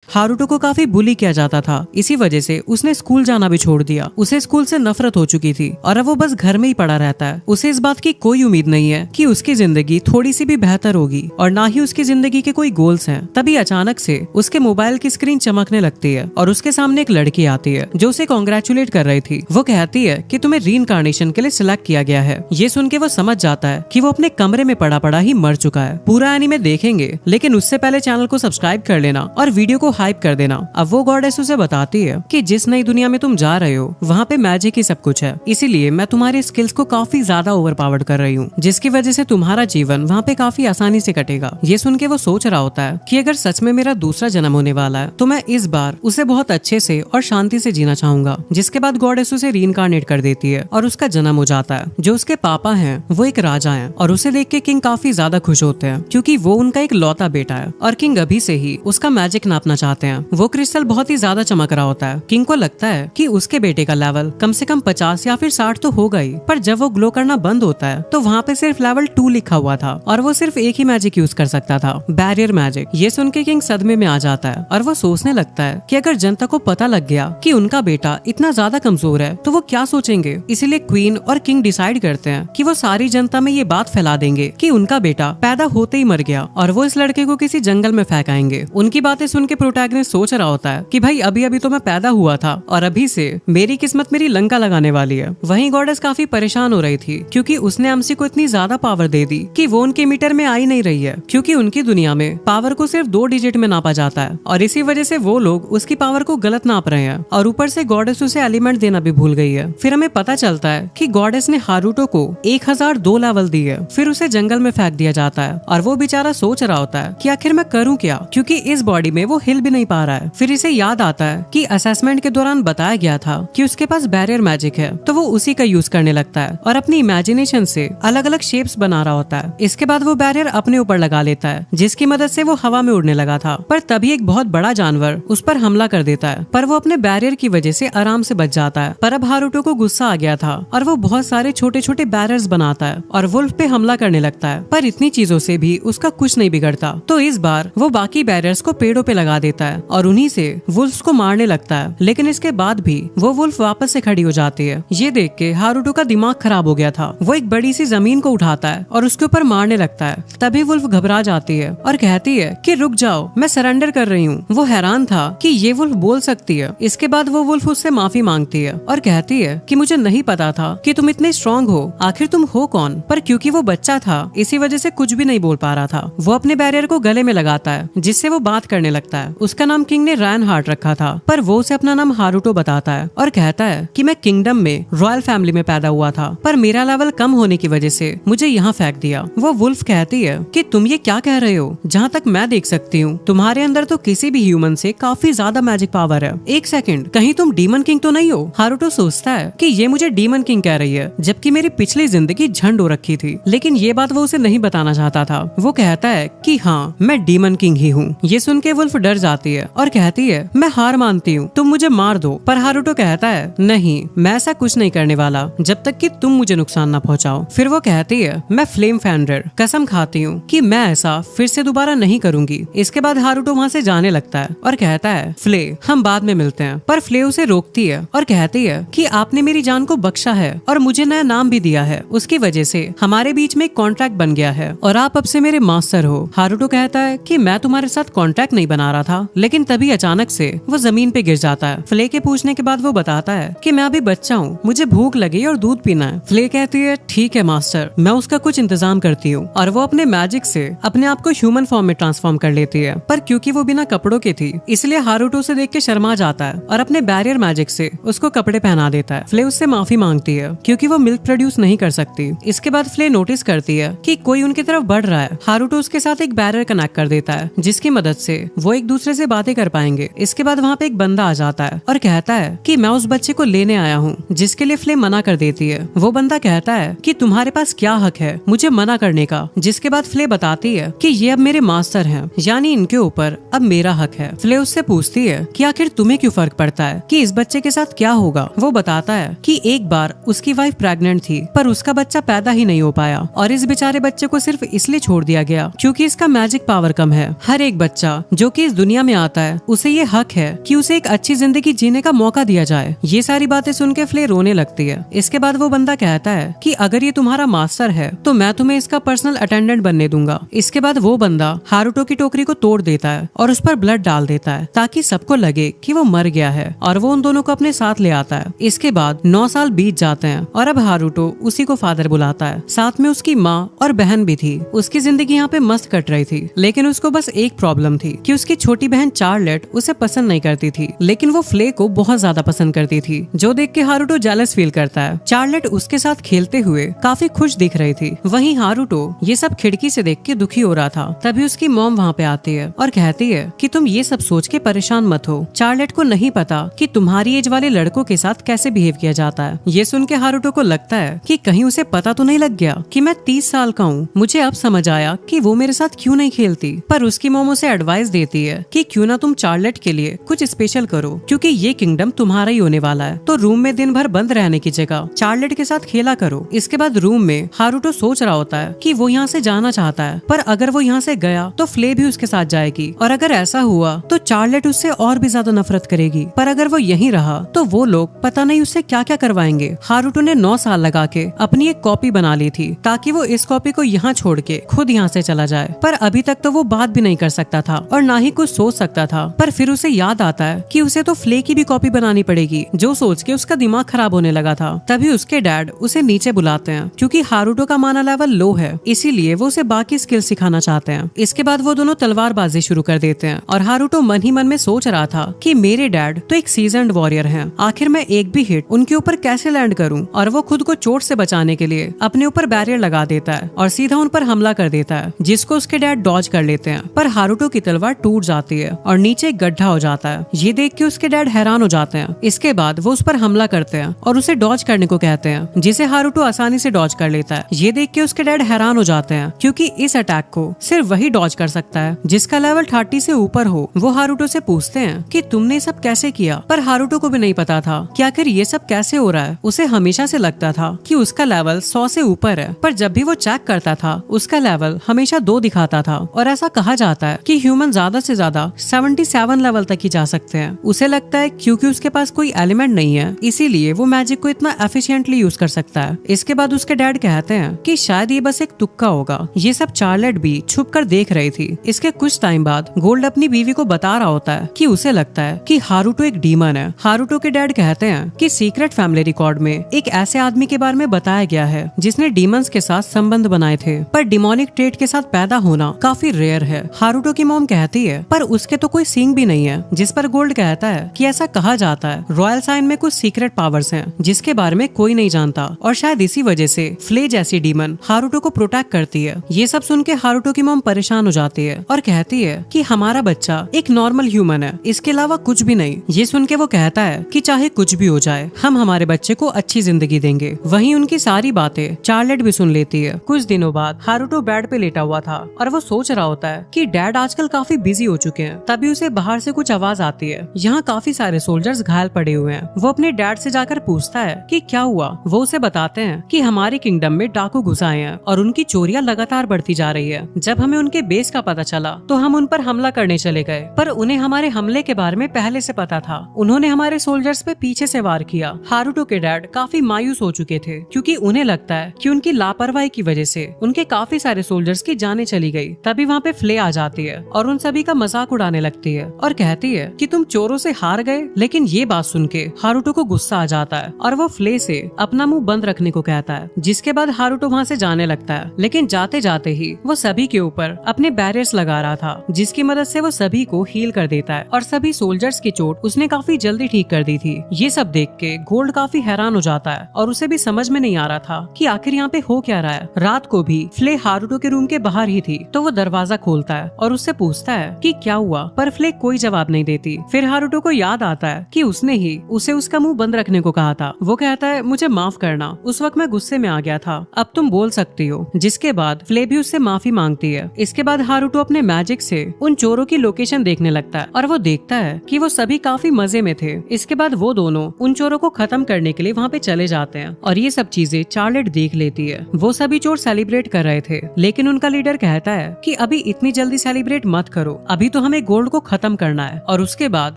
Haruto को काफी बुली किया जाता था। इसी वजह से उसने स्कूल जाना भी छोड़ दिया। उसे स्कूल से नफरत हो चुकी थी और अब वो बस घर में ही पड़ा रहता है। उसे इस बात की कोई उम्मीद नहीं है कि उसकी जिंदगी थोड़ी सी भी बेहतर होगी और ना ही उसकी जिंदगी के कोई गोल्स हैं। तभी अचानक से उसके मोबाइल की स्क्रीन चमकने लगती है और उसके सामने एक लड़की आती है जो उसे कॉन्ग्रेचुलेट कर रही थी। वो कहती है कि तुम्हें रीइंकार्नेशन के लिए सिलेक्ट किया गया है। ये सुन के वो समझ जाता है कि वो अपने कमरे में पड़ा पड़ा ही मर चुका है। पूरा एनीमे देखेंगे, लेकिन उससे पहले चैनल को सब्सक्राइब कर लेना और वीडियो को हाइप कर देना। अब वो गॉडेस उसे बताती है कि जिस नई दुनिया में तुम जा रहे हो वहाँ पे मैजिक ही सब कुछ है, इसीलिए मैं तुम्हारी स्किल्स को काफी ज्यादा ओवरपावर्ड कर रही हूँ, जिसकी वजह से तुम्हारा जीवन वहाँ पे काफी आसानी से कटेगा। ये सुन के वो सोच रहा होता है कि अगर सच में मेरा दूसरा जन्म होने वाला है तो मैं इस बार उसे बहुत अच्छे से और शांति से जीना चाहूंगा। जिसके बाद गॉडेस उसे रीइंकार्नेट कर देती है और उसका जन्म हो जाता है। जो उसके पापा हैं वो एक राजा हैं और उसे देख के किंग काफी ज्यादा खुश होते हैं क्योंकि वो उनका एक लौता बेटा है और किंग अभी से ही उसका मैजिक नापना चाहते हैं। वो क्रिस्टल बहुत ही ज्यादा चमक रहा होता है। किंग को लगता है कि उसके बेटे का लेवल कम से कम 50 या फिर 60 तो होगा ही, पर जब वो ग्लो करना बंद होता है तो वहाँ पे सिर्फ लेवल 2 लिखा हुआ था और वो सिर्फ एक ही मैजिक यूज कर सकता था, बैरियर मैजिक। ये सुन के किंग सदमे में आ जाता है और वो सोचने लगता है कि अगर जनता को पता लग गया कि उनका बेटा इतना ज्यादा कमजोर है तो वो क्या सोचेंगे। इसीलिए क्वीन और किंग डिसाइड करते हैं कि वो सारी जनता में ये बात फैला देंगे कि उनका बेटा पैदा होते ही मर गया और वो इस लड़के को किसी जंगल में फेंक आएंगे। उनकी बातें सुन के प्रोटैगनिस्ट सोच रहा होता है कि भाई अभी अभी तो मैं पैदा हुआ था और अभी से मेरी किस्मत मेरी लंका लगाने वाली है। वहीं गॉडेस काफी परेशान हो रही थी क्योंकि उसने एमसी को इतनी ज्यादा पावर दे दी कि वो उनके मीटर में आ ही नहीं रही है, क्योंकि उनकी दुनिया में पावर को सिर्फ 2 डिजिट में नापा जाता है और इसी वजह से वो लोग उसकी पावर को गलत नाप रहे हैं और ऊपर से गॉडेस उसे एलिमेंट देना भी भूल गई है। फिर हमें पता चलता है कि गॉडेस ने हारुतो को 1002 लेवल दिए, फिर उसे जंगल में फेंक दिया जाता है और वो बेचारा सोच रहा होता है कि आखिर मैं करूँ क्या, क्योंकि इस बॉडी में वो हिल भी नहीं पा रहा है। फिर इसे याद आता है कि असेसमेंट के दौरान बताया गया था कि उसके पास बैरियर मैजिक है, तो वो उसी का यूज करने लगता है और अपनी इमेजिनेशन से अलग अलग शेप्स बना रहा होता है। इसके बाद वो बैरियर अपने ऊपर लगा लेता है जिसकी मदद से वो हवा में उड़ने लगा था, पर तभी एक बहुत बड़ा जानवर उस पर हमला कर देता है, पर वो अपने बैरियर की वजह से आराम से बच जाता है। पर अब हारुतो को गुस्सा आ गया था और वो बहुत सारे छोटे छोटे बैरियर्स बनाता है और वुल्फ पे हमला करने लगता है, पर इतनी चीजों से भी उसका कुछ नहीं बिगड़ता। तो इस बार वो बाकी बैरियर्स को पेड़ों पे लगा देता है और उन्हीं से वुल्फ्स को मारने लगता है, लेकिन इसके बाद भी वो वुल्फ वापस से खड़ी हो जाती है। ये देख के हारुतो का दिमाग खराब हो गया था। वो एक बड़ी सी जमीन को उठाता है और उसके ऊपर मारने लगता है। तभी वुल्फ घबरा जाती है और कहती है कि रुक जाओ, मैं सरेंडर कर रही हूँ। वो हैरान था कि ये वुल्फ बोल सकती है। इसके बाद वो वुल्फ उससे माफी मांगती है और कहती है कि मुझे नहीं पता था कि तुम इतने स्ट्रॉन्ग हो, आखिर तुम हो कौन। पर क्योंकि वो बच्चा था इसी वजह से कुछ भी नहीं बोल पा रहा था। वो अपने बैरियर को गले में लगाता है जिससे वो बात करने लगता है। उसका नाम किंग ने रैन हार्ट रखा था, पर वो उसे अपना नाम हारुतो बताता है और कहता है कि मैं किंगडम में रॉयल फैमिली में पैदा हुआ था, पर मेरा लेवल कम होने की वजह से मुझे यहाँ फेंक दिया। वो वुल्फ कहती है कि तुम ये क्या कह रहे हो, जहाँ तक मैं देख सकती हूँ तुम्हारे अंदर तो किसी भी ह्यूमन से काफी ज्यादा मैजिक पावर है। एक सेकंड, कहीं तुम डीमन किंग तो नहीं हो। हारुतो सोचता है कि ये मुझे डीमन किंग कह रही है, जबकि मेरी पिछली जिंदगी झंड हो रखी थी, लेकिन ये बात वो उसे नहीं बताना चाहता था। वो कहता है कि हाँ, मैं डीमन किंग ही हूँ। ये सुन के वुल्फ डर जाती है और कहती है मैं हार मानती हूँ, तुम मुझे मार दो। पर हारुतो कहता है नहीं, मैं ऐसा कुछ नहीं करने वाला जब तक कि तुम मुझे नुकसान न पहुँचाओ। फिर वो कहती है मैं फ्लेम फैंडर कसम खाती हूँ कि मैं ऐसा फिर से दोबारा नहीं करूंगी। इसके बाद हारुतो वहाँ से जाने लगता है और कहता है फ्ले, हम बाद में मिलते हैं। पर फ्ले उसे रोकती है और कहती है कि आपने मेरी जान को बख्शा है और मुझे नया नाम भी दिया है, उसकी वजह से हमारे बीच में एक कॉन्ट्रैक्ट बन गया है और आप अब से मेरे मास्टर हो। हारुतो कहता है कि मैं तुम्हारे साथ कॉन्ट्रैक्ट नहीं बना रहा था, लेकिन तभी अचानक से वो जमीन पे गिर जाता है। फ्ले के पूछने के बाद वो बताता है कि मैं अभी बच्चा हूँ, मुझे भूख लगी और दूध पीना है। फ्ले कहती है ठीक है मास्टर, मैं उसका कुछ इंतजाम करती हूँ, और वो अपने मैजिक से अपने आप को ह्यूमन फॉर्म में ट्रांसफॉर्म कर लेती है। पर क्योंकि वो बिना कपड़ों की थी इसलिए हारुतो उसे देख के शर्मा जाता है और अपने बैरियर मैजिक से उसको कपड़े पहना देता है। फ्ले उससे माफी मांगती है क्योंकि वो मिल्क प्रोड्यूस नहीं कर सकती। इसके बाद फ्ले नोटिस करती है कि कोई उनकी तरफ बढ़ रहा है। हारुतो उसके साथ एक बैरियर कनेक्ट कर देता है जिसकी मदद से वो एक दूसरे से बातें कर पाएंगे। इसके बाद वहाँ पे एक बंदा आ जाता है और कहता है कि मैं उस बच्चे को लेने आया हूँ, जिसके लिए फ्ले मना कर देती है। वो बंदा कहता है कि तुम्हारे पास क्या हक है मुझे मना करने का। जिसके बाद फ्ले बताती है कि ये अब मेरे मास्टर हैं, यानी इनके ऊपर अब मेरा हक है। फ्ले उससे पूछती है कि आखिर तुम्हें क्यों फर्क पड़ता है कि इस बच्चे के साथ क्या होगा। वो बताता है कि एक बार उसकी वाइफ प्रेग्नेंट थी पर उसका बच्चा पैदा ही नहीं हो पाया और इस बेचारे बच्चे को सिर्फ इसलिए छोड़ दिया गया क्योंकि इसका मैजिक पावर कम है। हर एक बच्चा जो कि इस दुनिया दुनिया में आता है उसे ये हक है कि उसे एक अच्छी जिंदगी जीने का मौका दिया जाए। ये सारी बातें सुन के फ्ले रोने लगती है। इसके बाद वो बंदा कहता है कि अगर ये तुम्हारा मास्टर है तो मैं तुम्हें इसका पर्सनल अटेंडेंट बनने दूंगा। इसके बाद वो बंदा हारुतो की टोकरी को तोड़ देता है और उस पर ब्लड डाल देता है ताकि सबको लगे कि वो मर गया है, और वो उन दोनों को अपने साथ ले आता है। इसके बाद 9 साल बीत जाते हैं और अब हारुतो उसी को फादर बुलाता है। साथ में उसकी माँ और बहन भी थी। उसकी जिंदगी यहाँ पे मस्त कट रही थी, लेकिन उसको बस एक प्रॉब्लम थी कि उसकी छोटी बहन चार्लेट उसे पसंद नहीं करती थी, लेकिन वो फ्ले को बहुत ज्यादा पसंद करती थी, जो देख के हारुतो जेलस फील करता है। चार्लेट उसके साथ खेलते हुए काफी खुश दिख रही थी। वहीं हारुतो ये सब खिड़की से देख के दुखी हो रहा था। तभी उसकी मॉम वहाँ पे आती है और कहती है कि तुम ये सब सोच के परेशान मत हो। चार्लेट को नहीं पता कि तुम्हारी एज वाले लड़कों के साथ कैसे बिहेव किया जाता है। ये सुन के हारुतो को लगता है कि कहीं उसे पता तो नहीं लग गया कि मैं 30 साल का हूँ। मुझे अब समझ आया कि वो मेरे साथ क्यों नहीं खेलती। पर उसकी मॉम उसे एडवाइस देती है कि क्यों ना तुम चार्लेट के लिए कुछ स्पेशल करो, क्योंकि ये किंगडम तुम्हारा ही होने वाला है। तो रूम में दिन भर बंद रहने की जगह चार्लेट के साथ खेला करो। इसके बाद रूम में हारुतो सोच रहा होता है कि वो यहाँ से जाना चाहता है, पर अगर वो यहाँ से गया तो फ्ले भी उसके साथ जाएगी, और अगर ऐसा हुआ तो चार्लेट उससे और भी ज्यादा नफरत करेगी। पर अगर वो यहीं रहा तो वो लोग पता नहीं उससे क्या क्या करवाएंगे। हारुतो ने 9 साल लगा के अपनी एक कॉपी बना ली थी ताकि वो इस कॉपी को यहाँ छोड़ के खुद यहाँ से चला जाए, पर अभी तक तो वो बात भी नहीं कर सकता था और ना ही कुछ सोच सकता था। पर फिर उसे याद आता है कि उसे तो फ्ले की भी कॉपी बनानी पड़ेगी, जो सोच के उसका दिमाग खराब होने लगा था। तभी उसके डैड उसे नीचे बुलाते हैं, क्योंकि हारुतो का माना लेवल लो है, इसीलिए वो उसे बाकी स्किल सिखाना चाहते हैं। इसके बाद वो दोनों तलवारबाजी शुरू कर देते हैं और हारुतो मन ही मन में सोच रहा था कि मेरे डैड तो एक सीजन्ड वॉरियर हैं, आखिर मैं एक भी हिट उनके ऊपर कैसे लैंड करूं। और वो खुद को चोट से बचाने के लिए अपने ऊपर बैरियर लगा देता है और सीधा उन पर हमला कर देता है, जिसको उसके डैड डॉज कर लेते हैं। पर हारुतो की तलवार टूट जाती है और नीचे एक गड्ढा हो जाता है। ये देख के उसके डैड हैरान हो जाते हैं। इसके बाद वो उस पर हमला करते हैं और उसे डॉज करने को कहते हैं, जिसे हारुतो आसानी से डॉज कर लेता है। ये देख के उसके डैड हैरान हो जाते हैं, क्योंकि इस अटैक को सिर्फ वही डॉज कर सकता है जिसका लेवल 30 से ऊपर हो। वो हारुतो से पूछते हैं कि तुमने सब कैसे किया, पर हारुतो को भी नहीं पता था कि आखिर ये सब कैसे हो रहा है। उसे हमेशा से लगता था कि उसका लेवल 100 से ऊपर है, पर जब भी वो चेक करता था उसका लेवल हमेशा 2 दिखाता था। और ऐसा कहा जाता है कि ह्यूमन ज्यादा से ज्यादा 77 लेवल तक ही जा सकते हैं। उसे लगता है क्योंकि उसके पास कोई एलिमेंट नहीं है, इसीलिए वो मैजिक को इतना एफिशिएंटली यूज कर सकता है। इसके बाद उसके डैड कहते हैं कि शायद ये बस एक तुक्का होगा। ये सब चार्लेट भी छुप कर देख रही थी। इसके कुछ टाइम बाद गोल्ड अपनी बीवी को बता रहा होता है कि उसे लगता है कि हारुतो एक डीमन है। हारुतो के डैड कहते हैं कि सीक्रेट फैमिली रिकॉर्ड में एक ऐसे आदमी के बारे में बताया गया है जिसने डीमंस के साथ संबंध बनाए थे, पर डिमोनिक ट्रेट के साथ पैदा होना काफी रेयर है। हारुतो की मॉम कहती है पर उसके तो कोई सींग भी नहीं है, जिस पर गोल्ड कहता है कि ऐसा कहा जाता है रॉयल साइन में कुछ सीक्रेट पावर्स हैं जिसके बारे में कोई नहीं जानता, और शायद इसी वजह से फ्ले जैसी डीमन हारुतो को प्रोटेक्ट करती है। ये सब सुन के हारुतो की मॉम परेशान हो जाती है और कहती है कि हमारा बच्चा एक नॉर्मल ह्यूमन है, इसके अलावा कुछ भी नहीं। ये सुन के वो कहता है कि चाहे कुछ भी हो जाए हम हमारे बच्चे को अच्छी जिंदगी देंगे। वहीं उनकी सारी बातें चार्लेट भी सुन लेती है। कुछ दिनों बाद हारुतो बेड पे लेटा हुआ था और वो सोच रहा होता है कि डैड आजकल काफी बिजी हो चुके हैं। तभी उसे बाहर से कुछ आवाज आती है। यहाँ काफी सारे सोल्जर्स घायल पड़े हुए हैं। वो अपने डैड से जाकर पूछता है कि क्या हुआ। वो उसे बताते हैं कि हमारे किंगडम में डाकू घुस आए हैं और उनकी चोरियां लगातार बढ़ती जा रही है। जब हमें उनके बेस का पता चला तो हम उन पर हमला करने चले गए, पर उन्हें हमारे हमले के बारे में पहले से पता था। उन्होंने हमारे सोल्जर्स पे पीछे से वार किया। हारुतो के डैड काफी मायूस हो चुके थे, क्योंकि उन्हें लगता है कि उनकी लापरवाही की वजह से उनके काफी सारे सोल्जर्स की जानें चली गई। तभी वहाँ पे फ्ले आ जाती है और उन सभी का मजाक उड़ाने लगती है और कहती है कि तुम चोरों से हार गए। लेकिन ये बात सुन के हारुतो को गुस्सा आ जाता है और वो फ्ले से अपना मुंह बंद रखने को कहता है, जिसके बाद हारुतो वहाँ से जाने लगता है। लेकिन जाते जाते ही वो सभी के ऊपर अपने बैरियर्स लगा रहा था, जिसकी मदद से वो सभी को हील कर देता है और सभी सोल्जर्स की चोट उसने काफी जल्दी ठीक कर दी थी। ये सब देख के गोल्ड काफी हैरान हो जाता है और उसे भी समझ में नहीं आ रहा था कि आखिर यहाँ पे हो क्या रहा है। रात को भी फ्ले हारुतो के रूम के बाहर ही थी, तो वो दरवाजा खोलता है और उससे पूछता है कि क्या हुआ, पर फ्ले कोई जवाब नहीं देती। फिर हारुतो को याद आता है कि उसने ही उसे उसका मुंह बंद रखने को कहा था। वो कहता है मुझे माफ करना, उस वक्त मैं गुस्से में आ गया था, अब तुम बोल सकती हो। जिसके बाद फ्ले भी उससे माफी मांगती है। इसके बाद हारुतो अपने मैजिक से उन चोरों की लोकेशन देखने लगता है और वो देखता है कि वो सभी काफी मजे में थे। इसके बाद वो दोनों उन चोरों को खत्म करने के लिए वहाँ पे चले जाते हैं और ये सब चीजें चार्लेट देख लेती है। वो सभी चोर सेलिब्रेट कर रहे थे, लेकिन उनका लीडर कहता है कि अभी इतनी जल्दी सेलिब्रेट मत करो, अभी तो हमें गोल्ड को खत्म करना है और उसके बाद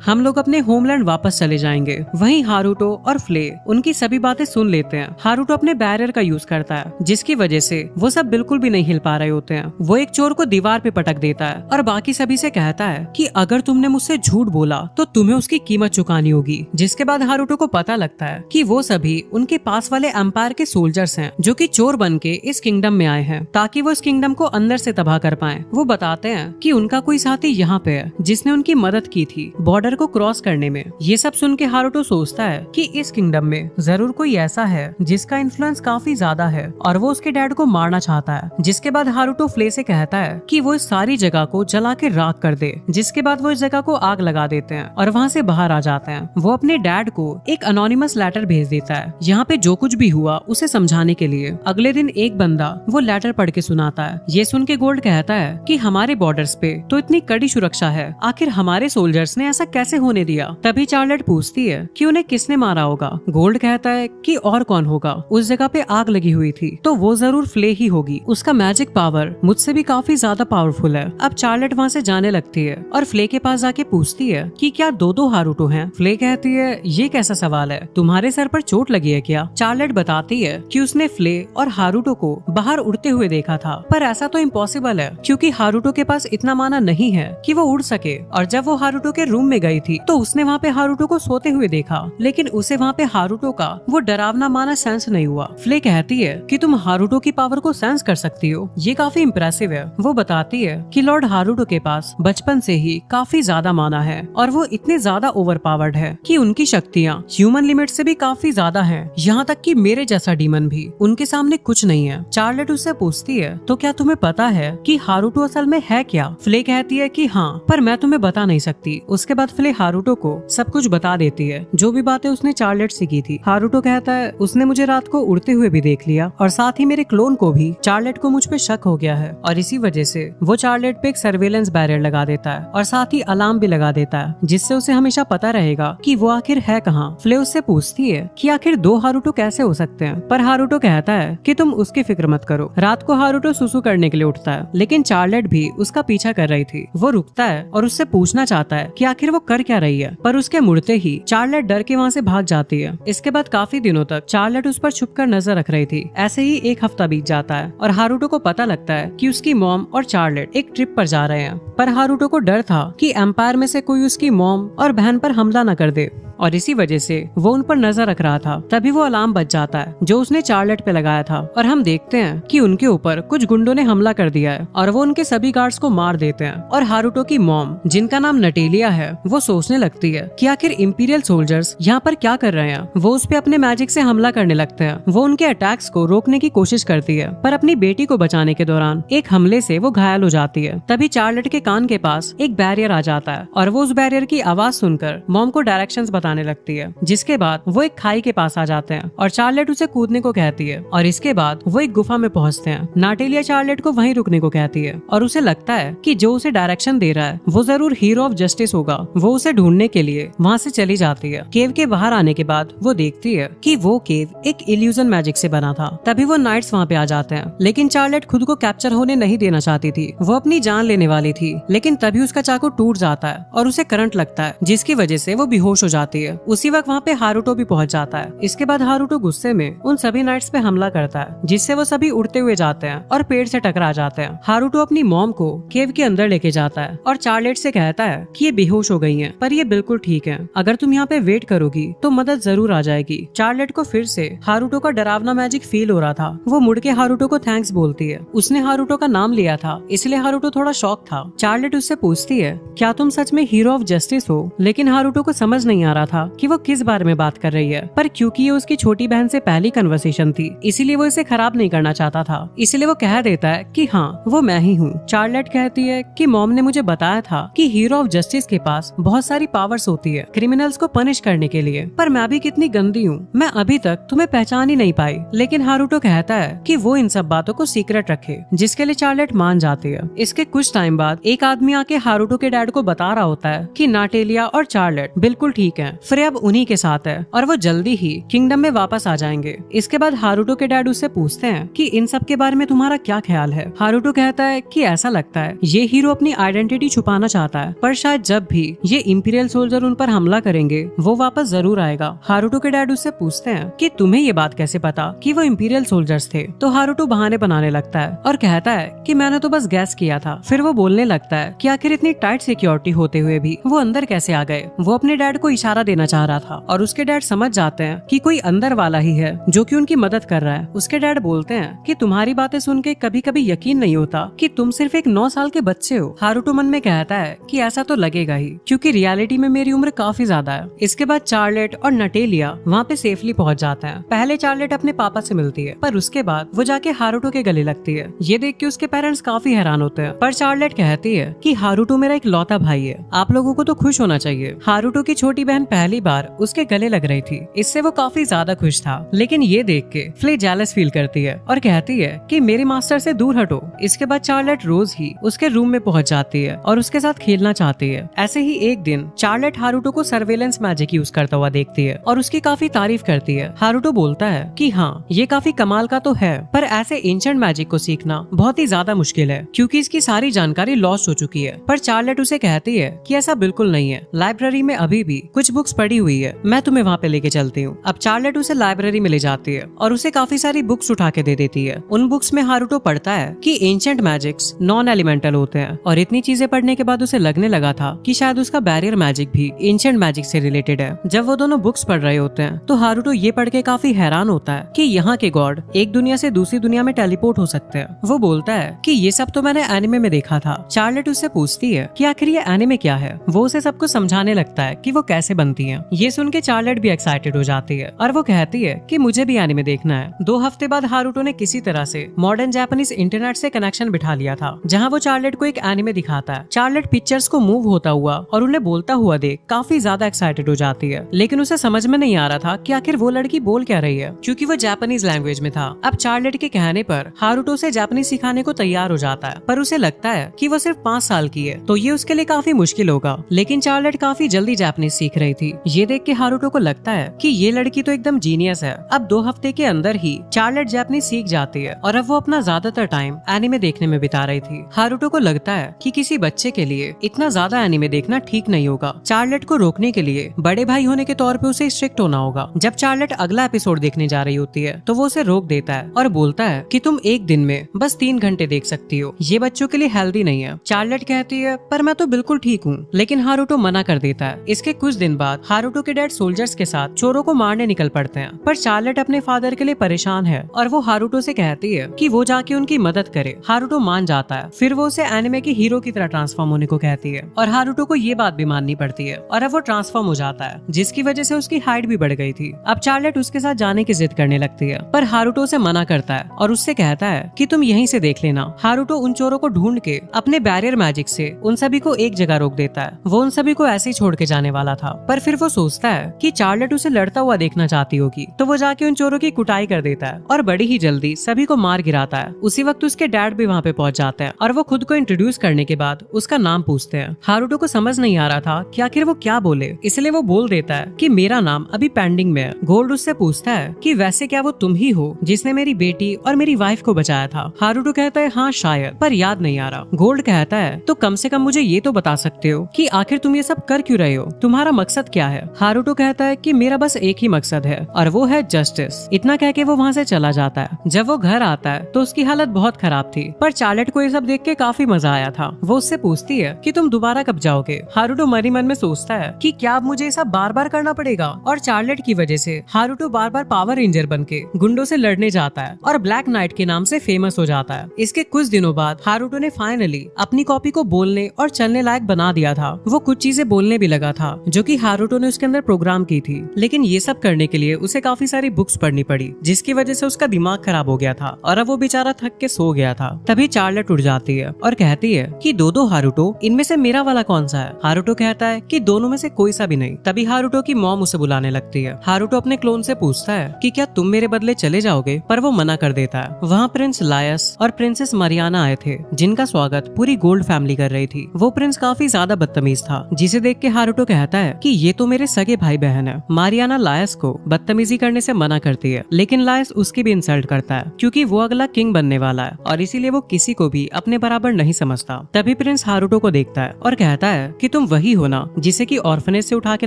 हम लोग अपने होमलैंड वापस चले जाएंगे। वहीं हारूटो और फ्ले उनकी सभी बातें सुन लेते हैं। हारूटो अपने बैरियर का यूज करता है, जिसकी वजह से वो सब बिल्कुल भी नहीं हिल पा रहे होते हैं। वो एक चोर को दीवार पे पटक देता है और बाकी सभी से कहता है कि अगर तुमने मुझसे झूठ बोला तो तुम्हें उसकी कीमत चुकानी होगी। जिसके बाद हारूटो को पता लगता है कि वो सभी उनके पास वाले एम्पायर के सोल्जर्स हैं, जो कि चोर बन के इस किंगडम में आए हैं ताकि वो इस किंगडम को अंदर से तबाह कर पाए। वो बताते हैं कि उनका कोई साथी यहाँ पे है जिसने उनकी मदद की थी बॉर्डर को क्रॉस करने में। ये सब सुन के हारूटो सोचता है कि इस किंगडम में जरूर कोई ऐसा है जिसका इन्फ्लुएंस काफी ज्यादा है और वो उसके डैड को मारना चाहता है। जिसके बाद हारूटो फ्ले से कहता है कि वो इस सारी जगह को जला के राख कर दे। जिसके बाद वो इस जगह को आग लगा देते हैं और वहाँ से बाहर आ जाते हैं। वो अपने डैड को एक अनोनिमस लेटर भेज देता है, यहाँ पे जो कुछ भी हुआ उसे समझाने के लिए। अगले दिन एक बंदा वो लेटर पढ़ के सुनाता है। ये सुन के गोल्ड कहता है कि हमारे बॉर्डर्स पे तो इतनी कड़ी सुरक्षा है, आखिर हमारे सोल्जर्स ने ऐसा कैसे होने दिया। तभी चार्लेट पूछती है कि उन्हें किसने मारा होगा। गोल्ड कहता है कि और कौन होगा, उस जगह पे आग लगी हुई थी तो वो जरूर फ्ले ही होगी। उसका मैजिक पावर मुझसे भी काफी ज्यादा पावरफुल है। अब चार्लेट वहाँ से जाने लगती है और फ्ले के पास जाके पूछती है कि क्या दो हारूटो हैं। फ्ले कहती है ये कैसा सवाल है, तुम्हारे सर पर चोट लगी है क्या। चार्लेट बताती है कि उसने फ्ले और हारूटो को बाहर उड़ते हुए देखा था, पर ऐसा तो इम्पॉसिबल है क्योंकि हारूटो के पास इतना माना नहीं है कि वो उड़ सके। और जब वो हारूटो के रूम में गई थी तो उसने वहाँ पे हारूटो को सोते हुए देखा, लेकिन उसे वहाँ पे हारूटो का वो डरावना माना सेंस नहीं हुआ। फ्ले कहती है कि तुम हारूटो की पावर को सेंस कर सकती हो, ये काफी इम्प्रेसिव है। वो बताती है कि लॉर्ड हारूटो के पास बचपन से ही काफी ज्यादा माना है और वो इतने ज्यादा ओवर पावर्ड है कि उनकी शक्तियाँ ह्यूमन लिमिट से भी काफी ज्यादा है। यहाँ तक कि मेरे जैसा डीमन भी उनके सामने कुछ नहीं है। चार्लेट उससे पूछती है तो क्या तुम्हें पता है कि हारूटो असल में है क्या। फ्ले कहती है कि हाँ, पर मैं तुम्हें बता नहीं सकती। उसके बाद फ्ले हारूटो को सब कुछ बता देती है, जो भी बातें उसने चार्लेट से की थी। हारूटो कहता है उसने मुझे रात को उड़ते हुए भी देख लिया और साथ ही मेरे क्लोन को भी। चार्लेट को मुझ पे शक हो गया है और इसी वजह से वो चार्लेट पे एक सर्वेलेंस बैरियर लगा देता है और साथ ही अलार्म भी लगा देता है, जिससे उसे हमेशा पता रहेगा कि वो आखिर है कहाँ। फ्ले उससे पूछती है कि आखिर दो हारूटो कैसे हो सकते हैं, पर हारूटो कहता है कि तुम उसकी फिक्र मत करो। रात को हारूटो सुसु करने के लिए उठता है, लेकिन चार्लेट भी उसका पीछा कर रही थी। वो रुकता है और उससे पूछना चाहता है कि आखिर वो कर क्या रही है, पर उसके मुड़ते ही चार्लेट डर के वहाँ से भाग जाती है। इसके बाद काफी दिनों तक चार्लेट उस पर छुपकर नजर रख रही थी। ऐसे ही एक हफ्ता बीत जाता है और हारूटो को पता लगता है कि उसकी मॉम और चार्लेट एक ट्रिप पर जा रहे हैं, पर हारूटो को डर था कि एम्पायर में से कोई उसकी मॉम और बहन पर हमला न कर दे और इसी वजह से वो उन पर नजर रख रहा था। तभी वो अलार्म बज जाता है जो उसने चार्लेट पे लगाया था और हम देखते हैं कि उनके ऊपर कुछ गुंडों ने हमला कर दिया है और वो उनके सभी गार्ड्स को मार देते हैं। और हारूटो की मॉम, जिनका नाम नटेलिया है, वो सोचने लगती है कि आखिर इंपीरियल सोल्जर्स यहाँ पर क्या कर रहे हैं। वो उस पे अपने मैजिक से हमला करने लगते हैं। वो उनके अटैक्स को रोकने की कोशिश करती है, पर अपनी बेटी को बचाने के दौरान एक हमले से वो घायल हो जाती है। तभी चार्लेट के कान के पास एक बैरियर आ जाता है और वो उस बैरियर की आवाज सुनकर मॉम को डायरेक्शंस बताने लगती है। जिसके बाद वो एक खाई के पास आ जाते हैं और चार्लेट उसे कूदने को कहती है और इसके बाद वो एक गुफा में पहुंचते हैं। नाटेलिया चार्लेट को वहीं रुकने को कहती है और उसे लगता है कि जो उसे डायरेक्शन दे रहा है वो जरूर हीरो ऑफ जस्टिस होगा। वो उसे ढूंढने के लिए वहाँ से चली जाती है। केव के बाहर आने के बाद वो देखती है कि वो केव एक इल्यूजन मैजिक से बना था। तभी वो नाइट्स वहाँ पे आ जाते हैं, लेकिन चार्लेट खुद को कैप्चर होने नहीं देना चाहती थी। वो अपनी जान लेने वाली थी, लेकिन तभी उसका चाकू टूट जाता है और उसे करंट लगता है, जिसकी वजह से वो बेहोश हो जाती है। उसी वक्त वहाँ पे हारूटो भी पहुँच जाता है। इसके बाद हारूटो गुस्से में उन सभी नाइट्स पे हमला करता है, जिससे वो सभी उड़ते हुए जाते हैं और पेड़ से टकरा जाते हैं। हारूटो अपनी मॉम को केव के अंदर लेके जाता है और चार्लेट से कहता है कि ये बेहोश हो गई हैं, पर ये बिल्कुल ठीक है। अगर तुम यहाँ पे वेट करोगी तो मदद जरूर आ जाएगी। चार्लेट को फिर से हारूटो का डरावना मैजिक फील हो रहा था। वो मुड़ के हारूटो को थैंक्स बोलती है। उसने हारूटो का नाम लिया था, इसलिए हारूटो थोड़ा शॉक था। चार्लेट उससे पूछती है क्या तुम सच में हीरो ऑफ जस्टिस हो, लेकिन हारूटो को समझ नहीं आ रहा था कि वो किस बारे में बात कर रही है। पर क्योंकि ये उसकी छोटी बहन से पहली कन्वर्सेशन थी, इसीलिए वो इसे खराब नहीं करना चाहता था। इसलिए वो कह देता है कि हाँ, वो मैं ही हूँ। चार्लेट कहती है कि मॉम ने मुझे बताया था कि हीरो ऑफ जस्टिस के पास बहुत सारी पावर्स होती है क्रिमिनल्स को पनिश करने के लिए, पर मैं भी कितनी गंदी हूँ, मैं अभी तक तुम्हें पहचान ही नहीं पाई। लेकिन हारूटो कहता है कि वो इन सब बातों को सीक्रेट रखे, जिसके लिए चार्लेट मान जाती है। इसके कुछ टाइम बाद एक आदमी आके हारूटो के डैड को बता रहा होता है कि नाटेलिया और चार्लेट बिल्कुल ठीक है हैं। फ्रे अब उन्हीं के साथ है और वो जल्दी ही किंगडम में वापस आ जाएंगे। इसके बाद हारुतो के डैड उससे पूछते हैं कि इन सब के बारे में तुम्हारा क्या ख्याल है। हारुतो कहता है कि ऐसा लगता है ये हीरो अपनी आइडेंटिटी छुपाना चाहता है, पर शायद जब भी ये इंपीरियल सोल्जर उन पर हमला करेंगे वो वापस जरूर आएगा। हारुतो के डैड उससे पूछते हैं कि तुम्हें ये बात कैसे पता कि वो इंपीरियल सोल्जर्स थे। तो हारुतो बहाने बनाने लगता है और कहता है कि मैंने तो बस गैस किया था। फिर वो बोलने लगता है कि आखिर इतनी टाइट सिक्योरिटी होते हुए भी वो अंदर कैसे आ गए। वो अपने डैड को इशारा देना चाह रहा था और उसके डैड समझ जाते हैं कि कोई अंदर वाला ही है जो कि उनकी मदद कर रहा है। उसके डैड बोलते हैं कि तुम्हारी बातें सुन के कभी कभी यकीन नहीं होता कि तुम सिर्फ एक 9 साल के बच्चे हो। हारुतो मन में कहता है कि ऐसा तो लगेगा ही, क्योंकि रियलिटी में मेरी उम्र काफी ज्यादा है। इसके बाद चार्लेट और नटेलिया वहाँ पे सेफली पहुँच जाते हैं। पहले चार्लेट अपने पापा से मिलती है, पर उसके बाद वो जाके हारुतो के गले लगती है। ये देख के उसके पेरेंट्स काफी हैरान होते हैं, पर चार्लेट कहती है कि हारुतो मेरा एक लौता भाई है, आप लोगों को तो खुश होना चाहिए। हारुतो की छोटी बहन पहली बार उसके गले लग रही थी, इससे वो काफी ज्यादा खुश था। लेकिन ये देख के फ्ले जेलस फील करती है और कहती है कि मेरे मास्टर से दूर हटो। इसके बाद चार्लेट रोज ही उसके रूम में पहुंच जाती है और उसके साथ खेलना चाहती है। ऐसे ही एक दिन चार्लेट हारुतो को सर्वेलेंस मैजिक यूज करता हुआ देखती है और उसकी काफी तारीफ करती है। हारुतो बोलता है कि हाँ, ये काफी कमाल का तो है, पर ऐसे एंशिएंट मैजिक को सीखना बहुत ही ज्यादा मुश्किल है क्योंकि इसकी सारी जानकारी लॉस्ट हो चुकी है। पर चार्लेट उसे कहती है कि ऐसा बिल्कुल नहीं है, लाइब्रेरी में अभी भी कुछ बुक्स पड़ी हुई है, मैं तुम्हें वहाँ पे लेके चलती हूँ। अब चार्लेट उसे लाइब्रेरी में ले जाती है और उसे काफी सारी बुक्स उठा के दे देती है। उन बुक्स में हारुतो पढ़ता है कि एंशिएंट मैजिक्स नॉन एलिमेंटल होते हैं और इतनी चीजें पढ़ने के बाद उसे लगने लगा था कि शायद उसका बैरियर मैजिक भी एंशिएंट मैजिक से रिलेटेड है। जब वो दोनों बुक्स पढ़ रहे होते हैं तो हारुतो ये पढ़ के काफी हैरान होता है कि यहाँ के गॉड एक दुनिया से दूसरी दुनिया में टेलीपोर्ट हो सकते हैं। वो बोलता है कि ये सब तो मैंने एनिमे में देखा था। चार्लेट उससे पूछती है कि आखिर ये एनिमे क्या है। वो उसे सब कुछ समझाने लगता है कि वो कैसे बनती है। ये सुन के चार्लेट भी एक्साइटेड हो जाती है और वो कहती है कि मुझे भी एनिमे देखना है। 2 हफ्ते बाद हारुतो ने किसी तरह से मॉडर्न जापानीज इंटरनेट से कनेक्शन बिठा लिया था, जहाँ वो चार्लेट को एक एनिमे दिखाता है। चार्लेट पिक्चर्स को मूव होता हुआ और उन्हें बोलता हुआ देख काफी ज्यादा एक्साइटेड हो जाती है, लेकिन उसे समझ में नहीं आ रहा था कि आखिर वो लड़की बोल क्या रही है, क्योंकि वो जापानीज लैंग्वेज में था। अब चार्लेट के कहने पर हारुतो से जापानीज सिखाने को तैयार हो जाता है, पर उसे लगता है कि वो सिर्फ 5 साल की है तो ये उसके लिए काफी मुश्किल होगा। लेकिन चार्लेट काफी जल्दी जापानीज सीख रही थी। ये देख के हारुतो को लगता है कि ये लड़की तो एकदम जीनियस है। अब 2 हफ्ते के अंदर ही चार्लेट जापानीज सीख जाती है और अब वो अपना ज्यादातर टाइम एनिमे देखने में बिता रही थी। हारुतो को लगता है कि किसी बच्चे के लिए इतना ज्यादा एनिमे देखना ठीक नहीं होगा। चार्लेट को रोकने के लिए बड़े भाई होने के तौर पे उसे स्ट्रिक्ट होना होगा। जब चार्लेट अगला एपिसोड देखने जा रही होती है तो वो उसे रोक देता है और बोलता है कि तुम एक दिन में बस 3 घंटे देख सकती हो, ये बच्चों के लिए हेल्दी नहीं है। चार्लेट कहती है पर मैं तो बिल्कुल ठीक हूँ, लेकिन हारुतो मना कर देता है। इसके कुछ दिन बाद हारुतो के डैड सोल्जर्स के साथ चोरों को मारने निकल पड़ते हैं, पर चार्लेट अपने फादर के लिए परेशान है और वो हारुतो से कहती है कि वो जाके उनकी मदद करे। हारुतो मान जाता है। फिर वो उसे एनिमे के हीरो की तरह ट्रांसफॉर्म होने को कहती है और हारुतो को ये बात भी माननी पड़ती है और अब वो ट्रांसफॉर्म हो जाता है, जिसकी वजह से उसकी हाइट भी बढ़ गई थी। अब चार्लेट उसके साथ जाने की जिद करने लगती है, पर हारुतो उसे मना करता है और उससे कहता है कि तुम यहीं से देख लेना। हारुतो उन चोरों को ढूंढ के अपने बैरियर मैजिक से उन सभी को एक जगह रोक देता है। वो उन सभी को ऐसे ही छोड़ के जाने वाला था, पर फिर वो सोचता है कि चार्लेट उसे लड़ता हुआ देखना चाहती होगी, तो वो जाके उन चोरों की कुटाई कर देता है और बड़ी ही जल्दी सभी को मार गिराता है। उसी वक्त उसके डैड भी वहाँ पे पहुँच जाते हैं और वो खुद को इंट्रोड्यूस करने के बाद उसका नाम पूछते हैं। हारुतो को समझ नहीं आ रहा था कि आखिर वो क्या बोले, इसलिए वो बोल देता है कि मेरा नाम अभी पेंडिंग में है। गोल्ड उससे पूछता है कि वैसे क्या वो तुम ही हो जिसने मेरी बेटी और मेरी वाइफ को बचाया था। हारुतो कहता है हाँ शायद, पर याद नहीं आ रहा। गोल्ड कहता है तो कम से कम मुझे ये तो बता सकते हो कि आखिर तुम ये सब कर क्यों रहे हो, तुम्हारा मकसद क्या है। हारुतो कहता है कि मेरा बस एक ही मकसद है और वो है जस्टिस। इतना कह के वो वहाँ से चला जाता है। जब वो घर आता है तो उसकी हालत बहुत खराब थी, पर चार्लेट को ये सब देख के काफी मजा आया था। वो उससे पूछती है कि तुम दोबारा कब जाओगे। हारुतो मन ही मन में सोचता है कि क्या अब मुझे सब बार बार करना पड़ेगा, और चार्लेट की वजह से हारुतो बार बार पावर रेंजर बनके गुंडों से लड़ने जाता है और ब्लैक नाइट के नाम से फेमस हो जाता है। इसके कुछ दिनों बाद हारुतो ने फाइनली अपनी कॉपी को बोलने और चलने लायक बना दिया था। वो कुछ चीजें बोलने भी लगा था जो कि हारुतो ने उसके अंदर प्रोग्राम की थी, लेकिन ये सब करने के लिए उसे काफी सारी बुक्स पढ़नी पड़ी, जिसकी वजह से उसका दिमाग खराब हो गया था और अब वो बेचारा थक के सो गया था। तभी चार्लेट उठ जाती है और कहती है कि दो हारुतो, इनमें से मेरा वाला कौन सा है। हारुतो कहता है कि दोनों में से कोई सा भी नहीं। तभी हारुतो की मॉम उसे बुलाने लगती है। हारुतो अपने क्लोन से पूछता है कि क्या तुम मेरे बदले चले जाओगे, पर वो मना कर देता है। वहाँ प्रिंस लायस और प्रिंसेस मरियाना आए थे, जिनका स्वागत पूरी गोल्ड फैमिली कर रही थी। वो प्रिंस काफी ज्यादा बदतमीज था, जिसे देख के हारुतो कहता है कि ये तो मेरे सगे भाई बहन है। मारियाना लायस को बदतमीजी करने से मना करती है, लेकिन लायस उसकी भी इंसल्ट करता है क्योंकि वो अगला किंग बनने वाला है और इसीलिए वो किसी को भी अपने बराबर नहीं समझता। तभी प्रिंस हारुतो को देखता है और कहता है कि तुम वही हो ना जिसे कि ऑर्फनेज से उठा के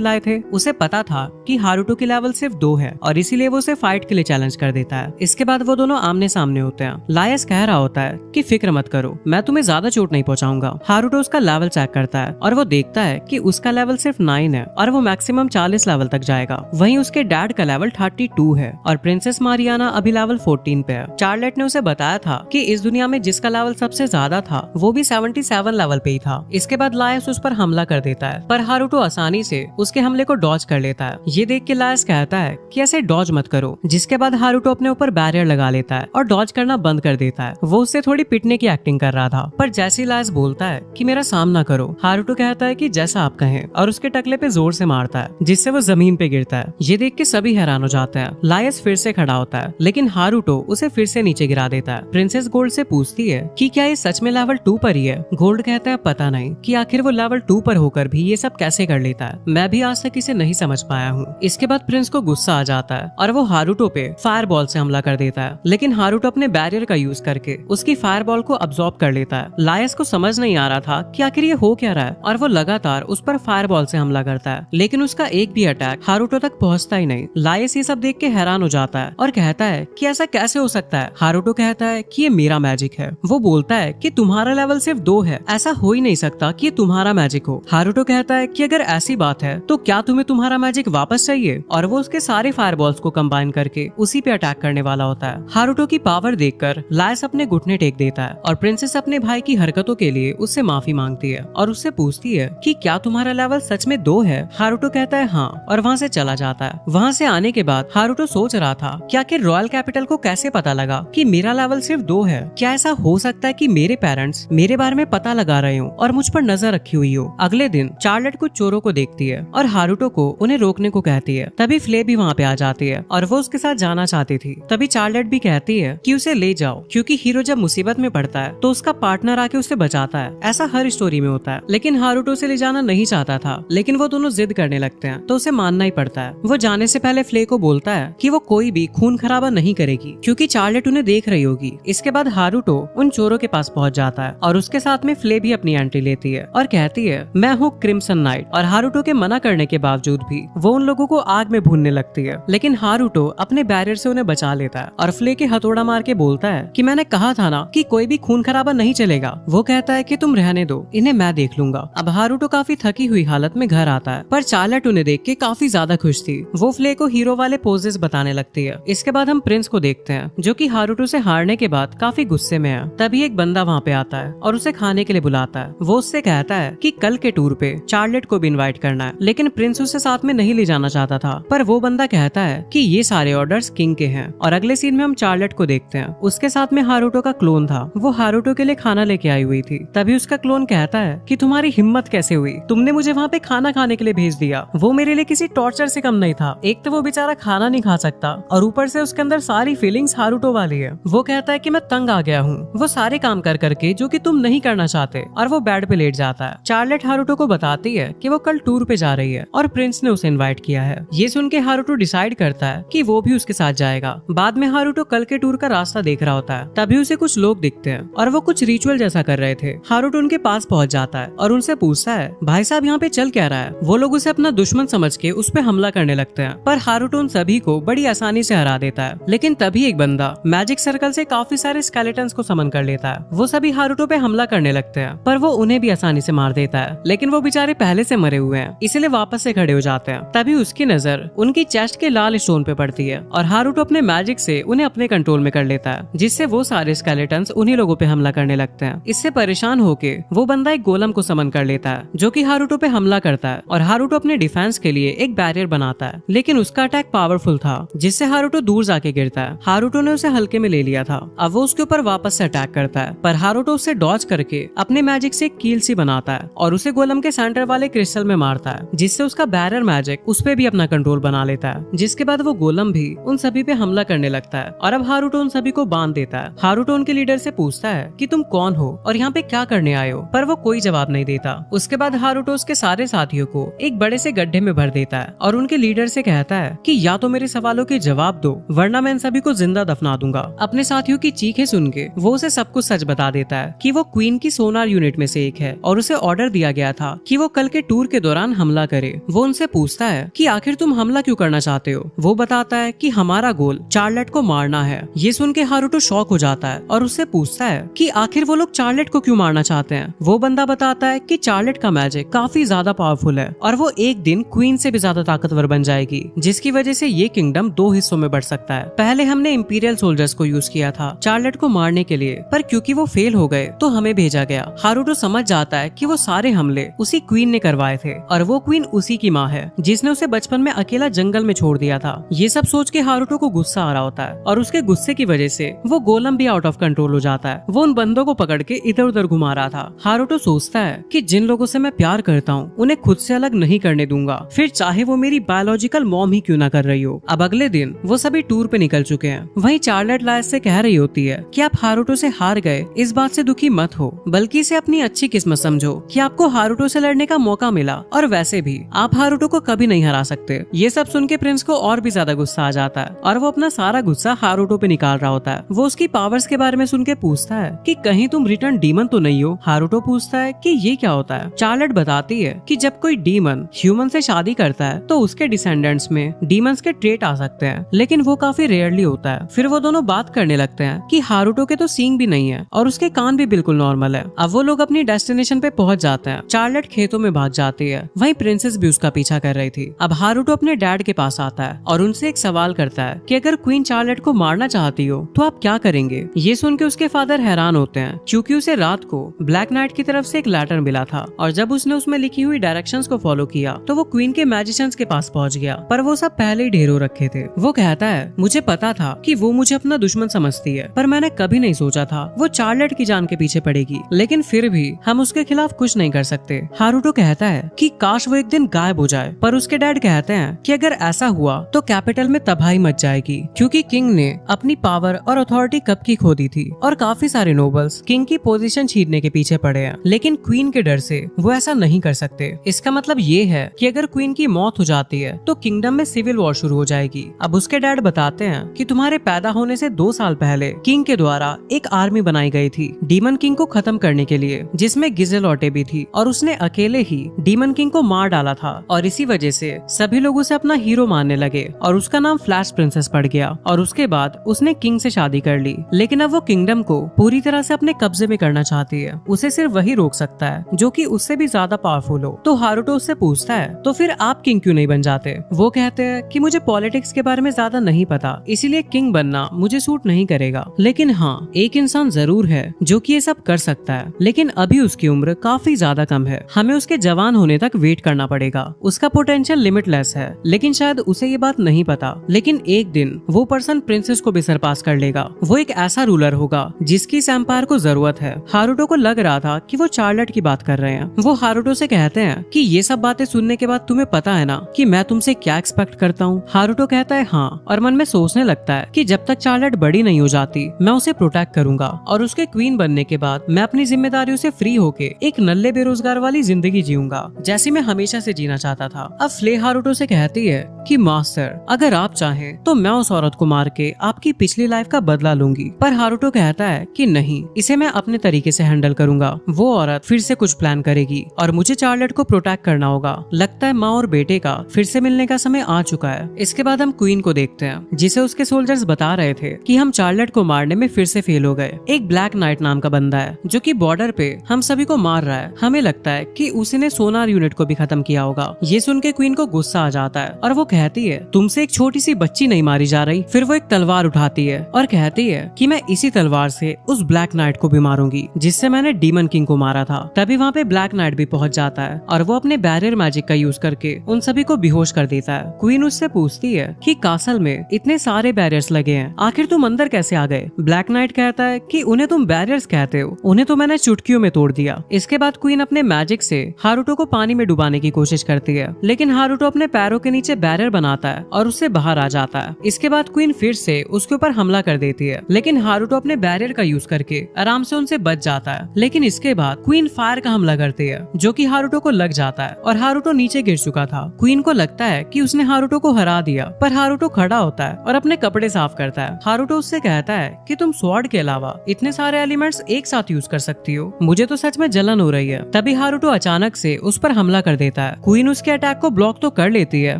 लाए थे। उसे पता था कि हारुतो की लेवल सिर्फ 2 है और इसीलिए वो उसे फाइट के लिए चैलेंज कर देता है। इसके बाद वो दोनों आमने सामने होते हैं। लायस कह रहा होता है कि फिक्र मत करो, मैं तुम्हें ज्यादा चोट नहीं पहुंचाऊंगा। हारुतो उसका लेवल चेक करता है और वो देखता है कि उसका लेवल सिर्फ 9 है और वो मैक्सिमम 40 लेवल तक जाएगा। वहीं उसके डैड का लेवल 32 है और प्रिंसेस मारियाना अभी लेवल 14 पे है। चार्लेट ने उसे बताया था कि इस दुनिया में जिसका लेवल सबसे ज्यादा था वो भी 77 लेवल पे ही था। इसके बाद लायस उस पर हमला कर देता है, पर हारुतो आसानी से उसके हमले को डॉज कर लेता है। ये देख के लायस कहता है कि ऐसे डॉज मत करो, जिसके बाद हारुतो अपने ऊपर बैरियर लगा लेता है और डॉज करना बंद कर देता है। वो उससे थोड़ी पिटने की एक्टिंग कर रहा था, पर जैसे ही लायस बोलता है कि मेरा सामना करो, हारुतो कहता है कि जैसा आप कहें और उसके टकले पे जोर से मारता है, जिससे वो जमीन पे गिरता है। ये देख के सभी हैरान हो जाते हैं। लायस फिर से खड़ा होता है, लेकिन हारुतो उसे फिर से नीचे गिरा देता है। प्रिंसेस गोल्ड से पूछती है कि क्या ये सच में लेवल 2 पर ही है। गोल्ड कहता है पता नहीं कि आखिर वो लेवल 2 पर होकर भी ये सब कैसे कर लेता है, मैं भी आज तक इसे नहीं समझ पाया हूँ। इसके बाद प्रिंस को गुस्सा आ जाता है और वो हारुतो पे फायर बॉल से हमला कर देता है, लेकिन हारुतो अपने बैरियर का यूज करके उसकी फायर बॉल को अब्सॉर्ब कर लेता है। लायस को समझ नहीं आ रहा था कि आखिर ये हो क्या रहा है और वो लगातार उस पर फायर बॉल से हमला करता है, लेकिन उसका एक भी अटैक हारुतो तक पहुंचता ही नहीं। लायस ये सब देख के हैरान हो जाता है और कहता है कि ऐसा कैसे हो सकता है। हारुतो कहता है कि ये मेरा मैजिक है। वो बोलता है कि तुम्हारा लेवल सिर्फ 2 है, ऐसा हो ही नहीं सकता कि ये तुम्हारा मैजिक हो। हारुतो कहता है कि अगर ऐसी बात है तो क्या तुम्हें तुम्हारा मैजिक वापस चाहिए, और वो उसके सारे फायर बॉल्स को कंबाइन करके उसी पे अटैक करने वाला होता है। हारुतो की पावर देखकर लायस अपने घुटने टेक देता है और प्रिंसेस अपने भाई की हरकतों के लिए उससे माफी मांगती है और उससे पूछती है कि क्या तुम्हारा लेवल सच में 2 है। हारुतो कहता है हाँ और वहाँ से चला जाता है। वहाँ से आने के बाद हारुतो सोच रहा था कि आखिर रॉयल कैपिटल को कैसे पता लगा कि मेरा लेवल सिर्फ 2 है। क्या ऐसा हो सकता है कि मेरे पेरेंट्स मेरे बारे में पता लगा रहे हो और मुझ पर नजर रखी हुई हो। अगले दिन चार्लेट कुछ चोरों को देखती है और हारुतो को उन्हें रोकने को कहती है। तभी फ्ले भी वहाँ पे आ जाती है और वो उसके साथ जाना चाहती थी। तभी चार्लेट भी कहती है कि उसे ले जाओ, क्योंकि हीरो जब मुसीबत में पड़ता है तो उसका पार्टनर आके उसे बचाता है। ऐसा हर स्टोरी में होता है, लेकिन हारुतो उसे ले जाना नहीं चाहता था, लेकिन वो दोनों जिद करने लगते हैं तो उसे मानना ही पड़ता है। वो जाने से पहले फ्ले को बोलता है कि वो कोई भी खून खराबा नहीं करेगी, क्योंकि चार्लेट उन्हें देख रही होगी। इसके बाद हारुतो उन चोरों के पास पहुंच जाता है और उसके साथ में फ्ले भी अपनी एंट्री लेती है और कहती है मैं हूँ क्रिम्सन नाइट। और हारुतो के मना करने के बावजूद भी वो उन लोगों को आग में भूनने लगती है, लेकिन हारुतो अपने बैरियर से उन्हें बचा लेता है और फ्ले के हथौड़ा मार के बोलता है कि मैंने कहा था ना कि कोई भी खून खराबा नहीं चलेगा। वो कहता है कि तुम रहने दो, इन्हें मैं देख लूंगा। अब हारुतो काफी थकी हुई हालत में घर आता है, पर चार्लेट उन्हें देख के काफी ज्यादा खुश थी। वो फ्ले को हीरो वाले पोजेस बताने लगती है। इसके बाद हम प्रिंस को देखते हैं, जो कि हारुतो से हारने के बाद काफी गुस्से में है। तभी एक बंदा वहाँ पे आता है और उसे खाने के लिए बुलाता है। वो उससे कहता है कि कल के टूर पे चार्लेट को भी इनवाइट करना है, लेकिन प्रिंस उसे साथ में नहीं ले जाना चाहता था। पर वो बंदा कहता है कि ये सारे ऑर्डर्स किंग के हैं। और अगले सीन में हम चार्लेट को देखते हैं, उसके साथ में हारुतो का क्लोन था। वो हारुतो के लिए खाना लेके आई हुई थी। तभी उसका क्लोन कहता है कि तुम्हारी हिम्मत कैसे हुई, तुमने मुझे वहाँ पे खाना खाने के लिए भेज दिया। वो मेरे लिए किसी टॉर्चर से कम नहीं था। एक तो वो बेचारा खाना नहीं खा सकता और ऊपर से उसके अंदर सारी फीलिंग्स हारुतो वाली है। वो कहता है कि मैं तंग आ गया हूँ वो सारे काम कर करके जो कि तुम नहीं करना चाहते, और वो बेड पे लेट जाता है। चार्लेट हारुतो को बताती है कि वो कल टूर पे जा रही है और प्रिंस ने उसे इनवाइट किया है। ये सुन के हारुतो डिसाइड करता है कि वो भी उसके साथ जाएगा। बाद में हारुतो कल के टूर का रास्ता देख रहा होता है, तभी उसे कुछ लोग दिखते हैं और वो कुछ रिचुअल जैसा कर रहे थे। हारुतो उनके पास पहुंच जाता है और उनसे पूछता है भाई साहब यहाँ पे चल क्या रहा है। वो लोग उसे अपना दुश्मन समझ के उस पे हमला करने लगते हैं, पर हारुतो उन सभी को बड़ी आसानी से हरा देता है। लेकिन तभी एक बंदा मैजिक सर्कल से काफी सारे स्केलेटन्स को समन कर लेता है। वो सभी हारुतो पे हमला करने लगते हैं, पर वो उन्हें भी आसानी से मार देता है। लेकिन वो बेचारे पहले से मरे हुए हैं, इसीलिए वापस से खड़े हो जाते हैं। तभी उसकी नजर उनकी चेस्ट के लाल स्टोन पे पड़ती है और हारुतो अपने मैजिक से उन्हें अपने कंट्रोल में कर लेता है, जिससे वो सारे स्केलेटन्स उन्हीं लोगों पे हमला करने लगते हैं। इससे परेशान होके वो बंदा एक गोलम को समन कर लेता है, जो कि हारुतो पे हमला करता है और हारुतो अपने डिफेंस के लिए एक बैरियर बनाता है। लेकिन उसका अटैक पावरफुल था, जिससे हारुतो दूर जाके गिरता है। हारुतो ने उसे हल्के में ले लिया था। अब वो उसके ऊपर वापस से अटैक करता है, पर हारुतो उसे डॉज करके अपने मैजिक से एक कील सी बनाता है और उसे गोलम के सेंटर वाले क्रिस्टल में मारता है, जिससे उसका बैरियर मैजिक उस पे भी अपना कंट्रोल बना लेता है। जिसके बाद वो गोलम भी उन सभी पे हमला करने लगता है और अब हारुतो उन सभी को बांध देता है। हारुतो उनके लीडर से पूछता है कि तुम कौन हो और यहाँ पे क्या करने आए हो, पर वो कोई जवाब नहीं देता। उसके बाद हारुतो उसके सारे साथियों को एक बड़े से गड्ढे में भर देता है और उनके लीडर से कहता है कि या तो मेरे सवालों के जवाब दो वरना मैं इन सभी को जिंदा दफना दूंगा। अपने साथियों की चीखें सुन के वो उसे सब कुछ सच बता देता है कि वो क्वीन की सोनार यूनिट में से एक है और उसे ऑर्डर दिया गया था कि वो कल के टूर के दौरान हमला करे। वो उनसे पूछता है कि आखिर तुम हमला क्यों करना चाहते हो। वो बताता है कि हमारा गोल चार्लेट को मारना है। ये सुन के हारुतो शॉक हो जाता है और उससे पूछता है कि आखिर वो लोग चार्लेट को क्यों मारना चाहते हैं। वो बंदा बताता है कि चार्लेट का मैजिक काफी ज्यादा पावरफुल है और वो एक दिन क्वीन से भी ज्यादा ताकतवर बन जाएगी, जिसकी वजह से ये किंगडम 2 हिस्सों में बढ़ सकता है। पहले हमने इंपीरियल सोल्जर्स को यूज किया था चार्लेट को मारने के लिए, पर क्योंकि वो फेल हो गए तो हमें भेजा गया। हारुतो समझ जाता है कि वो सारे हमले उसी क्वीन ने करवाए थे और वो क्वीन उसी की माँ है जिसने उसे बचपन में अकेला जंगल में छोड़ दिया था। ये सब सोच के हारुतो को गुस्सा आ रहा होता है और उसके गुस्से की वजह से वो गोलम भी आउट ऑफ कंट्रोल हो जाता है। वो उन बंदों को पकड़ के इधर उधर घुमा रहा था। हारुतो सोचता है कि जिन लोगों से मैं प्यार करता हूँ उन्हें खुद से अलग नहीं करने दूंगा, फिर चाहे वो मेरी बायोलॉजिकल मॉम ही क्यों ना कर रही हो। अब अगले दिन वो सभी टूर पे निकल चुके हैं। वहीं चार्लेट लायस से कह रही होती है कि आप हारुतो से हार गए, इस बात से दुखी मत हो, बल्कि इसे अपनी अच्छी किस्मत समझो कि आपको हारुतो से लड़ने का मौका मिला और वैसे भी आप हारुतो को कभी नहीं हरा सकते। ये सब सुन के प्रिंस को और भी ज्यादा गुस्सा आ जाता है और वो अपना सारा गुस्सा हारुतो पे निकाल रहा होता है। वो उसकी पावर्स के बारे में सुन के पूछता है कि कहीं तुम रिटर्न डीमन तो नहीं हो। हारुतो पूछता है कि ये क्या होता है। चार्लेट बताती है कि जब कोई डीमन ह्यूमन से शादी करता है तो उसके डिसेंडेंट्स में डीमंस के ट्रेट आ सकते हैं, लेकिन वो काफी रेयरली होता है। फिर वो दोनों बात करने लगते हैं कि हारुतो के तो सींग भी नहीं है और उसके कान भी बिल्कुल नॉर्मल है। अब वो लोग अपनी डेस्टिनेशन पे पहुंच जाते हैं। चार्लेट खेतों में भाग जाती है, वहीं प्रिंसेस भी उसका पीछा कर रही थी। अब हारुतो अपने डैड के पास आता है और उनसे एक सवाल करता है कि अगर क्वीन चार्लेट को मारना चाहती हो तो आप क्या करेंगे। ये सुन के उसके फादर हैरान होते हैं क्योंकि उसे रात को ब्लैक नाइट की तरफ से एक लेटर मिला था और जब उसने उसमें लिखी हुई डायरेक्शंस को फॉलो किया तो वो क्वीन के मैजिशियंस के पास पहुंच गया, पर वो सब पहले ही ढेरों रखे थे। वो कहता है मुझे पता था कि वो मुझे अपना दुश्मन समझती है, पर मैंने कभी नहीं सोचा था वो चार्लेट की जान के पीछे पड़ेगी, लेकिन फिर भी हम उसके खिलाफ कुछ नहीं कर सकते। हारुतो कहता है कि काश वो एक दिन गायब हो जाए, पर उसके डैड कहते हैं कि अगर ऐसा हुआ तो कैपिटल में तबाही मच जाएगी, क्योंकि किंग ने अपनी पावर और अथॉरिटी कब की खो दी थी और काफी सारे नोबल्स किंग की पोजीशन छीनने के पीछे पड़े हैं, लेकिन क्वीन के डर से वो ऐसा नहीं कर सकते। इसका मतलब ये है कि अगर क्वीन की मौत हो जाती है तो किंगडम में सिविल वॉर शुरू हो जाएगी। अब उसके डैड बताते हैं कि तुम्हारे पैदा होने से 2 साल पहले किंग के द्वारा एक आर्मी बनाई गई थी डीमन किंग को खत्म करने के लिए, जिसमें गिजेलोटे भी थी और उसने अकेले ही डीमन किंग को मार डाला था और इसी वजह से सभी लोग उसे अपना हीरो मानने लगे और उसका नाम फ्लैश प्रिंसेस पड़ गया और उसके बाद उसने किंग से शादी कर ली। लेकिन अब वो किंगडम को पूरी तरह से अपने कब्जे में करना चाहती है। उसे सिर्फ वही रोक सकता है जो कि उससे भी ज्यादा पावरफुल हो। तो हारुतो उससे पूछता है तो फिर आप किंग क्यों नहीं बन जाते। वो कहते हैं कि मुझे पॉलिटिक्स के बारे में ज्यादा नहीं पता, इसीलिए किंग बनना मुझे सूट नहीं करेगा, लेकिन हाँ एक इंसान जरूर है जो कि ये सब कर सकता है, लेकिन अभी उसकी उम्र काफी ज्यादा कम है, हमें उसके जवान होने तक वेट करना पड़ेगा। उसका पोटेंशियल लिमिटलेस है, लेकिन शायद उसे ये बात नहीं पता, लेकिन एक दिन वो पर्सन प्रिंसेस को भी सरपास कर लेगा। वो एक ऐसा रूलर होगा जिसकी इस एम्पायर को जरूरत है। हारुतो को लग रहा था कि वो चार्लेट की बात कर रहे हैं। वो हारुतो से कहते हैं कि ये सब बातें सुनने के बाद तुम्हें पता है ना कि मैं तुमसे क्या एक्सपेक्ट करता हूँ। हारुतो कहता है हाँ, और मन में सोचने लगता है कि जब तक चार्लेट बड़ी नहीं हो जाती मैं उसे प्रोटेक्ट करूंगा और उसके क्वीन बनने के बाद मैं अपनी जिम्मेदारियों से फ्री होके एक नल्ले बेरोजगार वाली जिंदगी जीऊंगा जैसी मैं हमेशा से जीना चाहता था। अब फ्ले हारुतो से कहती है कि मास्टर अगर आप चाहें तो मैं उस औरत को मार के आपकी पिछली लाइफ का बदला लूंगी, पर हारुतो कहता है कि नहीं, इसे मैं अपने तरीके से हैंडल करूंगा। वो औरत फिर से कुछ प्लान करेगी और मुझे चार्लेट को प्रोटेक्ट करना होगा। लगता है माँ और बेटे का फिर से मिलने का समय आ चुका है। इसके बाद हम क्वीन को देखते हैं जिसे उसके सोल्जर्स बता रहे थे कि हम चार्लेट को मारने में फिर से फेल हो गए। एक ब्लैक नाइट नाम का बंदा है जो कि बॉर्डर पे हम सभी को मार रहा है। हमें लगता है कि उसने सोनार यूनिट को भी खत्म किया होगा। ये सुन के क्वीन को गुस्सा आ जाता है और वो कहती है तुमसे एक छोटी सी बच्ची नहीं मारी जा रही। फिर वो एक तलवार उठाती है और कहती है कि मैं इसी तलवार से उस ब्लैक नाइट को भी मारूंगी जिससे मैंने डीमन किंग को मारा था। तभी वहाँ पे ब्लैक नाइट भी पहुंच जाता है और वो अपने बैरियर मैजिक का यूज करके उन सभी को बेहोश कर देता है। क्वीन उससे पूछती है कि कासल में इतने सारे बैरियर्स लगे हैं, आखिर तुम अंदर कैसे आ गए। ब्लैक नाइट कहता है कि उन्हें तुम बैरियर्स कहते हो, उन्हें तो मैंने चुटकियों में तोड़ दिया। इसके बाद क्वीन अपने मैजिक से हारुतो को पानी में डुबाने की कोशिश करती है, लेकिन हारुतो अपने पैरों के नीचे बैरियर बैरियर बनाता है और उससे बाहर आ जाता है। इसके बाद क्वीन फिर से उसके ऊपर हमला कर देती है, लेकिन हारुतो अपने बैरियर का यूज करके आराम से उनसे बच जाता है। लेकिन इसके बाद क्वीन फायर का हमला करती है, जो कि हारुतो को लग जाता है और हारुतो नीचे गिर चुका था। क्वीन को लगता है कि उसने हारुतो को हरा दिया, पर हारुतो खड़ा होता है और अपने कपड़े साफ करता है। हारुतो उससे कहता है कि तुम स्वॉर्ड के अलावा इतने सारे एलिमेंट्स एक साथ यूज कर सकती हो, मुझे तो सच में जलन हो रही है। तभी हारुतो अचानक से उस पर हमला कर देता है। क्वीन उसके अटैक को ब्लॉक तो कर लेती है,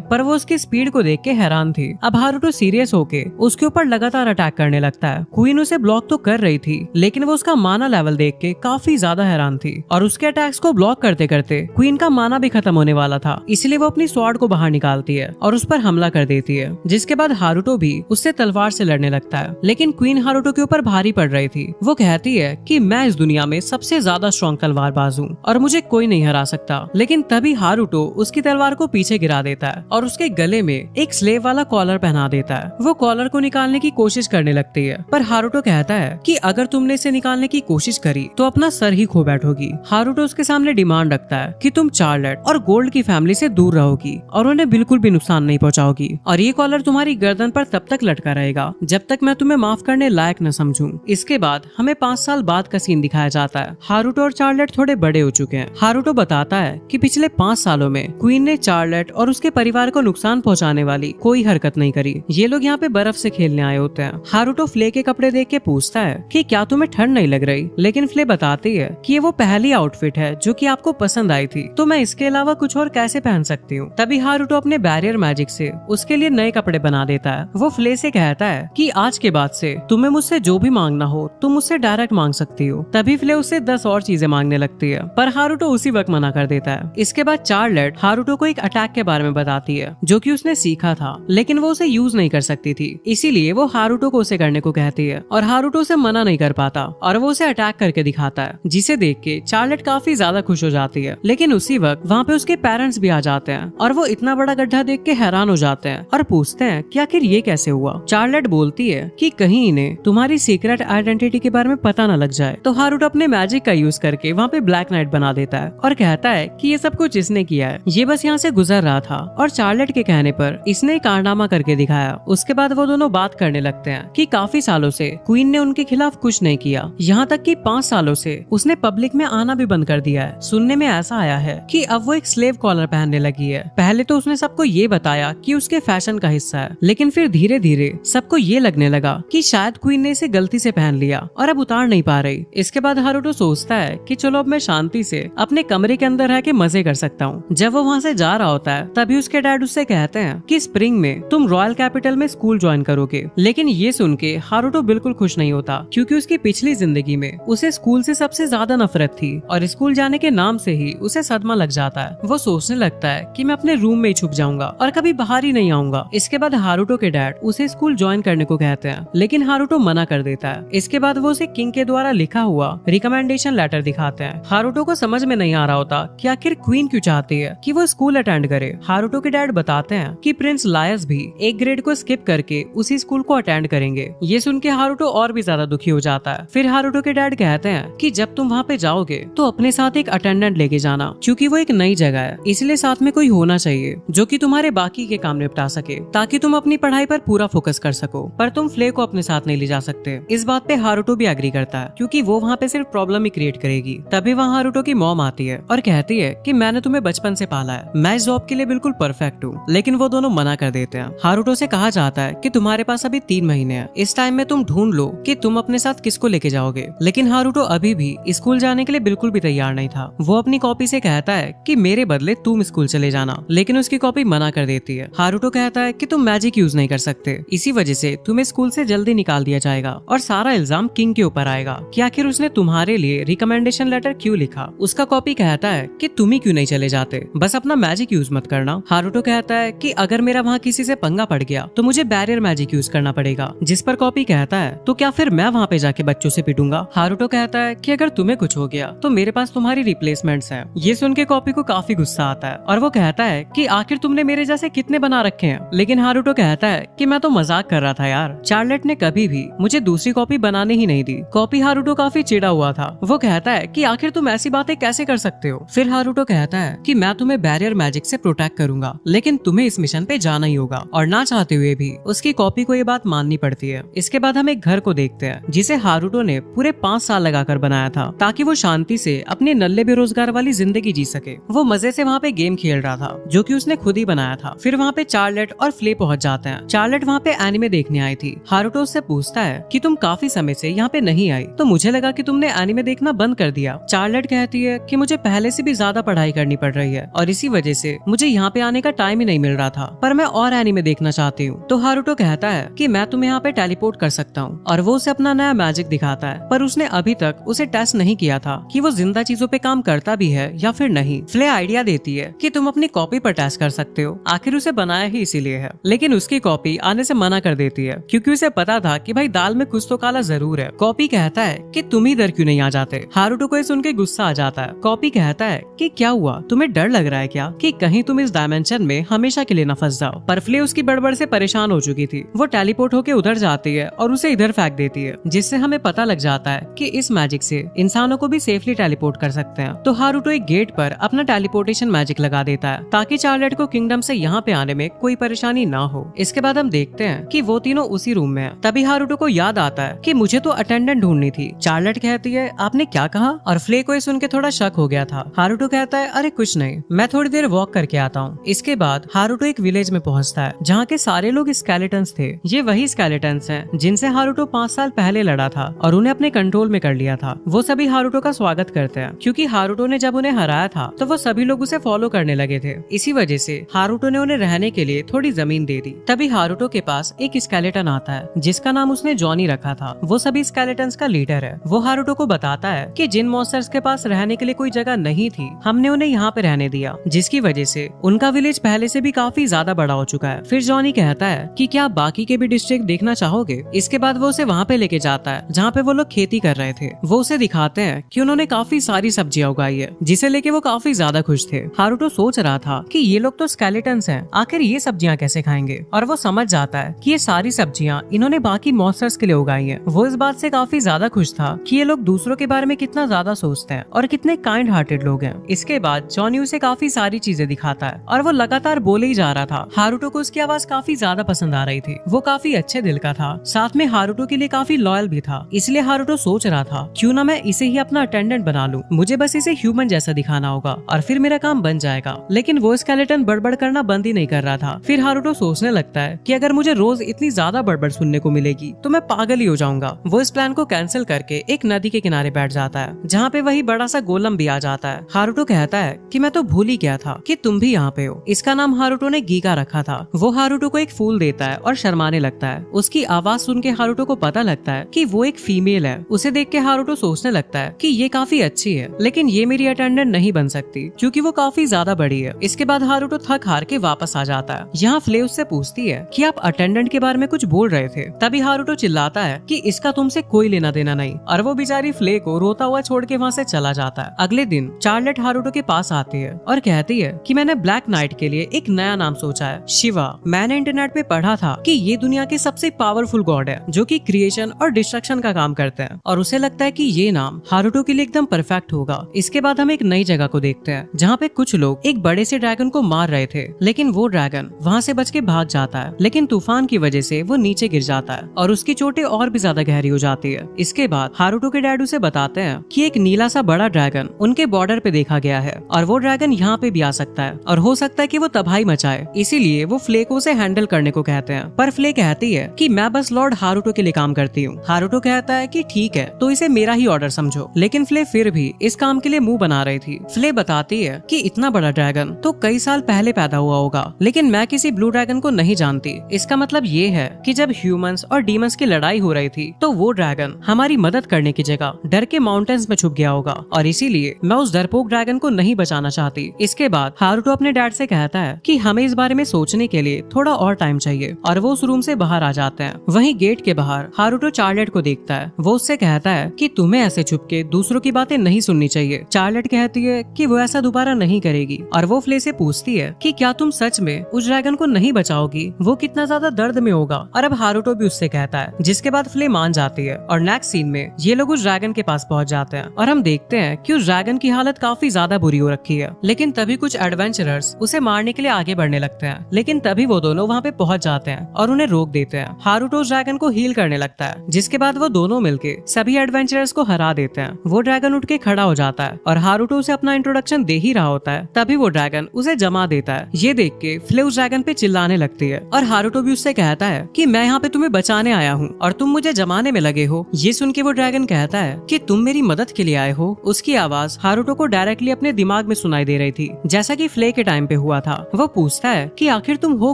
पर वो उसकी स्पीड को देख के हैरान थी। अब हारुतो सीरियस होके उसके ऊपर लगातार अटैक करने लगता है। क्वीन उसे ब्लॉक तो कर रही थी, लेकिन वो उसका माना लेवल देख के काफी ज्यादा हैरान थी और उसके अटैक्स को ब्लॉक करते करते क्वीन का माना भी खत्म होने वाला था। इसलिए वो अपनी स्वॉर्ड को बाहर निकालती है और उस पर हमला कर देती है, जिसके बाद हारुतो भी उससे तलवार से लड़ने लगता है। लेकिन क्वीन हारुतो के ऊपर भारी पड़ रही थी। वो कहती है कि मैं इस दुनिया में सबसे ज्यादा स्ट्रॉन्ग तलवारबाज हूँ और मुझे कोई नहीं हरा सकता। लेकिन तभी हारुतो उसकी तलवार को पीछे गिरा देता है और उसके गले में एक स्लेव वाला कॉलर पहना देता है। वो कॉलर को निकालने की कोशिश करने लगती है, पर हारुतो कहता है कि अगर तुमने इसे निकालने की कोशिश करी तो अपना सर ही खो बैठोगी। हारुतो उसके सामने डिमांड रखता है कि तुम चार्लेट और गोल्ड की फैमिली से दूर रहोगी और उन्हें बिल्कुल भी नुकसान नहीं पहुंचाओगी, और ये कॉलर तुम्हारी गर्दन पर तब तक लटका रहेगा जब तक मैं तुम्हें माफ करने लायक न समझूं। इसके बाद हमें 5 साल बाद का सीन दिखाया जाता है। हारुतो और चार्लेट थोड़े बड़े हो चुके हैं। हारुतो बताता है कि पिछले 5 सालों में क्वीन ने चार्लेट और उसके परिवार को नुकसान पहुंचाने वाली कोई हरकत नहीं करी। ये लोग यहाँ पे बर्फ से खेलने आए होते हैं। हारुतो फ्ले के कपड़े देख के पूछता है कि क्या तुम्हें ठंड नहीं लग रही, लेकिन फ्ले बताती है कि ये वो पहली आउटफिट है जो कि आपको पसंद आई थी, तो मैं इसके अलावा कुछ और कैसे पहन सकती हूँ। तभी हारुतो अपने बैरियर मैजिक से उसके लिए नए कपड़े बना देता है। वो फ्ले से कहता है कि आज के बाद से तुम्हें मुझसे जो भी मांगना हो तुम मुझसे डायरेक्ट मांग सकती हो। तभी फ्ले उससे 10 और चीजें मांगने लगती है, पर हारुतो उसी वक्त मना कर देता है। इसके बाद चार्लेट हारुतो को एक अटैक के बारे में बताती है जो कि उसने सीखा था, लेकिन वो उसे यूज नहीं कर सकती थी। इसीलिए वो हारुतो को उसे करने को कहती है और हारुतो उसे मना नहीं कर पाता और वो उसे अटैक करके दिखाता है, जिसे देख के चार्लेट काफी ज्यादा खुश हो जाती है। लेकिन उसी वक्त वहाँ पे उसके पेरेंट्स भी आ जाते हैं और वो इतना बड़ा गड्ढा देख के हैरान हो जाते हैं और पूछते हैं कि आखिर ये कैसे हुआ। चार्लेट बोलती है कि कहीं इन्हें तुम्हारी सीक्रेट आइडेंटिटी के बारे में पता न लग जाए। तो हारुतो अपने मैजिक का यूज करके वहाँ पे ब्लैक नाइट बना देता है और कहता है कि ये सब कुछ इसने किया है, ये बस यहाँ से गुजर रहा था और चार्लेट के कहने पर इसने कारनामा करके दिखाया। उसके बाद वो दोनों बात करने लगते हैं कि काफी सालों से क्वीन ने उनके खिलाफ कुछ नहीं किया, यहाँ तक कि 5 सालों से उसने पब्लिक में आना भी बंद कर दिया है। सुनने में ऐसा आया है कि अब वो एक स्लेव कॉलर पहनने लगी है। पहले तो उसने सबको ये बताया कि उसके फैशन का हिस्सा है, लेकिन फिर धीरे धीरे सबको ये लगने लगा कि शायद क्वीन ने इसे गलती से पहन लिया और अब उतार नहीं पा रही। इसके बाद हारुतो सोचता है कि चलो अब मैं शांति से अपने कमरे के अंदर रह के मजे कर सकता हूँ। जब वो वहाँ से जा रहा होता है तभी उसके डैड उससे कहते हैं कि स्प्रिंग में तुम रॉयल कैपिटल में स्कूल ज्वाइन करोगे। लेकिन ये सुन के हारुतो बिल्कुल खुश नहीं होता, क्योंकि उसकी पिछली जिंदगी में उसे स्कूल से सबसे ज्यादा नफरत थी और स्कूल जाने के नाम से ही उसे सदमा लग जाता है। वो सोचने लगता है कि मैं अपने रूम में ही छुप जाऊंगा और कभी बाहर ही नहीं आऊंगा। इसके बाद हारुतो के डैड उसे स्कूल ज्वाइन करने को कहते हैं, लेकिन हारुतो मना कर देता है। इसके बाद वो उसे किंग के द्वारा लिखा हुआ रिकमेंडेशन लेटर दिखाते हैं। हारुतो को समझ में नहीं आ रहा होता कि आखिर क्वीन क्यों चाहती है कि वो स्कूल अटेंड करे। हारुतो के डैड बताते हैं कि प्रिंस लायस भी एक ग्रेड को स्किप करके उसी स्कूल को अटेंड करेंगे। ये सुन के हारुतो और भी ज्यादा दुखी हो जाता है। फिर हारुतो के डैड कहते हैं कि जब तुम वहाँ पे जाओगे तो अपने साथ एक अटेंडेंट लेके जाना, क्योंकि वो एक नई जगह है, इसलिए साथ में कोई होना चाहिए जो कि तुम्हारे बाकी के काम निपटा सके, ताकि तुम अपनी पढ़ाई पर पूरा फोकस कर सको। पर तुम फ्ले को अपने साथ नहीं ले जा सकते। इस बात पे हारुतो भी एग्री करता है, क्योंकि वो वहाँ पे सिर्फ प्रॉब्लम ही क्रिएट करेगी। तभी वहाँ हारुतो की मॉम आती है और कहती है कि मैंने तुम्हें बचपन से पाला है, मैं इस जॉब के लिए बिल्कुल परफेक्ट हूँ। लेकिन वो दोनों मना कर देते हैं। हारुतो से कहा जाता है कि तुम्हारे पास अभी 3 महीने हैं, इस टाइम में तुम ढूंढ लो कि तुम अपने साथ किसको लेके जाओगे। लेकिन हारुतो अभी भी स्कूल जाने के लिए बिल्कुल भी तैयार नहीं था। वो अपनी कॉपी से कहता है कि मेरे बदले तुम स्कूल चले जाना, लेकिन उसकी कॉपी मना कर देती है। हारुतो कहता है कि तुम मैजिक यूज नहीं कर सकते, इसी वजह से तुम्हें स्कूल से जल्दी निकाल दिया जाएगा और सारा इल्जाम किंग के ऊपर आएगा कि आखिर उसने तुम्हारे लिए रिकमेंडेशन लेटर क्यों लिखा। उसका कॉपी कहता है कि तुम ही क्यों नहीं चले जाते, बस अपना मैजिक यूज मत करना। हारुतो कहता है कि अगर मेरा वहाँ किसी से पंगा पड़ गया तो मुझे बैरियर मैजिक यूज करना पड़ेगा, जिस पर कॉपी कहता है तो क्या फिर मैं वहाँ पे जाके बच्चों से पिटूंगा। हारुतो कहता है कि अगर तुम्हें कुछ हो गया तो मेरे पास तुम्हारी रिप्लेसमेंट्स हैं। ये सुन के कॉपी को काफी गुस्सा आता है और वो कहता है कि आखिर तुमने मेरे जैसे कितने बना रखे हैं। लेकिन हारुतो कहता है कि मैं तो मजाक कर रहा था यार, चार्लेट ने कभी भी मुझे दूसरी कॉपी बनाने ही नहीं दी। कॉपी हारुतो काफी चिढ़ा हुआ था। वो कहता है कि आखिर तुम ऐसी बातें कैसे कर सकते हो। फिर हारुतो कहता है कि मैं तुम्हें बैरियर मैजिक से प्रोटेक्ट करूंगा, लेकिन तुम्हें इस मिशन पे जाना ही होगा, और ना चाहते हुए भी उसकी कॉपी को ये बात माननी पड़ती है। इसके बाद हम एक घर को देखते हैं जिसे हारुतो ने पूरे 5 साल लगाकर बनाया था ताकि वो शांति से अपने नल्ले बेरोजगार वाली जिंदगी जी सके। वो मजे से वहाँ पे गेम खेल रहा था जो कि उसने खुद ही बनाया था। फिर वहाँ पे चार्लेट और फ्ले पहुँच जाते हैं। चार्लेट वहाँ पे एनिमे देखने आई थी। हारुतो उससे पूछता है कि तुम काफी समय से यहाँ पे नहीं आई, तो मुझे लगा कि तुमने एनिमे देखना बंद कर दिया। चार्लेट कहती है कि मुझे पहले से भी ज्यादा पढ़ाई करनी पड़ रही है और इसी वजह से मुझे यहाँ पे आने का टाइम ही नहीं मिल रहा था, पर मैं और एनिमे देखना चाहती हूँ। तो हारुतो कहता है कि मैं तुम्हें यहाँ पे टेलीपोर्ट कर सकता हूँ और वो उसे अपना नया मैजिक दिखाता है, पर उसने अभी तक उसे टेस्ट नहीं किया था कि वो जिंदा चीजों पे काम करता भी है या फिर नहीं। फ्ले आइडिया देती है कि तुम अपनी कॉपी पर टेस्ट कर सकते हो, आखिर उसे बनाया ही इसीलिए है, लेकिन उसकी कॉपी आने से मना कर देती है क्योंकि उसे पता था कि भाई दाल में कुछ तो काला जरूर है। कॉपी कहता है कि तुम इधर क्यों नहीं आ जाते। हारुतो को सुन के गुस्सा आ जाता है। कॉपी कहता है कि क्या हुआ, तुम्हें डर लग रहा है क्या कि कहीं तुम इस डायमेंशन में हमेशा के लिए न फंस जाओ। पर फ्ले उसकी बड़बड़ से परेशान हो चुकी थी। वो टेलीपोर्ट होके उधर जाती है और उसे इधर फेंक देती है, जिससे हमें पता लग जाता है कि इस मैजिक से इंसानों को भी सेफली टेलीपोर्ट कर सकते हैं। तो हारुतो एक गेट पर अपना टेलीपोर्टेशन मैजिक लगा देता है ताकि चार्लेट को किंगडम से यहाँ पे आने में कोई परेशानी ना हो। इसके बाद हम देखते हैं कि वो तीनों उसी रूम में हैं। तभी हारुतो को याद आता है कि मुझे तो अटेंडेंट ढूंढनी थी। चार्लेट कहती है आपने क्या कहा, और फ्ले को सुन के थोड़ा शक हो गया था। हारुतो कहता है अरे कुछ नहीं, मैं थोड़ी देर वॉक करके आता हूँ। इसके बाद हारुतो एक विलेज में पहुँचता है जहाँ के सारे लोग स्केलेटन्स थे। ये वही स्केलेटन्स हैं जिनसे हारुतो 5 साल पहले लड़ा था और उन्हें अपने कंट्रोल में कर लिया था। वो सभी हारुतो का स्वागत करते हैं क्योंकि हारुतो ने जब उन्हें हराया था तो वो सभी लोग उसे फॉलो करने लगे थे। इसी वजह से हारुतो ने उन्हें रहने के लिए थोड़ी जमीन दे दी। तभी हारुतो के पास एक स्केलेटन आता है जिसका नाम उसने जॉनी रखा था। वो सभी स्केलेटन्स का लीडर है। वो हारुतो को बताता है कि जिन मॉन्स्टर्स के पास रहने के लिए कोई जगह नहीं थी, हमने उन्हें यहाँ पे रहने दिया, जिसकी वजह से उनका विलेज पहले से भी काफी ज्यादा बड़ा हो चुका है। फिर जॉनी कहता है कि क्या आप बाकी के भी डिस्ट्रिक्ट देखना चाहोगे। इसके बाद वो उसे वहाँ पे लेके जाता है जहाँ पे वो लोग खेती कर रहे थे। वो उसे दिखाते हैं कि उन्होंने काफी सारी सब्जियां उगाई है, जिसे लेके वो काफी ज्यादा खुश थे। हारुतो सोच रहा था कि ये लोग तो स्केलेटन्स हैं, आखिर ये सब्जियां कैसे खाएंगे, और वो समझ जाता है कि ये सारी सब्जियां इन्होंने बाकी मॉन्स्टर्स के लिए उगाई हैं। वो इस बात से काफी ज्यादा खुश था कि ये लोग दूसरों के बारे में कितना ज्यादा सोचते हैं और कितने काइंड हार्टेड लोग हैं। इसके बाद जॉनी उसे काफी सारी चीजें दिखाता है और वो लगातार बोले ही जा रहा था। हारुतो को उसकी आवाज काफी ज्यादा पसंद आ रही थी। वो काफी अच्छे दिल का था, साथ में हारुतो के लिए काफी लॉयल भी था। इसलिए हारुतो सोच रहा था क्यों ना मैं इसे ही अपना अटेंडेंट बना लूं, मुझे बस इसे ह्यूमन जैसा दिखाना होगा और फिर मेरा काम बन जाएगा। लेकिन वो स्केलेटन बड़बड़ करना बंद ही नहीं कर रहा था। फिर हारुतो सोचने लगता है कि अगर मुझे रोज इतनी ज्यादा बड़बड़ सुनने को मिलेगी तो मैं पागल ही हो जाऊंगा। वो इस प्लान को कैंसिल करके एक नदी के किनारे बैठ जाता है जहाँ पे वही बड़ा सा गोलम भी आ जाता है। हारुतो कहता है कि मैं तो भूल ही गया था कि तुम भी यहाँ पे हो। इसका नाम हारुतो ने गीगा रखा था। वो हारुतो को एक फूल देता है और शर्माने लगता है। उसकी आवाज सुन के हारुतो को पता लगता है कि वो एक फीमेल है। उसे देख के हारुतो सोचने लगता है कि ये काफी अच्छी है, लेकिन ये मेरी अटेंडेंट नहीं बन सकती क्योंकि वो काफी ज्यादा बड़ी है। इसके बाद हारुतो थक हार के वापस आ जाता है। यहाँ फ्ले उससे पूछती है कि आप अटेंडेंट के बारे में कुछ बोल रहे थे। तभी हारुतो चिल्लाता है कि इसका तुमसे कोई लेना देना नहीं, और वो बेचारी फ्ले को रोता हुआ छोड़ के वहाँ से चला जाता है। अगले दिन चार्लेट हारुतो के पास आती है और कहती है कि मैंने ब्लैक नाइट के लिए एक नया नाम सोचा है, शिवा। मैंने इंटरनेट पे पढ़ा था कि ये दुनिया के सबसे पावरफुल गॉड है जो कि क्रिएशन और डिस्ट्रक्शन का काम करते हैं, और उसे लगता है कि ये नाम हारुतो के लिए एकदम परफेक्ट होगा। इसके बाद हम एक नई जगह को देखते हैं जहाँ पे कुछ लोग एक बड़े से ड्रैगन को मार रहे थे, लेकिन वो ड्रैगन वहाँ से बच के भाग जाता है, लेकिन तूफान की वजह से वो नीचे गिर जाता है और उसकी चोटें और भी ज्यादा गहरी हो जाती है। इसके बाद हारुतो के डैड उसे बताते हैं कि एक नीला सा बड़ा ड्रैगन उनके बॉर्डर पे देखा गया है और वो ड्रैगन यहाँ पे भी आ सकता है और हो सकता है कि वो तबाही मचाए, इसीलिए वो फ्ले को उसे हैंडल करने को कहते हैं। पर फ्ले कहती है कि मैं बस लॉर्ड हारुतो के लिए काम करती हूँ। हारुतो कहता है कि ठीक है, तो इसे मेरा ही ऑर्डर समझो, लेकिन फ्ले फिर भी इस काम के लिए मुंह बना रही थी। फ्ले बताती है कि इतना बड़ा ड्रैगन तो कई साल पहले पैदा हुआ होगा, लेकिन मैं किसी ब्लू ड्रैगन को नहीं जानती। इसका मतलब ये है कि जब ह्यूमंस और डीमंस की लड़ाई हो रही थी तो वो ड्रैगन हमारी मदद करने की जगह डर के माउंटेन्स में छुप गया होगा, और इसीलिए मैं उस डरपोक ड्रैगन को नहीं बचाना चाहती। इसके बाद हारुतो अपने डैड से कहता है कि हमें इस बारे में सोचने के लिए थोड़ा और टाइम चाहिए, और वो उस रूम से बाहर आ जाते हैं। वहीं गेट के बाहर हारुतो चार्लेट को देखता है। वो उससे कहता है कि तुम्हें ऐसे छुप के दूसरों की बातें नहीं सुननी चाहिए। चार्लेट कहती है कि वो ऐसा दोबारा नहीं करेगी, और वो फ्ले से पूछती है कि क्या तुम सच में उस ड्रैगन को नहीं बचाओगी, वो कितना ज्यादा दर्द में होगा। और अब हारुतो भी उससे कहता है, जिसके बाद फ्ले मान जाती है। और नेक्स्ट सीन में ये लोग उस ड्रैगन के पास पहुंच जाते हैं और हम देखते हैं कि उस ड्रैगन की हालत काफी ज्यादा बुरी हो रखी है। लेकिन तभी कुछ एडवेंचरर्स उसे मारने के लिए आगे बढ़ने लगते हैं, लेकिन तभी वो दोनों वहाँ पे पहुंच जाते हैं और उन्हें रोक देते हैं। हारुतो उस ड्रैगन को हील करने लगता है, जिसके बाद वो दोनों मिलके सभी एडवेंचरर्स को हरा देते हैं। वो ड्रैगन उठ के खड़ा हो जाता है और हारुतो उसे अपना इंट्रोडक्शन दे ही रहा होता है, तभी वो ड्रैगन उसे जमा देता है। ये देख के फ्ले उस ड्रैगन पे चिल्लाने लगती है और हारुतो भी उससे कहता है कि मैं यहाँ पे तुम्हें बचाने आया हूँ और तुम मुझे जमाने में लगे हो। ये सुन के वो ड्रैगन कहता है कि तुम मेरी मदद के लिए आए हो। उसकी आवाज हारुतो को डायरेक्टली अपने दिमाग में सुनाई दे रही थी, जैसा कि फ्ले के टाइम पे हुआ था। वो पूछता है कि आखिर तुम हो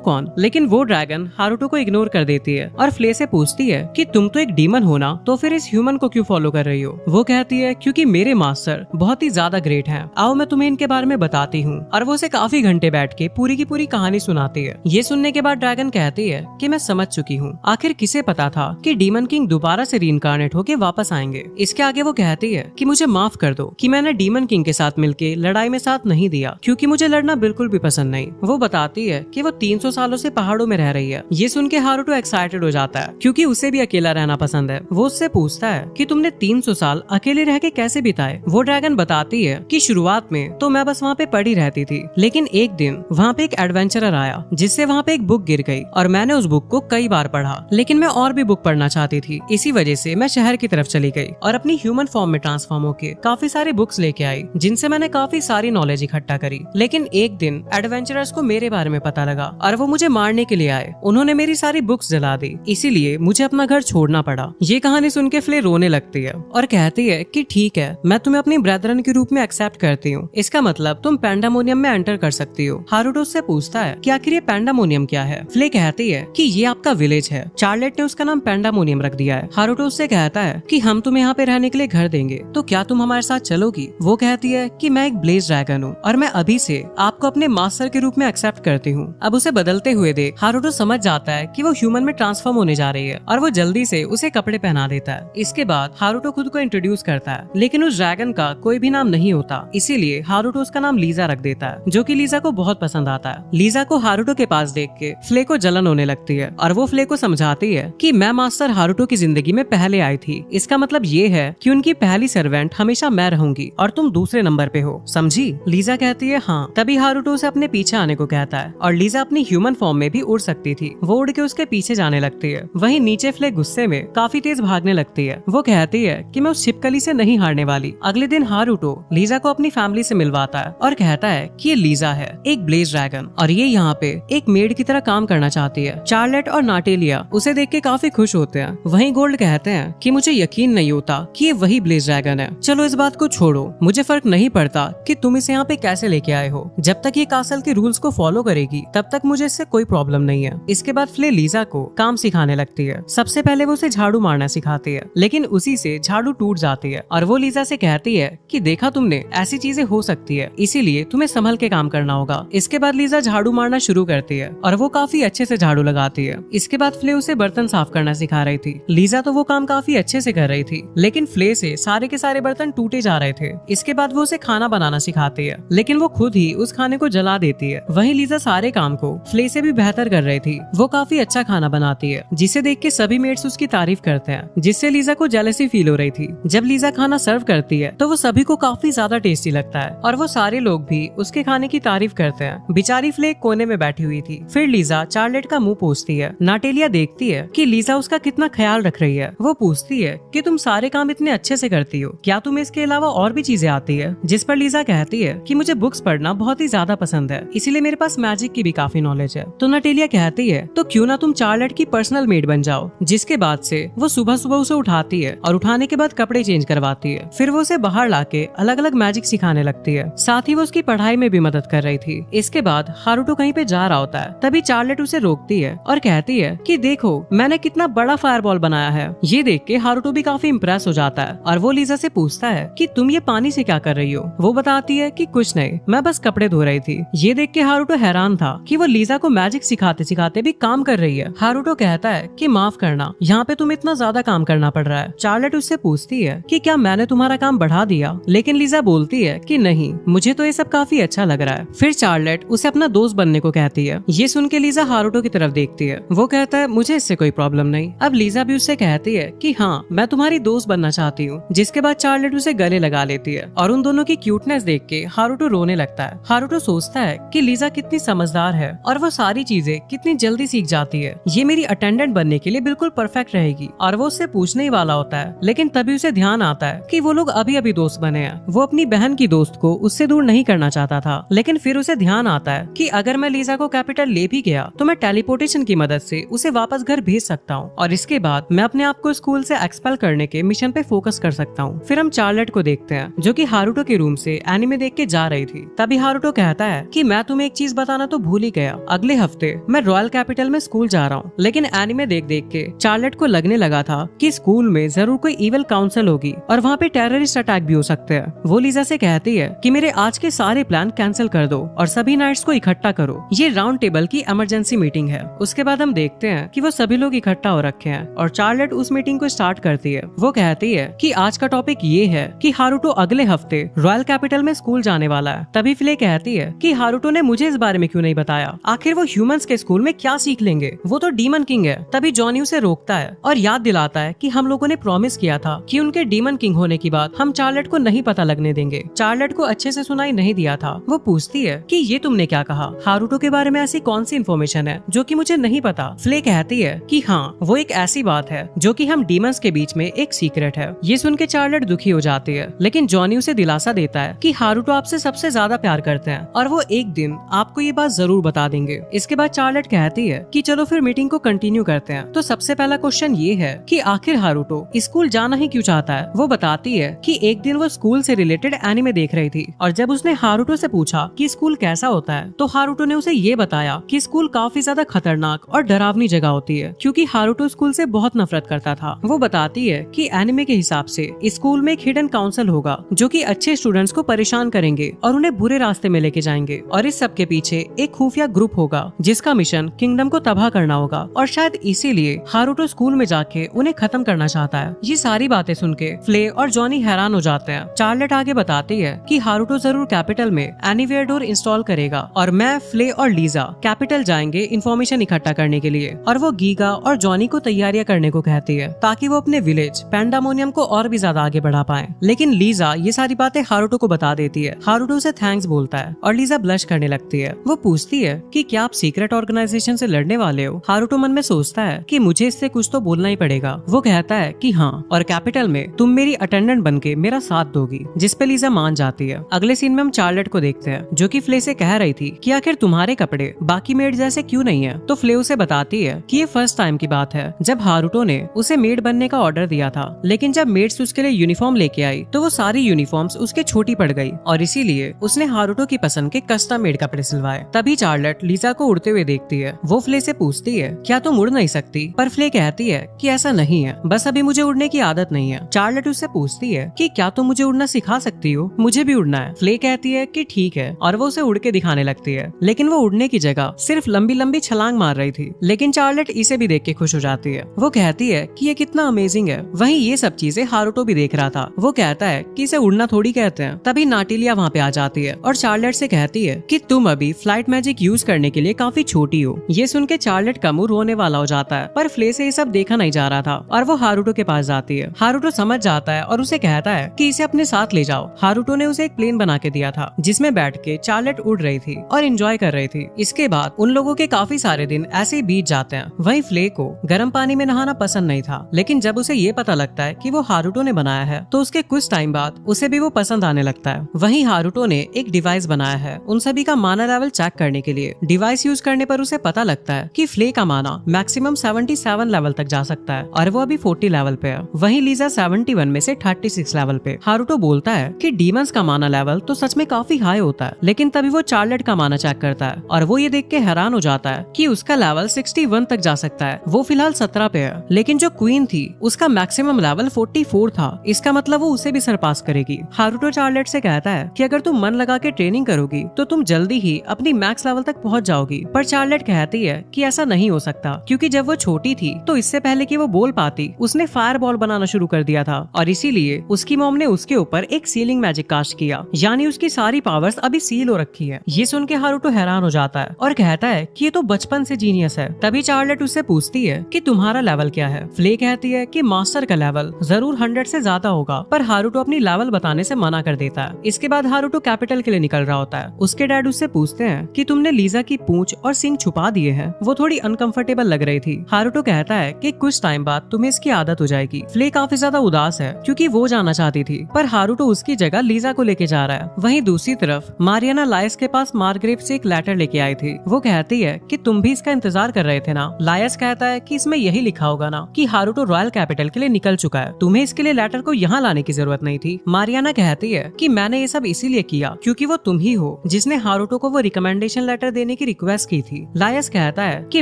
कौन, लेकिन वो ड्रैगन हारुतो को इग्नोर कर देती है और फ्ले से पूछती है कि तुम तो एक डीमन हो ना, तो फिर इस ह्यूमन को क्यों फॉलो कर रही हो। वो कहती है क्योंकि मेरे मास्टर बहुत ही ज्यादा ग्रेट हैं, आओ मैं तुम्हें इनके बारे में बताती हूँ। और वो उसे काफी घंटे बैठ के पूरी की पूरी कहानी सुनाती है। ये सुनने के बाद ड्रैगन कहती है कि मैं समझ चुकी हूँ, आखिर किसे पता था कि डीमन किंग दोबारा से रीइंकार्नेट होके वापस आएंगे। इसके आगे वो कहती है कि मुझे माफ कर दो कि मैंने डीमन किंग के साथ मिलके लड़ाई में साथ नहीं दिया, क्योंकि मुझे लड़ना बिल्कुल भी पसंद नहीं। वो बताती है कि वो 300 सालों से पहाड़ों में रह रही है। ये सुन के हारुतो एक्साइटेड हो जाता है, क्योंकि उसे भी अकेला रहना पसंद है। वो उससे पूछता है कि तुमने 300 साल अकेले रह के कैसे बिताए। वो ड्रैगन बताती है कि शुरुआत में तो मैं बस वहाँ पे पड़ी रहती थी, लेकिन एक दिन वहाँ पे एक एडवेंचरर आया जिससे वहाँ पे एक बुक गिर गई और मैंने उस बुक को कई बार पढ़ा, लेकिन मैं और भी बुक पढ़ना चाहती थी। इसी वजह से मैं शहर की तरफ चली गई और अपनी ह्यूमन फॉर्म में ट्रांसफॉर्म होके काफी सारी बुक्स लेके आई, जिनसे मैंने काफी सारी नॉलेज इकट्ठा करी। लेकिन एक दिन एडवेंचरर्स को मेरे बारे में पता लगा और वो मुझे मारने के लिए आए। उन्होंने मेरी सारी बुक्स जला दी, इसीलिए मुझे अपना घर छोड़ना पड़ा। ये कहानी सुन के फ्ले रोने लगती है और कहती है कि ठीक है, मैं तुम्हें अपनी ब्रदरन के रूप में एक्सेप्ट करती हूँ। इसका मतलब तुम पैंडामोनियम में एंटर कर सकती हो। हारुतो उससे पूछता है कि आखिर ये पैंडामोनियम क्या है। फ्ले कहती है कि ये आपका विलेज है, चार्लेट ने उसका नाम पैंडामोनियम रख दिया है। हारुतो उससे कहता है कि हम तुम्हें यहाँ पे रहने के लिए घर देंगे, तो क्या तुम हमारे साथ चलोगी। वो कहती है कि मैं एक ब्लेज ड्रैगन हूँ और मैं अभी से आपको अपने मास्टर के रूप में एक्सेप्ट करती हूँ। अब उसे बदलते हुए देख हारुतो समझ जाता है कि वो ह्यूमन में ट्रांसफॉर्म होने जा रही है और वो जल्दी से उसे कपड़े पहना देता है। इसके बाद हारुतो खुद को इंट्रोड्यूस करता है, लेकिन उस ड्रैगन का कोई भी नाम नहीं होता, इसीलिए हारुतो उसका नाम लीजा रख देता है, जो कि लीजा को बहुत पसंद आता है। लीजा को हारुतो के पास देख के फ्ले को जलन होने लगती है और वो फ्ले को समझाती है कि मैं मास्टर हारुतो की जिंदगी में पहले आई थी। इसका मतलब ये है कि उनकी पहली सर्वेंट हमेशा मैं रहूंगी और तुम दूसरे नंबर पे हो, समझी। लीजा कहती है हाँ। तभी हारुतो उसे अपने पीछे आने को कहता है और लीजा अपनी ह्यूमन फॉर्म में भी उड़ सकती थी। वो उड़ के उसके पीछे जाने लगती है। वहीं नीचे फ्ले गुस्से में काफी तेज भागने लगती है। वो कहती है कि मैं उस छिपकली से नहीं हारने वाली। अगले दिन हारुतो लीजा को अपनी फैमिली से मिलवाता है और कहता है कि ये लीजा है, एक ब्लेज ड्रैगन, और ये यहाँ पे एक मेड की तरह काम करना चाहती है। चार्लेट और नाटेलिया उसे देख के काफी खुश होते हैं। वहीं गोल्ड कहते हैं कि मुझे यकीन नहीं होता कि ये वही ब्लेज ड्रैगन है। चलो इस बात को छोड़ो, मुझे फर्क नहीं पड़ता कि तुम इसे यहाँ पे कैसे लेके आए हो। जब तक ये कासल के रूल्स को फॉलो करेगी तब तक मुझे इससे कोई प्रॉब्लम नहीं है। इसके बाद फ्ले लीजा को काम सिखाने लगती है। सबसे पहले वो उसे झाड़ू मारना सिखाती है, लेकिन उसी से झाड़ू टूट जाती है और वो लीजा से कहती है कि देखा तुमने, ऐसी चीजें हो सकती है, इसीलिए तुम्हें संभल के काम करना होगा। इसके बाद लीजा झाड़ू मारना शुरू करती है और वो काफी अच्छे से झाड़ू लगाती है। इसके बाद फ्ले उसे बर्तन साफ करना सिखा रही थी। लीजा तो वो काम काफी अच्छे से कर रही थी, लेकिन फ्ले से सारे के सारे बर्तन टूटे जा रहे थे। इसके बाद वो उसे खाना बनाना सिखाती है, लेकिन वो खुद ही उस खाने को जला देती है। वहीं लीजा सारे काम को फ्ले से भी बेहतर कर रही थी। वो काफी अच्छा खाना बनाती है, जिसे देख के सभी मेट्स उसकी तारीफ करते हैं, जिससे लीजा को जेलसी फील हो रही थी। जब लीजा खाना सर्व करती है तो वो सभी को काफी ज्यादा टेस्टी लगता है और वो सारे लोग भी उसके खाने की तारीफ करते हैं। बेचारी फ्ले कोने में बैठी हुई थी। फिर लीजा चार्लेट का मुंह पोंछती है। नाटेलिया देखती है कि लीजा उसका कितना ख्याल रख रही है। वो पूछती है कि तुम सारे काम इतने अच्छे से करती हो, क्या तुम्हें इसके अलावा और भी चीजें आती है। जिस पर लीजा कहती है कि मुझे बुक्स पढ़ना बहुत ही ज्यादा पसंद है, इसीलिए मेरे पास मैजिक की भी काफी नॉलेज है। तो नाटेलिया कहती है तो क्यों ना तुम चार्लेट की पर्सनल मेड बन जाओ। जिसके बाद से वो सुबह सुबह उसे उठाती है और उठाने के बाद कपड़े चेंज करवाती है। फिर वो उसे बाहर लाके अलग अलग मैजिक सिखाने लगती है। साथ ही वो उसकी पढ़ाई में भी मदद कर रही थी। इसके बाद हारुतो कहीं पे जा रहा होता है, तभी चार्लेट उसे रोकती है और कहती है कि देखो मैंने कितना बड़ा फायरबॉल बनाया है। ये देख के हारुतो भी काफी इम्प्रेस हो जाता है और वो लीजा से पूछता है कि तुम ये पानी से क्या कर रही हो। वो बताती है कि कुछ नहीं, मैं बस कपड़े धो रही थी। ये देख के हारुतो हैरान था कि वो लीजा को मैजिक सिखाते सिखाते भी काम कर रही है। हारुतो कहता है कि माफ करना, यहाँ पे तुम इतना ज्यादा काम करना पड़ रहा है। चार्लेट उससे पूछती है कि क्या मैंने तुम्हारा काम बढ़ा दिया, लेकिन लीजा बोलती है कि नहीं, मुझे तो ये सब काफी अच्छा लग रहा है। फिर चार्लेट उसे अपना दोस्त बनने को कहती है। ये सुन के लीजा हारुतो की तरफ देखती है। वो कहता है मुझे इससे कोई प्रॉब्लम नहीं। अब लीजा भी उससे कहती है कि हाँ, मैं तुम्हारी दोस्त बनना चाहती हूँ। जिसके बाद चार्लेट उसे गले लगा लेती है और उन दोनों की क्यूटनेस देख के हारुतो रोने लगता है। हारुतो सोचता है कि लीजा कितनी समझदार है और वो सारी चीजें कितनी जल्दी सीख जाती है। ये मेरी अटेंडेंट बनने के लिए बिल्कुल परफेक्ट रहेगी। और वो उससे पूछने ही वाला होता है, लेकिन तभी उसे ध्यान आता है कि वो लोग अभी अभी दोस्त बने हैं। वो अपनी बहन की दोस्त को उससे दूर नहीं करना चाहता था, लेकिन फिर उसे ध्यान आता है कि अगर मैं लीजा को कैपिटल ले भी गया तो मैं टेलीपोर्टेशन की मदद से उसे वापस घर भेज सकता हूँ और इसके बाद मैं अपने आप को स्कूल से एक्सपेल करने के मिशन पे फोकस कर सकता हूँ। फिर हम चार्लेट को देखते हैं जो कि हारुतो के रूम से एनीमे देख के जा रही थी। तभी हारुतो कहता है कि मैं तुम्हें एक चीज बताना तो भूल ही गया, अगले हफ्ते मैं रॉयल कैपिटल में स्कूल जा रहा हूँ। लेकिन एनीमे देख देख के चार्लेट को लगने लगा था कि स्कूल में जरूर कोई इविल काउंसिल होगी और वहाँ पे टेररिस्ट अटैक भी हो सकते हैं। वो लीजा से कहती है कि मेरे आज के सारे प्लान कैंसिल कर दो और सभी नाइट्स को इकट्ठा करो, ये राउंड टेबल की इमरजेंसी मीटिंग है। उसके बाद हम देखते हैं कि वो सभी लोग इकट्ठा हो रखे हैं और चार्लेट उस मीटिंग को स्टार्ट करती है। वो कहती है कि आज का टॉपिक ये है कि हारुतो अगले हफ्ते रॉयल कैपिटल में स्कूल जाने वाला है। तभी फ्ले कहती है कि हारुतो ने मुझे इस बारे में क्यों नहीं बताया, आखिर वो ह्यूमंस के स्कूल में क्या सीख लेंगे, वो तो डीमन किंग है। तभी जॉनी उसे रोकता है और याद दिलाता है कि हम लोगों ने प्रॉमिस किया था कि उनके डीमन किंग होने की बात हम चार्लेट को नहीं पता लगने देंगे। चार्लेट को अच्छे से सुनाई नहीं दिया था। वो पूछती है कि ये तुमने क्या कहा, हारुतो के बारे में ऐसी कौन सी इन्फॉर्मेशन है जो कि मुझे नहीं पता। फ्ले कहती है कि हाँ, वो एक ऐसी बात है जो कि हम डीमंस के बीच में एक सीक्रेट है। ये सुन के चार्लेट दुखी हो जाती है, लेकिन जॉनी उसे दिलासा देता है कि हारुतो आपसे सबसे ज्यादा प्यार करते हैं और वो एक दिन आपको ये बात जरूर बता देंगे। इसके बाद चार्लेट कहती है कि चलो फिर मीटिंग को कंटिन्यू करते हैं। तो सबसे पहला क्वेश्चन ये है कि आखिर हारुतो स्कूल जाना ही क्यों चाहता है। वो बताती है कि एक दिन वो स्कूल से रिलेटेड एनीमे देख रही थी और जब उसने हारुतो से पूछा कि स्कूल कैसा होता है तो हारुतो ने उसे ये बताया कि स्कूल काफी ज्यादा खतरनाक और डरावनी जगह होती है, क्योंकि हारुतो स्कूल से बहुत नफरत करता था। वो बताती है कि एनीमे के हिसाब से स्कूल में एक हिडन काउंसिल होगा जो कि अच्छे स्टूडेंट्स को परेशान करेंगे और उन्हें बुरे रास्ते में लेके जाएंगे और इस सब के पीछे एक खुफिया ग्रुप होगा जिसका मिशन किंगडम को तबाह करना होगा और शायद इसीलिए हारुतो स्कूल में जाके उन्हें खत्म करना चाहता है। ये सारी बातें सुन के फ्ले और जॉनी हैरान हो जाते हैं। चार्लेट आगे बताती है कि हारुतो जरूर कैपिटल में एनीवेयर डोर इंस्टॉल करेगा और मैं, फ्ले और लीजा कैपिटल जाएंगे इंफॉर्मेशन इकट्ठा करने के लिए। और वो गीगा और जॉनी को तैयारियां करने को कहती है ताकि वो अपने विलेज पैंडामोनियम को और भी ज्यादा आगे बढ़ा पाए। लेकिन लीजा ये सारी बातें हारुतो को बता देती है। हारुतो उसे थैंक्स बोलता है और लीजा ब्लश करने लगती है। वो पूछती है कि क्या आप सीक्रेट ऑर्गेनाइजेशन से लड़ने वाले हो। हारुतो मन में सोचता है कि मुझे इससे कुछ तो बोलना ही पड़ेगा। वो कहता है कि हाँ, और कैपिटल में तुम मेरी अटेंडेंट बनके मेरा साथ दोगी, जिस पे लीजा मान जाती है। अगले सीन में हम चार्लेट को देखते हैं जो कि फ्ले से कह रही थी कि आखिर तुम्हारे कपड़े बाकी मेड जैसे क्यों नहीं है। तो फ्ले उसे बताती है कि ये फर्स्ट टाइम की बात है जब हारुतो ने उसे मेड बनने का ऑर्डर दिया था, लेकिन जब मेड्स उसके लिए यूनिफॉर्म लेके आई तो वो सारी यूनिफॉर्म्स उसके छोटी पड़ गई और इसीलिए उसने हारुतो की पसंद के कस्टम मेड कपड़े सिलवाए। तभी चार्लेट लीजा को उड़ते हुए देखती है। वो फ्ले से पूछती है क्या तुम उड़ नहीं सकती, पर फ्ले कहती है कि ऐसा नहीं है, बस अभी मुझे उड़ने की आदत नहीं है। चार्लेट उससे पूछती है कि क्या तुम मुझे उड़ना सिखा सकती हो, मुझे भी उड़ना है। फ्ले कहती है कि ठीक है और वो उसे उड़ के दिखाने लगती है, लेकिन वो उड़ने की जगह सिर्फ लंबी लंबी छलांग मार रही थी। लेकिन चार्लेट इसे भी देख के खुश हो जाती है। वो कहती है कि ये कितना अमेजिंग है। वहीं ये सब चीजें हारुतो भी देख रहा था। वो कहता है कि इसे उड़ना थोड़ी कहते हैं। तभी नाटिलिया वहाँ पे आ जाती है और चार्लेट से कहती है कि तुम अभी फ्लाइट मैजिक यूज करने के लिए काफी छोटी हो। ये सुन के चार्लेट का मुंह रोने वाला हो जाता है, पर फ्ले से ये सब देखा नहीं जा रहा था और वो हारुतो के पास जाती है। हारुतो समझ जाता है और उसे कहता है कि इसे अपने साथ ले जाओ। हारुतो ने उसे एक प्लेन बना के दिया था जिसमें बैठ के चार्लेट उड़ रही थी और एंजॉय कर रही थी। इसके बाद उन लोगों के काफी सारे दिन ऐसे ही बीत जाते हैं। वहीं फ्ले को गर्म पानी में नहाना पसंद नहीं था, लेकिन जब उसे ये पता लगता है कि वो हारुतो ने बनाया है तो उसके कुछ टाइम बाद उसे भी वो पसंद आने लगता है। वहीं हारुतो ने एक डिवाइस बनाया है उन सभी का माना लेवल चेक करने के लिए। डिवाइस यूज करने पर उसे पता लगता है कि फ्ले का माना मैक्सिमम 77 लेवल तक जा सकता है और वो अभी 40 लेवल पे है। वहीं लीजा 71 में से 36 लेवल पे। हारुतो बोलता है कि डीमंस का माना लेवल तो सच में काफी हाई होता है, लेकिन तभी वो चार्लेट का माना चेक करता है और वो ये देख के हैरान हो जाता है कि उसका लेवल 61 तक जा सकता है। वो फिलहाल 17 पे है, लेकिन जो क्वीन थी उसका मैक्सिमम लेवल 44 था। इसका मतलब वो उसे भी सरपास करेगी। हारुतो चार्लेट से कहता है कि अगर तुम मन लगा के ट्रेनिंग करोगी तो तुम जल्दी ही अपनी मैक्स लेवल तक पहुंच जाओगी। पर चार्लेट कहती है कि ऐसा नहीं हो सकता, क्योंकि जब वो छोटी थी तो इससे पहले कि वो बोल पाती उसने फायर बॉल बनाना शुरू कर दिया था और इसीलिए उसकी मॉम ने उसके ऊपर एक सीलिंग मैजिक कास्ट किया, यानी उसकी सारी पावर्स अभी सील हो रखी है। ये सुन के हारुतो हैरान हो जाता है और कहता है कि ये तो बचपन से जीनियस है। तभी चार्लेट उससे पूछती है कि तुम्हारा लेवल क्या है। फ्ले कहती है कि मास्टर का लेवल जरूर 100 से ज्यादा होगा, पर हारुतो अपनी लेवल बताने से मना कर देता है। इसके बाद हारुतो कैपिटल के लिए निकल रहा होता है। उसके डैड उससे उससे पूछते हैं कि तुमने लीजा की पूंछ और सींग छुपा दिए हैं। वो थोड़ी अनकंफर्टेबल लग रही थी। हारुतो कहता है कि कुछ टाइम बाद तुम्हें इसकी आदत हो जाएगी। फ्ले काफी ज्यादा उदास है क्योंकि वो जाना चाहती थी, पर हारुतो उसकी जगह लीजा को लेके जा रहा है। वहीं दूसरी तरफ मारियाना लायस के पास मार्ग्रेव से एक लेटर लेके आई थी। वो कहती है कि तुम भी इसका इंतजार कर रहे थे ना। लायस कहता है कि इसमें यही लिखा होगा ना कि हारुतो रॉयल कैपिटल के लिए निकल चुका है, तुम्हें इसके लिए लेटर को यहाँ लाने की जरूरत नहीं थी। मारियाना कहती है कि मैंने ये सब इसीलिए किया क्योंकि वो तुम ही हो जिसने हारुतो को वो रिकमेंडेशन लेटर देने की रिक्वेस्ट की थी। लायस कहता है कि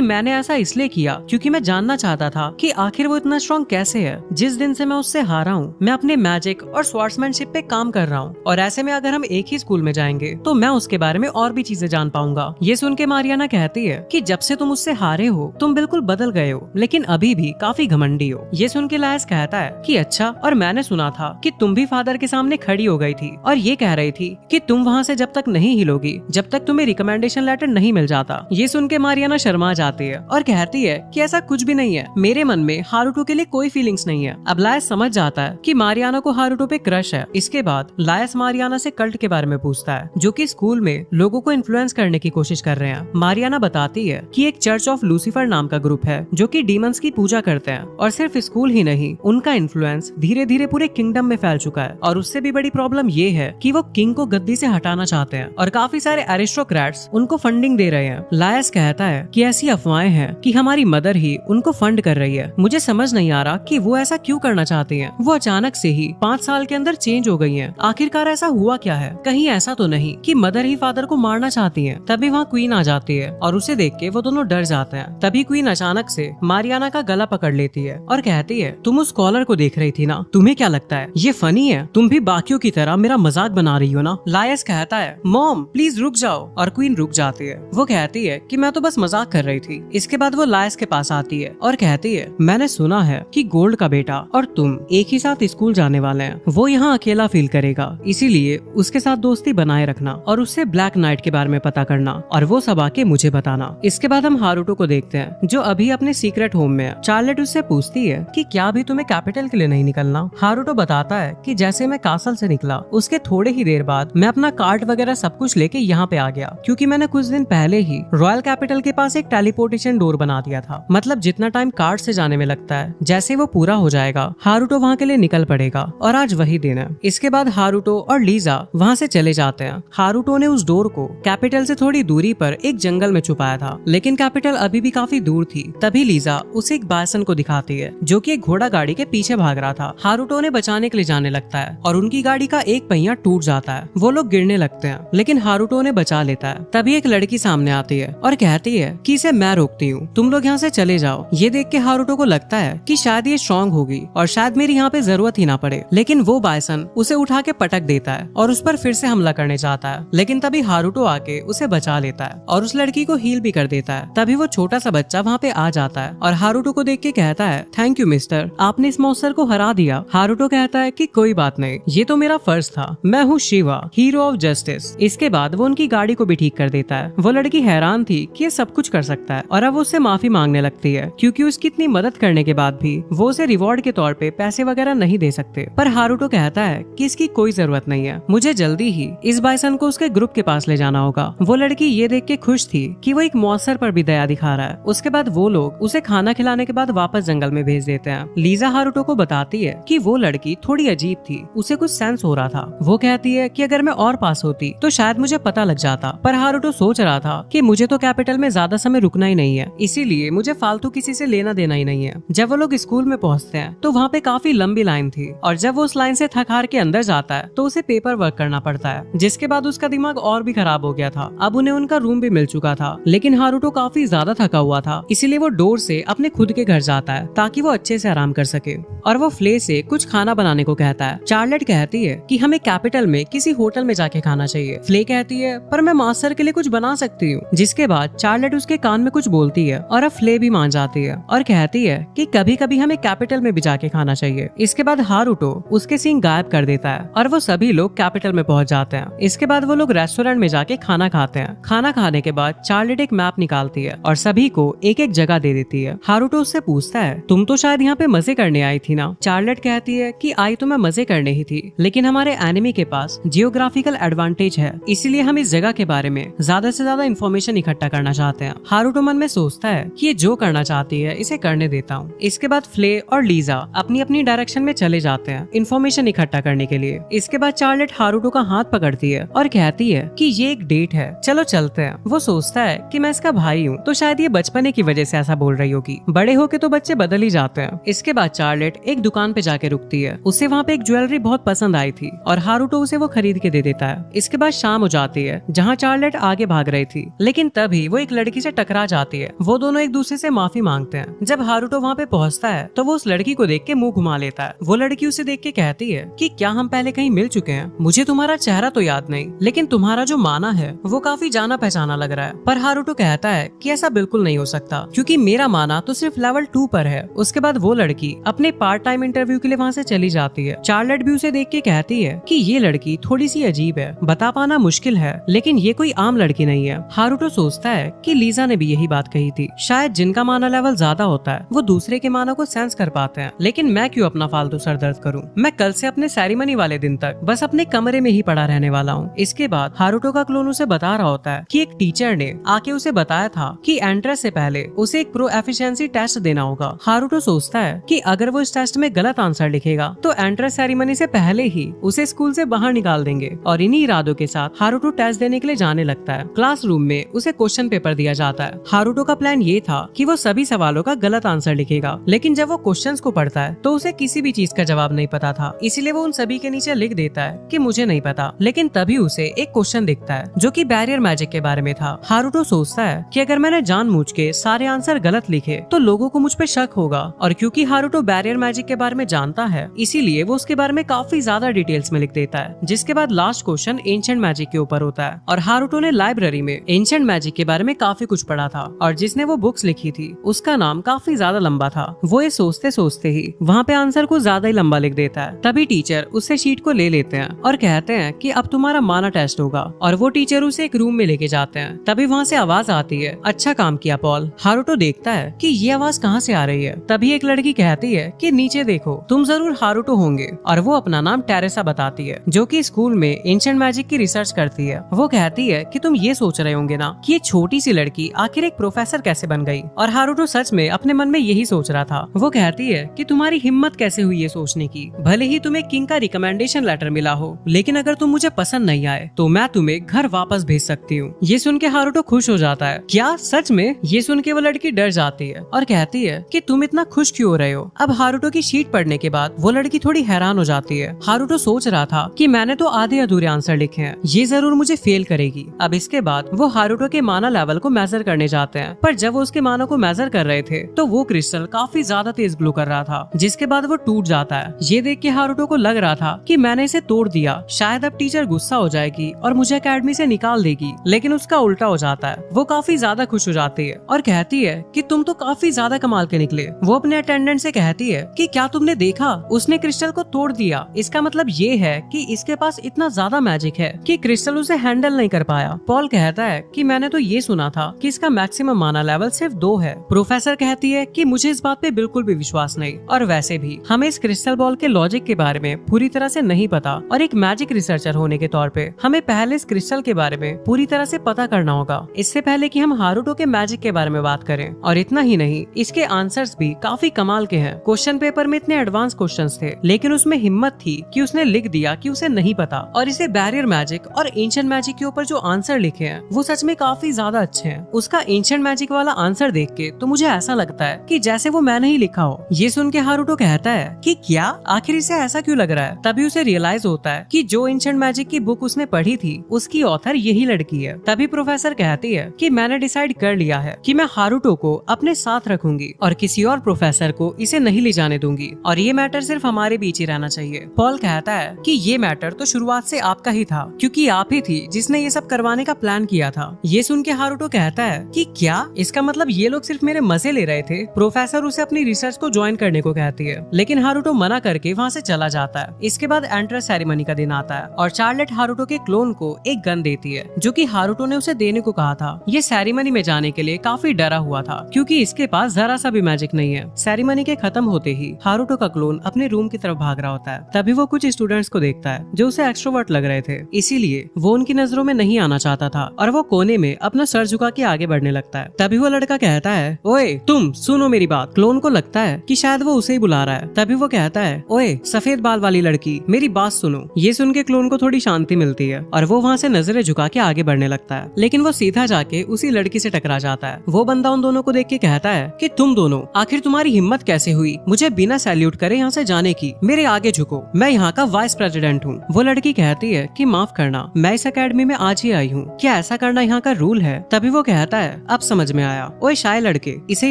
मैंने ऐसा इसलिए किया क्योंकि मैं जानना चाहता था कि आखिर वो इतना स्ट्रॉन्ग कैसे है। जिस दिन से मैं उससे हारा हूँ, मैं अपने मैजिक और स्वॉर्ड्समैनशिप पे काम कर रहा हूँ, और ऐसे में अगर हम एक ही स्कूल में जाएंगे तो मैं उसके बारे में और भी चीजें जान पाऊंगा। ये सुन के मारियाना कहती है कि जब से तुम उससे हारे हो तुम बिल्कुल बदल गए हो, लेकिन अभी भी काफी घमंडी हो। ये सुन के लायस कहता है कि अच्छा, और मैंने सुना था कि तुम भी फादर के सामने खड़ी हो गई थी और ये कह रही थी कि तुम वहाँ से जब तक नहीं हिलोगी जब तक तुम्हें रिकमेंडेशन लेटर नहीं मिल जाता। ये सुन के मारियाना शर्मा जाती है और कहती है कि ऐसा कुछ भी नहीं है, मेरे मन में हारुतो के लिए कोई फीलिंग्स नहीं है। अब लायस समझ जाता है कि मारियाना को हारुतो पे क्रश है। इसके बाद लायस मारियाना से कल्ट के बारे में पूछता है जो कि स्कूल में लोगों को इन्फ्लुएंस करने की कोशिश कर रहे हैं। मारियाना बताती है कि एक चर्च ऑफ लूसीफर नाम का ग्रुप है जो कि डीमंस की पूजा करते हैं, और सिर्फ स्कूल ही नहीं, उनका इन्फ्लुएंस धीरे धीरे पूरे किंगडम में फैल चुका है। और उससे भी बड़ी प्रॉब्लम ये है कि वो किंग को गद्दी से हटाना चाहते हैं और काफी सारे एरिस्टोक्रेट्स उनको फंडिंग दे रहे हैं। लायस कहता है कि ऐसी अफवाहें हैं कि हमारी मदर ही उनको फंड कर रही है। मुझे समझ नहीं आ रहा कि वो ऐसा क्यों करना चाहती हैं। वो अचानक से ही 5 साल के अंदर चेंज हो गई हैं। आखिरकार ऐसा हुआ क्या है? कहीं ऐसा तो नहीं कि मदर ही फादर को मारना चाहती हैं? तभी वहाँ क्वीन आ जाती है और उसे देख के वो दोनों डर जाते हैं। तभी क्वीन अचानक से मारियाना का गला पकड़ लेती है और कहती है, तुम उस स्कॉलर को देख रही थी ना, तुम्हें क्या लगता है ये फनी है? तुम भी बाकियों की तरह मेरा मजाक बना रही हो ना? लायस कहता है, मॉम प्लीज रुक जाओ, और क्वीन रुक जाती है। वो कहती है कि मैं तो बस मजाक कर रही थी। इसके बाद वो लायस के पास आती है और कहती है, मैंने सुना है कि गोल्ड का बेटा और तुम एक ही साथ स्कूल जाने वाले हैं। वो यहाँ अकेला फील करेगा, इसीलिए उसके साथ दोस्ती बनाए रखना और उससे ब्लैक नाइट के बारे में पता करना और वो सब आके मुझे बताना। इसके बाद हम हारुतो को देखते हैं जो अभी अपने सीक्रेट होम में है। चार्लेट उससे पूछती है कि क्या अभी तुम्हें कैपिटल के लिए नहीं निकलना? हारुतो बताता है कि जैसे मैं कासल से निकला उसके थोड़े ही देर बाद मैं अपना कार्ड वगैरह सब कुछ लेके यहाँ पे आ गया, क्योंकि मैंने कुछ दिन पहले ही रॉयल कैपिटल के पास एक टेलीपोर्टेशन डोर बना दिया था। मतलब जितना टाइम कार्ड से जाने में लगता है, जैसे वो पूरा हो जाएगा हारुतो वहाँ के लिए निकल पड़ेगा, और आज वही दिन है। इसके बाद हारुतो और लीजा वहाँ से चले जाते हैं। हारुतो ने उस डोर को कैपिटल से थोड़ी दूरी पर एक जंगल में छुपाया था, लेकिन कैपिटल अभी भी काफी दूर थी। तभी लीजा उसे एक बायसन को दिखाती है जो कि एक घोड़ा गाड़ी के पीछे भाग रहा था। हारुतो ने बचाने के लिए जाने लगता है और उनकी गाड़ी का एक पहिया टूट जाता है। वो लोग गिरने लगते हैं, लेकिन हारुतो ने बचा लेता है। तभी एक लड़की सामने आती है और कहती है कि इसे मैं रोकती हूँ, तुम लोग यहाँ से चले जाओ। ये देख के हारुतो को लगता है कि शायद ये स्ट्रॉन्ग होगी और शायद मेरी यहाँ पे जरूरत ही ना पड़े, लेकिन वो बायसन उसे उठा के पटक देता है और उस पर फिर से हमला करने जाता है। लेकिन तभी हारुतो आके उसे बचा लेता है और उस लड़की को हील भी कर देता है। तभी वो छोटा सा बच्चा वहाँ पे आ जाता है और हारुतो को देख के कहता है, थैंक यू मिस्टर, आपने इस मॉन्स्टर को हरा दिया। हारुतो कहता है कि कोई बात नहीं, ये तो मेरा फर्ज था, मैं हूँ शिवा, हीरो ऑफ जस्टिस। इसके बाद वो उनकी गाड़ी को भी ठीक कर देता है। वो लड़की हैरान थी कि ये सब कुछ कर सकता है और अब उससे माफी मांगने लगती है, क्योंकि उसकी इतनी मदद करने के बाद भी वो उसे रिवॉर्ड के तौर पे पैसे वगैरह नहीं दे सकते। पर हारुतो कहता है कि इसकी कोई जरूरत नहीं है, मुझे जल्दी ही इस बायसन को उसके ग्रुप के पास ले जाना होगा। वो लड़की ये देख के खुश थी कि वो एक मॉन्स्टर पर भी दया दिखा रहा है। उसके बाद वो लोग उसे खाना खिलाने के बाद वापस जंगल में भेज देते हैं। लीजा हारुतो को बताती है कि वो लड़की थोड़ी अजीब थी, उसे कुछ सेंस हो रहा था। वो कहती है कि अगर मैं और पास होती तो शायद मुझे पता लग जाता, पर हारुतो सोच रहा था कि मुझे तो कैपिटल में ज्यादा समय रुकना ही नहीं है, इसीलिए मुझे फालतू किसी से लेना देना ही नहीं है। जब वो लोग स्कूल में पहुंचते हैं तो वहाँ पे काफी लंबी लाइन थी, और जब वो उस लाइन से थक हार के अंदर जाता है तो उसे पेपर वर्क करना पड़ता है, जिसके बाद उसका दिमाग और भी खराब हो गया था। अब उन्हें उनका रूम भी मिल चुका था, लेकिन हारुतो काफी ज्यादा थका हुआ था, इसीलिए वो डोर से अपने खुद के घर जाता है ताकि वो अच्छे से आराम कर सके। और वो फ्ले से कुछ खाना बनाने को कहता है। चार्लेट कहती है कि हमें कैपिटल में किसी होटल में जाके खाना चाहिए। फ्ले कहती है, पर मैं मास्टर के लिए कुछ बना सकती हूँ। जिसके बाद चार्लेट उसके कान में कुछ बोलती है और अब फ्ले भी मान जाती है और कहती है कि कभी कभी हमें कैपिटल में भी जाके खाना चाहिए। इसके बाद हारुतो उसके सींग गायब कर देता है और वो सभी लोग कैपिटल में पहुंच जाते हैं। इसके बाद वो लोग रेस्टोरेंट में जाके खाना खाते हैं। खाना खाने के बाद चार्लेट एक मैप निकालती है और सभी को एक एक जगह दे देती है। हारुतो उससे पूछता है, तुम तो शायद यहाँ पे मजे करने आई थी ना? चार्लेट कहती है कि आई तो मैं मजे करने ही थी, लेकिन हमारे एनिमी के पास जियोग्राफिकल एडवांटेज है, इसीलिए हम इस इस जगह के बारे में ज्यादा से ज्यादा इन्फॉर्मेशन इकट्ठा करना चाहते हैं। हारुतो मन में सोचता है कि ये जो करना चाहती है इसे करने देता हूँ। इसके बाद फ्ले और लीजा अपनी अपनी डायरेक्शन में चले जाते हैं इन्फॉर्मेशन इकट्ठा करने के लिए। इसके बाद चार्लेट हारुतो का हाथ पकड़ती है और कहती है कि ये एक डेट है, चलो चलते हैं। वो सोचता है कि मैं इसका भाई हूँ तो शायद ये बचपने की वजह से ऐसा बोल रही होगी, बड़े होके तो बच्चे बदल ही जाते हैं। इसके बाद चार्लेट एक दुकान पे जाके रुकती है। उसे वहाँ पे एक ज्वेलरी बहुत पसंद आई थी और हारुतो उसे वो खरीद के दे देता है। इसके बाद शाम हो जाती है जहाँ चार्लेट आगे भाग रही थी, लेकिन तभी वो एक लड़की से टकरा जाती है। वो दोनों एक दूसरे से माफी मांगते हैं। जब हारुतो वहाँ पे पहुँचता है तो वो उस लड़की को देख के मुंह घुमा लेता है। वो लड़की उसे देख के कहती है कि क्या हम पहले कहीं मिल चुके हैं? मुझे तुम्हारा चेहरा तो याद नहीं, लेकिन तुम्हारा जो माना है वो काफी जाना पहचाना लग रहा है। पर हारुतो कहता है कि ऐसा बिल्कुल नहीं हो सकता क्योंकि मेरा माना तो सिर्फ लेवल 2 पर है। उसके बाद वो लड़की अपने पार्ट टाइम इंटरव्यू के लिए वहाँ से चली जाती है। चार्लेट भी उसे देख के कहती है कि ये लड़की थोड़ी सी अजीब है, बता पाना मुश्किल है, लेकिन ये कोई आम लड़की नहीं है। हारुतो सोचता है कि लीजा ने भी यही बात कही थी, शायद जिनका माना लेवल ज्यादा होता है वो दूसरे के माना को सेंस कर पाते हैं, लेकिन मैं क्यों अपना फालतू सर दर्द करूं? मैं कल से अपने सेरेमनी वाले दिन तक बस अपने कमरे में ही पड़ा रहने वाला हूँ। इसके बाद हारुतो का क्लोन उसे बता रहा होता है कि एक टीचर ने आके उसे बताया था कि एंट्रेंस से पहले उसे एक प्रो एफिशिएंसी टेस्ट देना होगा। हारुतो सोचता है कि अगर वो इस टेस्ट में गलत आंसर लिखेगा तो एंट्रेंस सेरेमनी से पहले ही उसे स्कूल से बाहर निकाल देंगे। और इन्हीं इरादों के साथ हारुतो टेस्ट देने के लिए जाने लगता है। क्लासरूम में उसे क्वेश्चन पेपर दिया जाता है। हारुतो का प्लान ये था कि वो सभी सवालों का गलत आंसर लिखेगा, लेकिन जब वो क्वेश्चंस को पढ़ता है तो उसे किसी भी चीज का जवाब नहीं पता था, इसीलिए वो उन सभी के नीचे लिख देता है कि मुझे नहीं पता। लेकिन तभी उसे एक क्वेश्चन दिखता है जो कि बैरियर मैजिक के बारे में था। हारुतो सोचता है कि अगर मैंने जानबूझ के सारे आंसर गलत लिखे तो लोगों को मुझ पे शक होगा, और क्योंकि हारुतो बैरियर मैजिक के बारे में जानता है इसीलिए वो उसके बारे में काफी ज्यादा डिटेल्स में लिख देता है। जिसके बाद लास्ट क्वेश्चन एंशिएंट मैजिक के ऊपर होता है और हारुतो ने लाइब्रेरी में एंशिएंट मैजिक के बारे में काफी कुछ पढ़ा था और जिसने वो बुक्स लिखी थी उसका नाम काफी ज्यादा लंबा था। वो ये सोचते सोचते ही वहाँ पे आंसर को ज्यादा ही लंबा लिख देता है। तभी टीचर उससे शीट को ले लेते हैं और कहते हैं कि अब तुम्हारा माना टेस्ट होगा, और वो टीचर उसे एक रूम में लेके जाते हैं। तभी वहाँ से आवाज आती है, अच्छा काम किया पॉल। हारुतो देखता है कि ये आवाज कहाँ से आ रही है। तभी एक लड़की कहती है कि नीचे देखो, तुम जरूर हारुतो होंगे, और वो अपना नाम टेरेसा बताती है जो कि स्कूल में एंशिएंट मैजिक की रिसर्च करती है। वो कहती है कि तुम ये सोच रहे होंगे ना कि ये छोटी सी लड़की आखिर एक प्रोफेसर कैसे बन गई, और हारुतो सच में अपने मन में यही सोच रहा था। वो कहती है कि तुम्हारी हिम्मत कैसे हुई ये सोचने की, भले ही तुम्हें किंग का रिकमेंडेशन लेटर मिला हो, लेकिन अगर तुम मुझे पसंद नहीं आए तो मैं तुम्हें घर वापस भेज सकती हूँ। ये सुन के हारुतो खुश हो जाता है। क्या सच में? ये सुन के वो लड़की डर जाती है और कहती है कि तुम इतना खुश क्यों हो रहे हो। अब हारुतो की शीट पढ़ने के बाद वो लड़की थोड़ी हैरान हो जाती है। हारुतो सोच रहा था कि मैंने तो आधे अधूरे आंसर लिखे हैं, ये जरूर मुझे फेल करेगी। अब इसके बाद वो हारुतो के माना लेवल को मेजर करने जाते हैं, पर जब वो उसके माना को मेजर कर रहे थे तो वो क्रिस्टल काफी ज्यादा तेज ग्लो कर रहा था, जिसके बाद वो टूट जाता है। ये देख के हारुतो को लग रहा था कि मैंने इसे तोड़ दिया, शायद अब टीचर गुस्सा हो जाएगी और मुझे एकेडमी से निकाल देगी, लेकिन उसका उल्टा हो जाता है। वो काफी ज्यादा खुश हो जाती है और कहती है कि तुम तो काफी ज्यादा कमाल के निकले। वो अपने अटेंडेंट से कहती है कि क्या तुमने देखा, उसने क्रिस्टल को तोड़ दिया। इसका मतलब ये है कि इसके पास इतना ज्यादा मैजिक है कि क्रिस्टल उसे हैंडल नहीं कर पाया। पॉल कहता है कि मैंने तो ये सुना था कि इसका मैक्सिमम माना लेवल सिर्फ 2 है। प्रोफेसर कहती है कि मुझे इस बात पे बिल्कुल भी विश्वास नहीं, और वैसे भी हमें इस क्रिस्टल बॉल के लॉजिक के बारे में पूरी तरह से नहीं पता, और एक मैजिक रिसर्चर होने के तौर पे हमें पहले इस क्रिस्टल के बारे में पूरी तरह से पता करना होगा, इससे पहले कि हम हारुतो के मैजिक के बारे में बात करें। और इतना ही नहीं, इसके आंसर्स भी काफी कमाल के हैं। क्वेश्चन पेपर में इतने एडवांस क्वेश्चंस थे, लेकिन उसमें हिम्मत थी कि उसने लिख दिया कि उसे नहीं पता। और इसे बैरियर मैजिक और एंशिएंट मैजिक के ऊपर जो आंसर लिखे हैं वो सच में काफी ज्यादा अच्छे हैं। उसका एंशिएंट मैजिक वाला आंसर देख के तो मुझे ऐसा लगता है कि जैसे वो मैंने ही लिखा हो। ये सुन के हारुतो कहता है कि क्या, आखिर इसे ऐसा क्यों लग रहा है। तभी उसे रियलाइज होता है कि जो एंशिएंट मैजिक की बुक उसने पढ़ी थी उसकी ऑथर यही लड़की है। तभी प्रोफेसर कहती है कि मैंने डिसाइड कर लिया है कि मैं हारुतो को अपने साथ रखूंगी और किसी और प्रोफेसर को इसे नहीं ले जाने दूंगी, और ये मैटर सिर्फ हमारे बीच ही रहना चाहिए। पॉल कहता है कि ये मैटर तो शुरुआत से आपका ही था, क्योंकि आप ही थी जिसने ये सब करवाने का प्लान किया था। ये सुन के हारुतो कहता है कि क्या, इसका मतलब ये लोग सिर्फ मेरे मजे ले रहे थे। प्रोफेसर उसे अपनी रिसर्च को ज्वाइन करने को कहती है, लेकिन हारुतो मना करके वहाँ से चला जाता है। इसके बाद एंट्रेंस सेरेमनी का दिन आता है और चार्लेट हारुतो के क्लोन को एक गन देती है जो कि हारुतो ने उसे देने को कहा था। ये सेरेमनी में जाने के लिए काफी डरा हुआ था क्योंकि इसके पास जरा सा भी मैजिक नहीं है। सेरेमनी के खत्म होते ही हारुतो का क्लोन अपने रूम की तरफ भाग रहा होता है। तभी वो कुछ स्टूडेंट्स को देखता है जो उसे एक्सट्रोवर्ट लग रहे थे, इसीलिए वो उनकी नजरों में नहीं आना चाहता था और वो कोने में अपना सर झुका के आगे बढ़ने लगता है। तभी वो लड़का कहता है, ओए तुम सुनो मेरी बात। क्लोन को लगता है कि शायद वो उसे ही बुला रहा है। तभी वो कहता है, ओए सफेद बाल वाली लड़की, मेरी बात सुनो। ये सुन के क्लोन को थोड़ी शांति मिलती है और वो वहाँ से नजरें झुका के आगे बढ़ने लगता है, लेकिन वो सीधा जाके उसी लड़की से टकरा जाता है। वो बंदा उन दोनों को देख के कहता है कि तुम दोनों, आखिर तुम्हारी हिम्मत कैसे हुई मुझे बिना सैल्यूट करे यहाँ से जाने की? मेरे आगे झुको, मैं यहाँ का वाइस प्रेसिडेंट हूँ। वो लड़की कहती है कि माफ करना, मैं इस अकेडमी में आज ही आई हूँ, क्या ऐसा करना यहाँ का रूल है? तभी वो कहता है, अब समझ में आया। ओए शाय लड़के, इसे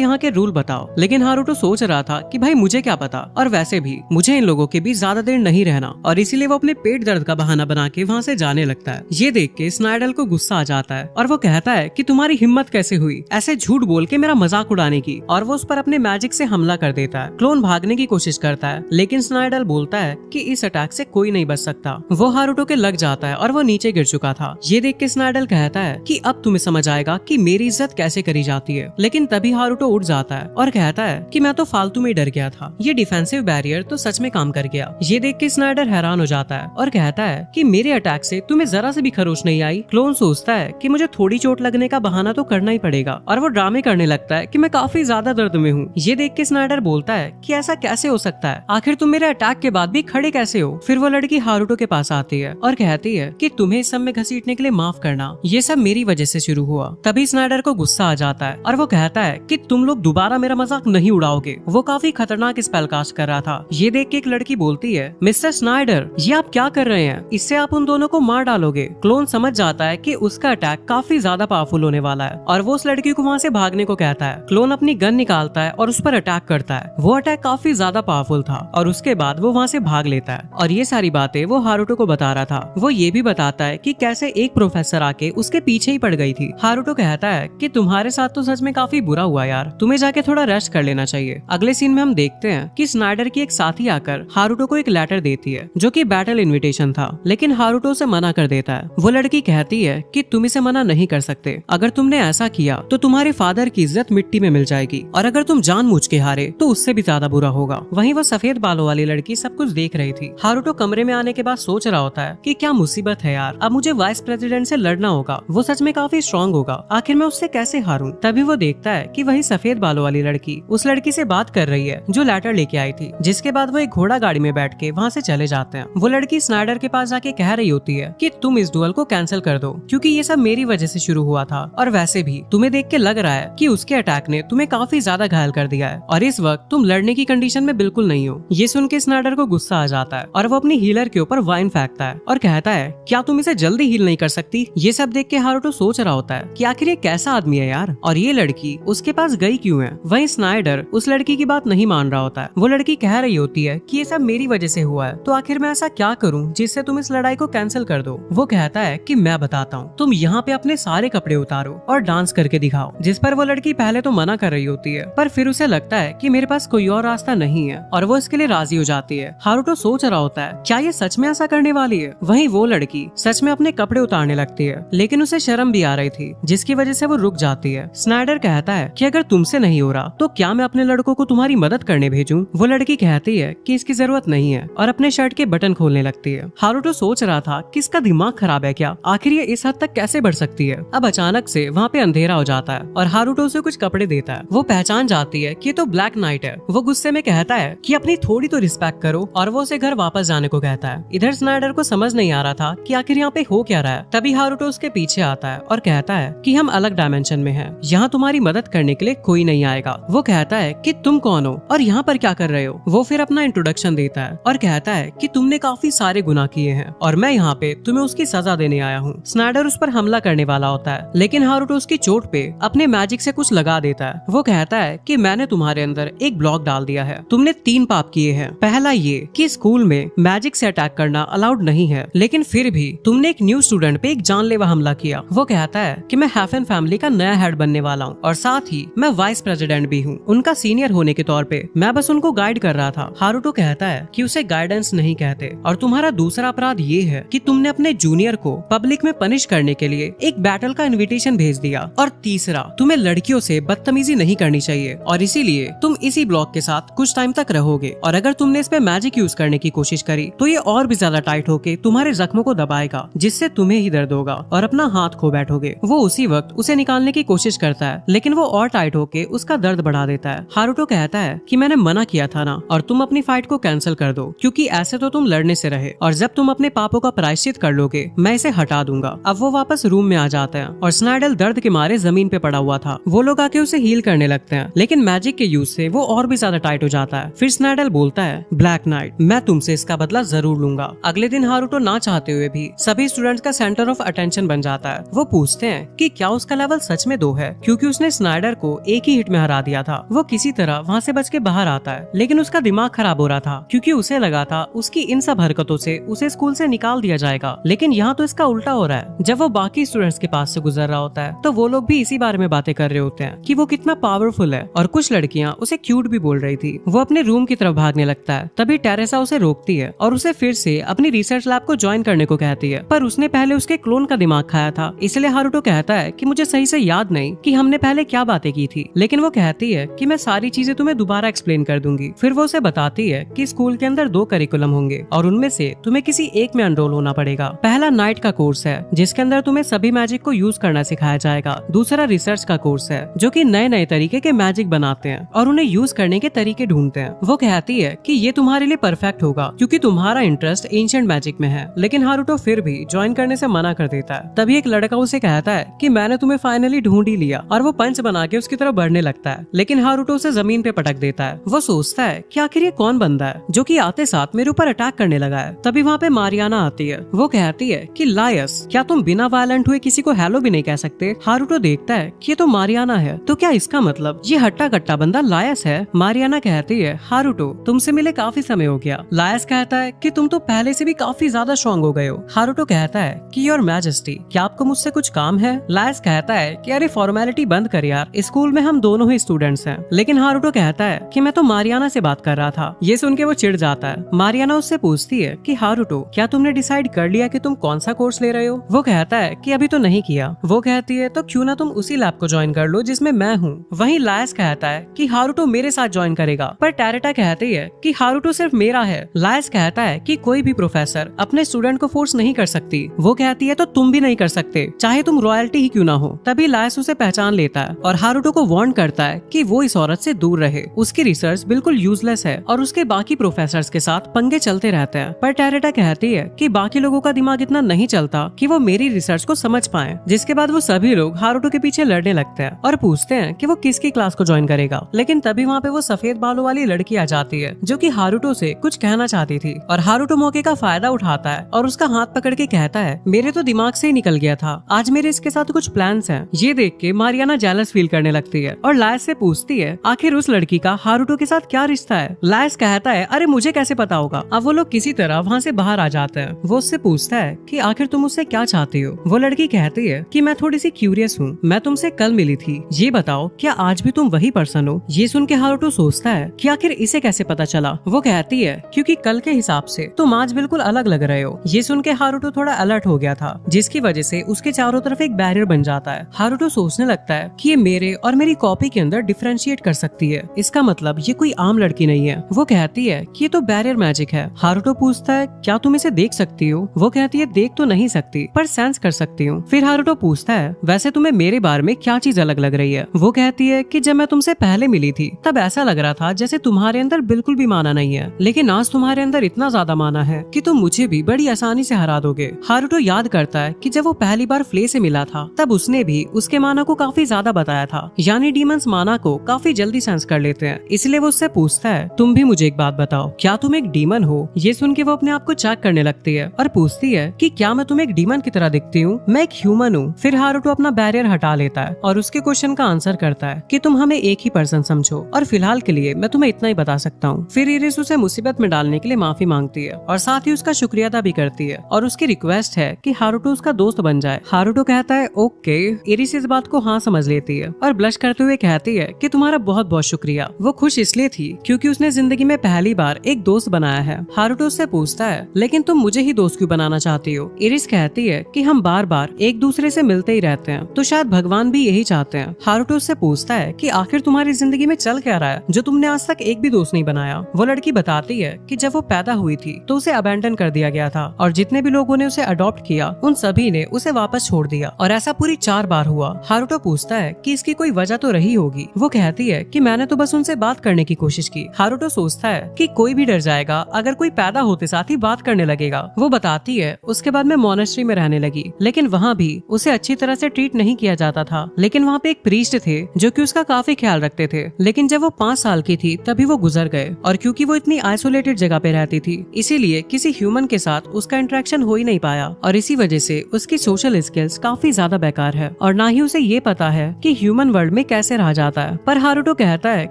यहाँ के रूल बताओ। लेकिन हारुतो सोच रहा था कि भाई मुझे क्या पता, और वैसे भी मुझे इन लोगों के बीच ज्यादा देर नहीं रहना, और इसीलिए वो अपने पेट दर्द का बहाना बना के वहाँ से जाने लगता है। ये देख के स्नाइडर को गुस्सा आ जाता है और वो कहता है कि तुम्हारी हिम्मत कैसे हुई ऐसे झूठ बोल के मेरा मजाक उड़ाने की, और वो उस पर अपने मैजिक से हमला कर देता है। क्लोन भागने की कोशिश करता है, लेकिन स्नाइडर बोलता है कि इस अटैक से कोई नहीं बच सकता। वो हारुतो के लग जाता है और वो नीचे गिर चुका था। ये देख के स्नाइडर कहता है कि अब तुम्हें समझ आएगा कि मेरी इज्जत कैसे करी जाती है। लेकिन तभी हारुतो उठ जाता है और कहता है कि मैं तो फालतू में डर गया था, ये डिफेंसिव बैरियर तो सच में काम कर गया। ये देख के स्नाइडर हैरान हो जाता है और कहता है कि मेरे अटैक से तुम्हें जरा से भी खरोच नहीं आई। क्लोन सोचता है कि मुझे थोड़ी चोट लगने का बहाना तो करना ही पड़ेगा, और वो ड्रामे करने लगता है कि मैं काफी ज्यादा दर्द में हूँ। ये देख के स्नाइडर बोलता है कि ऐसा कैसे हो सकता है, आखिर तुम मेरे अटैक के बाद भी खड़े कैसे हो? फिर वो लड़की हारुतो के पास आती है और कहती है कि तुम्हें इस सब में घसीटने के लिए माफ करना, ये सब मेरी वजह से शुरू हुआ। तभी स्नाइडर को गुस्सा आ जाता है और वो कहता है कि तुम लोग दोबारा मेरा मजाक नहीं उड़ाओगे। वो काफी खतरनाक स्पेल कास्ट कर रहा था। ये देख के एक लड़की बोलती है, मिस्टर स्नाइडर ये आप क्या कर रहे हैं, इससे आप उन दोनों को मार डालोगे। क्लोन समझ जाता है कि उसका अटैक काफी ज्यादा पावरफुल होने वाला है और वो उस लड़की को वहाँ से भागने को कहता है। क्लोन अपनी गन निकालता है और उस पर अटैक करता है। वो अटैक काफी ज्यादा पावरफुल था और उसके बाद वो वहाँ से भाग लेता है। और ये सारी बातें वो हारुतो को बता रहा था। वो ये भी बताता है कि कैसे एक प्रोफेसर आके उसके पीछे ही पड़ गई थी। हारुतो कहता है कि तुम्हारे साथ तो सच में काफी बुरा हुआ यार, तुम्हें जाके थोड़ा रेस्ट कर लेना चाहिए। अगले सीन में हम देखते हैं कि स्नाइडर की एक साथी आकर हारुतो को एक लेटर देती है जो कि बैटल इनविटेशन था, लेकिन हारुतो उसे मना कर देता है। वो लड़की कहती है कि तुम इसे मना नहीं कर सकते, अगर तुमने ऐसा किया तो तुम्हारे फादर की इज्जत मिट्टी में मिल जाएगी, और अगर तुम जानबूझ के हारे तो उससे भी ज्यादा बुरा होगा। वहीं वो सफेद बालों वाली लड़की सब कुछ देख रही थी। हारुतो कमरे में आने के बाद सोच रहा होता है कि क्या मुसीबत है यार, अब मुझे वाइस प्रेसिडेंट से लड़ना होगा, वो सच में काफी स्ट्रॉन्ग होगा, आखिर मैं उससे कैसे हारूं। तभी वो देखता है कि वही सफेद बालों वाली लड़की उस लड़की से बात कर रही है जो लेटर लेके आई थी। जिसके बाद वो एक घोड़ा गाड़ी में बैठ के वहाँ से चले जाते हैं। वो लड़की स्नाइडर के पास जाके कह रही होती है कि तुम इस डुअल को कैंसिल कर दो, क्योंकि ये सब मेरी वजह से शुरू हुआ था, और वैसे भी तुम्हें देख के लग रहा है कि उसके अटैक ने तुम्हें काफी ज्यादा घायल कर दिया है, और इस वक्त तुम लड़ने की कंडीशन में बिल्कुल नहीं हो। ये सुन के स्नाइडर को गुस्सा आ जाता है और वो अपनी हीलर के ऊपर वाइन फेंकता है और कहता है, क्या तुम इसे जल्दी हील नहीं कर सकती? ये सब देख के हारुतो सोच रहा होता है कि आखिर ये कैसा आदमी है यार, और ये लड़की उसके पास गई क्यों है। वहीं स्नाइडर उस लड़की की बात नहीं मान रहा होता है। वो लड़की कह रही होती है कि ये सब मेरी वजह से हुआ है, तो आखिर मैं ऐसा क्या करूं जिससे तुम इस लड़ाई को कैंसिल कर दो। वो कहता है कि मैं बताता हूँ, तुम यहाँ पे अपने सारे कपड़े उतारो और डांस करके दिखाओ। जिस पर वो लड़की पहले तो मना कर रही होती है, पर फिर उसे लगता है कि मेरे पास कोई और रास्ता नहीं है, और वो इसके लिए राजी हो जाती है। हारुतो सोच रहा होता है, क्या ये सच में ऐसा करने वाली है। वहीं वो लड़की सच में अपने कपड़े उतारने लगती है, लेकिन उसे शर्म भी आ रही थी, जिसकी वजह से वो रुक जाती है। स्नाइडर कहता है कि अगर तुमसे नहीं हो रहा तो क्या मैं अपने लड़कों को तुम्हारी मदद करने भेजूं। वो लड़की कहती है कि इसकी जरूरत नहीं है और अपने शर्ट के बटन खोलने लगती है। हारुतो सोच रहा था कि इसका दिमाग खराब है क्या, आखिर ये इस हद तक कैसे बढ़ सकती है। अब अचानक से वहाँ पे अंधेरा हो जाता है और हारुतो उसे कुछ कपड़े देता है। वो पहचान जाती है कि ये तो ब्लैक नाइट है। वो गुस्से में कहता है कि अपनी थोड़ी तो रिस्पेक्ट करो, और वो उसे घर वापस जाने को कहता है। इधर स्नाइडर को समझ नहीं आ रहा था कि आखिर यहाँ पे हो क्या रहा है। तभी हारुतो उसके पीछे आता है और कहता है कि हम अलग डायमेंशन में हैं, यहाँ तुम्हारी मदद करने के लिए कोई नहीं आएगा। वो कहता है कि तुम कौन हो और यहाँ पर क्या कर रहे हो। वो फिर अपना इंट्रोडक्शन देता है और कहता है कि तुमने काफी सारे गुनाह किए हैं और मैं यहाँ पे तुम्हें उसकी सजा देने आया हूँ। स्नाइडर उस पर हमला करने वाला होता है, लेकिन हारुतो उसकी चोट पे अपने मैजिक से कुछ लगा देता है। वो कहता है कि मैंने तुम्हारे अंदर एक ब्लॉक डाल दिया है, तुमने 3 पाप किए हैं। पहला ये कि स्कूल में मैजिक से अटैक करना अलाउड नहीं है, लेकिन फिर भी तुमने एक न्यू स्टूडेंट पे एक जानलेवा हमला किया। वो कहता है कि मैं हैफन फैमिली का नया हेड बनने वाला हूँ और साथ ही मैं वाइस प्रेसिडेंट भी हूँ। उनका सीनियर होने के तौर पे मैं बस उनको गाइड कर रहा था। हारुतो कहता है कि उसे गाइडेंस नहीं कहते, और तुम्हारा दूसरा अपराध ये है कि तुमने अपने जूनियर को पब्लिक में पनिश करने के लिए एक बैटल का इनविटेशन भेज दिया, और तीसरा तुम्हें लड़कियों से बदतमीजी नहीं करनी चाहिए और इसीलिए तुम इसी ब्लॉक के साथ कुछ टाइम तक रहोगे, और अगर तुमने इस पे मैजिक यूज करने की कोशिश करी तो ये और भी ज्यादा टाइट होके तुम्हारे जख्मों को दबाएगा, जिससे तुम्हें ही दर्द होगा और अपना हाथ खो बैठोगे। वो उसी वक्त उसे निकालने की कोशिश करता है, लेकिन वो और टाइट होके उसका दर्द बढ़ा देता है। हारुतो कहता है कि मैंने मना किया था ना, और तुम अपनी फाइट को कैंसिल कर दो, क्योंकि ऐसे तो तुम लड़ने से रहे, और जब तुम अपने पापों का प्रायश्चित कर लोगे मैं इसे हटा दूंगा। अब वो वापस रूम में आ जाते हैं और स्नाइडल दर्द के मारे जमीन पे पड़ा हुआ था। वो लोग आके उसे हील करने लगते हैं, लेकिन मैजिक के यूज से वो और भी ज्यादा टाइट हो जाता है। फिर स्नाइडल बोलता है, ब्लैक नाइट, मैं तुमसे इसका बदला जरूर लूंगा। अगले दिन हारुतो ना चाहते हुए भी सभी स्टूडेंट्स का सेंटर ऑफ अटेंशन बन जाता है। वो पूछते हैं कि क्या उसका लेवल सच में 2 है, क्योंकि उसने स्नाइडर को एक ही हिट में हरा दिया था। वो किसी तरह वहाँ से बच के बाहर आता है, लेकिन उसका दिमाग खराब हो रहा था, क्योंकि उसे लगा था उसकी इन सब हरकतों से उसे स्कूल से निकाल दिया जाएगा। लेकिन यहाँ तो इसका उल्टा हो रहा है। जब वो बाकी स्टूडेंट्स के पास से गुजर रहा होता है तो वो लोग भी इसी बारे में बातें कर रहे होते हैं कि वो कितना पावरफुल है, और कुछ लड़कियां उसे क्यूट भी बोल रही थी। वो अपने रूम की तरफ भागने लगता है, तभी टेरेसा उसे रोकती है और उसे फिर से अपनी रिसर्च लैब को ज्वाइन करने को कहती है। पर उसने पहले उसके क्लोन का दिमाग खाया था, इसलिए हारुतो कहता है कि मुझे सही से याद नहीं कि हमने पहले क्या बातें की थी। लेकिन वो कहती है कि मैं सारी चीजें तुम्हें दोबारा एक्सप्लेन कर दूंगी। फिर वो उसे बताती है कि स्कूल के अंदर 2 करिकुलम होंगे और उनमें से तुम्हें किसी एक में एनरोल होना पड़ेगा। पहला नाइट का कोर्स है, जिसके अंदर तुम्हें सभी मैजिक को यूज करना सिखाया जाएगा। दूसरा रिसर्च का कोर्स है, जो कि नए नए तरीके के मैजिक बनाते हैं और उन्हें यूज करने के तरीके ढूंढते हैं। वो कहती है कि ये तुम्हारे लिए परफेक्ट होगा, क्योंकि तुम्हारा इंटरेस्ट एंशिएंट मैजिक में है। लेकिन हारुतो फिर भी ज्वाइन करने से मना कर देता है। तभी एक लड़का उसे कहता है कि मैंने तुम्हें फाइनली ढूंढ ही लिया, और वो पंच बना के उसकी तरफ बढ़ने लगता है। लेकिन हारुतो उसे जमीन पे पटक देता है। वो सोचता है कि आखिर ये कौन बंदा है जो कि आते साथ मेरे ऊपर अटैक करने लगा है। तभी वहाँ पे मारियाना आती है। वो कहती है कि लायस, क्या तुम बिना वायलेंट हुए किसी को हेलो भी नहीं कह सकते? हारुतो देखता है कि ये तो मारियाना है, तो क्या इसका मतलब ये हट्टा कट्टा बंदा लायस है? मारियाना कहती है, हारुतो तुमसे मिले काफी समय हो गया। लायस कहता है कि तुम तो पहले से भी काफी ज्यादा स्ट्रॉन्ग हो गए हो। हारुतो कहता है कि योर मैजेस्टी, क्या आपको मुझसे कुछ काम है? लायस कहता है कि अरे फॉर्मेलिटी बंद कर यार, स्कूल में हम दोनों ही स्टूडेंट्स हैं। लेकिन हारुतो कहता है कि मैं तो मारियाना से बात कर रहा था। ये सुन के वो चिढ़ जाता है। मारियाना उससे पूछती है कि हारुतो, क्या तुमने डिसाइड कर लिया कि तुम कौन सा कोर्स ले रहे हो? वो कहता है कि अभी तो नहीं किया। वो कहती है तो क्यों ना तुम उसी लैब को ज्वाइन कर लो जिसमें मैं हूँ। वहीं लायस कहता है कि हारुतो मेरे साथ ज्वाइन करेगा, पर टेरेटा कहती है कि हारुतो सिर्फ मेरा है। लायस कहता है कि कोई भी प्रोफेसर अपने स्टूडेंट को फोर्स नहीं कर सकती। वो कहती है तो तुम भी नहीं कर सकते, चाहे तुम रॉयल्टी ही क्यों ना हो। तभी लायस उसे पहचान लेता है और हारुतो को वार्न करता है कि वो इस औरत से दूर रहे। उसकी रिसर्च बिल्कुल यूजलेस है और उसके बाकी प्रोफेसर्स के साथ पंगे चलते रहते हैं। पर टेरेटा कहती है कि बाकी लोगों का दिमाग इतना नहीं चलता कि वो मेरी रिसर्च को समझ पाए। जिसके बाद वो सभी लोग हारुतो के पीछे लड़ने लगते हैं और पूछते हैं कि वो किसकी क्लास को ज्वाइन करेगा। लेकिन तभी वहाँ पे वो सफेद बालों वाली लड़की आ जाती है जो कि हारुतो से कुछ कहना चाहती थी, और हारुतो मौके का फायदा उठाता है और उसका हाथ पकड़ के कहता है, मेरे तो दिमाग से ही निकल गया था, आज मेरे इसके साथ कुछ प्लान्स हैं। ये देख के मारियाना जेलस फील करने लगती है और लायस से पूछती है आखिर उस लड़की का हारुतो के साथ क्या रिश्ता है। लायस कहता है, अरे मुझे कैसे पता होगा। अब वो लोग किसी तरह वहाँ से बाहर आ जाते हैं। वो उससे पूछता है कि आखिर तुम उससे क्या चाहती हो। वो लड़की कहती है कि मैं थोड़ी सी क्यूरियस हूँ, मैं तुमसे कल मिली थी, ये बताओ क्या आज भी तुम वही पर्सन हो। ये सुन के हारुतो सोचता है कि आखिर इसे कैसे पता चला। वो कहती है क्योंकि कल के हिसाब से तुम आज बिल्कुल अलग लग रहे हो। ये सुन के हारुतो थोड़ा अलर्ट हो गया था, जिसकी वजह से उसके चारों तरफ एक बैरियर बन जाता है। हारुतो सोचने लगता है कि ये मेरे और मेरी कॉपी के अंदर डिफरेंशिएट कर सकती है, इसका मतलब ये कोई आम लड़की नहीं है। वो कहती है कि ये तो बैरियर मैजिक है। हारुतो पूछता है क्या तुम इसे देख सकती हो। वो कहती है देख तो नहीं सकती, पर सेंस कर सकती हूँ। फिर हारुतो पूछता है वैसे तुम्हें मेरे बारे में क्या चीज अलग लग रही है। वो कहती है कि जब मैं तुमसे पहले मिली थी तब ऐसा लग रहा था जैसे तुम्हारे अंदर बिल्कुल भी माना नहीं है, लेकिन आज तुम्हारे अंदर इतना ज्यादा माना है कि तुम मुझे भी बड़ी आसानी से हरा दोगे। हारुतो याद करता है कि जब वो पहली बार फ्ले से मिला था तब उसने भी उसके माना को काफी ज्यादा बताया था, यानी डीमंस माना को काफी जल्दी सेंस कर लेते हैं। इसलिए वो उससे पूछता है तुम भी मुझे एक बात बताओ, क्या तुम एक डीमन हो। ये सुन के वो अपने आप को चेक करने लगती है और पूछती है कि क्या मैं तुम्हें एक डीमन की तरह दिखती हूँ, मैं एक ह्यूमन हूँ। फिर हारुतो अपना बैरियर हटा लेता है और उसके क्वेश्चन का आंसर करता है कि तुम हमें एक ही पर्सन समझो और फिलहाल के लिए मैं तुम्हें इतना ही बता सकता हूँ। फिर इरिस उसे मुसीबत में डालने के लिए माफी मांगती है और साथ ही उसका शुक्रिया अदा भी करती है और उसकी रिक्वेस्ट है कि हारुतो उसका दोस्त बन जाए। हारुतो कहता है ओके। इरिस इस बात को हाँ समझ लेती है और ब्लश करते हुए कहती है कि तुम्हारा बहुत बहुत शुक्रिया। वो खुश इसलिए थी क्योंकि उसने जिंदगी में पहली बार एक दोस्त बनाया है। हारुतो उससे पूछता है लेकिन तुम मुझे ही दोस्त क्यों बनाना चाहती हो। इरिस कहती है कि हम बार बार एक दूसरे से मिलते ही रहते हैं, तो शायद भगवान भी यही चाहते हैं। हारुतो उससे पूछता है कि आखिर तुम्हारी जिंदगी में चल क्या रहा है जो तुमने आज तक एक भी दोस्त नहीं बनाया। वो लड़की बताती है कि जब वो पैदा हुई थी तो उसे अबैंडन कर दिया गया था और जितने भी लोगों ने उसे उसे अडॉप्ट किया उन सभी ने उसे वापस छोड़ दिया और ऐसा पूरी 4 बार हुआ। हारुतो पूछता है कि इसकी कोई वजह तो रही होगी। वो कहती है कि मैंने तो बस उनसे बात करने की कोशिश की। हारुतो सोचता है कि कोई भी डर जाएगा अगर कोई पैदा होते साथ ही बात करने लगेगा। वो बताती है उसके बाद मैं मोनेस्ट्री में रहने लगी, लेकिन वहाँ भी उसे अच्छी तरह से ट्रीट नहीं किया जाता था। लेकिन वहाँ पे एक प्रीस्ट थे जो कि उसका काफी ख्याल रखते थे। लेकिन जब वो 5 साल की थी तभी वो गुजर गए और क्योंकि वो इतनी आइसोलेटेड जगह पे रहती थी इसीलिए किसी ह्यूमन के साथ उसका इंटरेक्शन हो ही नहीं पाया और इसी वजह से उसकी सोशल स्किल्स काफी ज्यादा बेकार है और ना ही उसे ये पता है कि ह्यूमन वर्ल्ड में कैसे रहा जाता है। पर हारुतो कहता है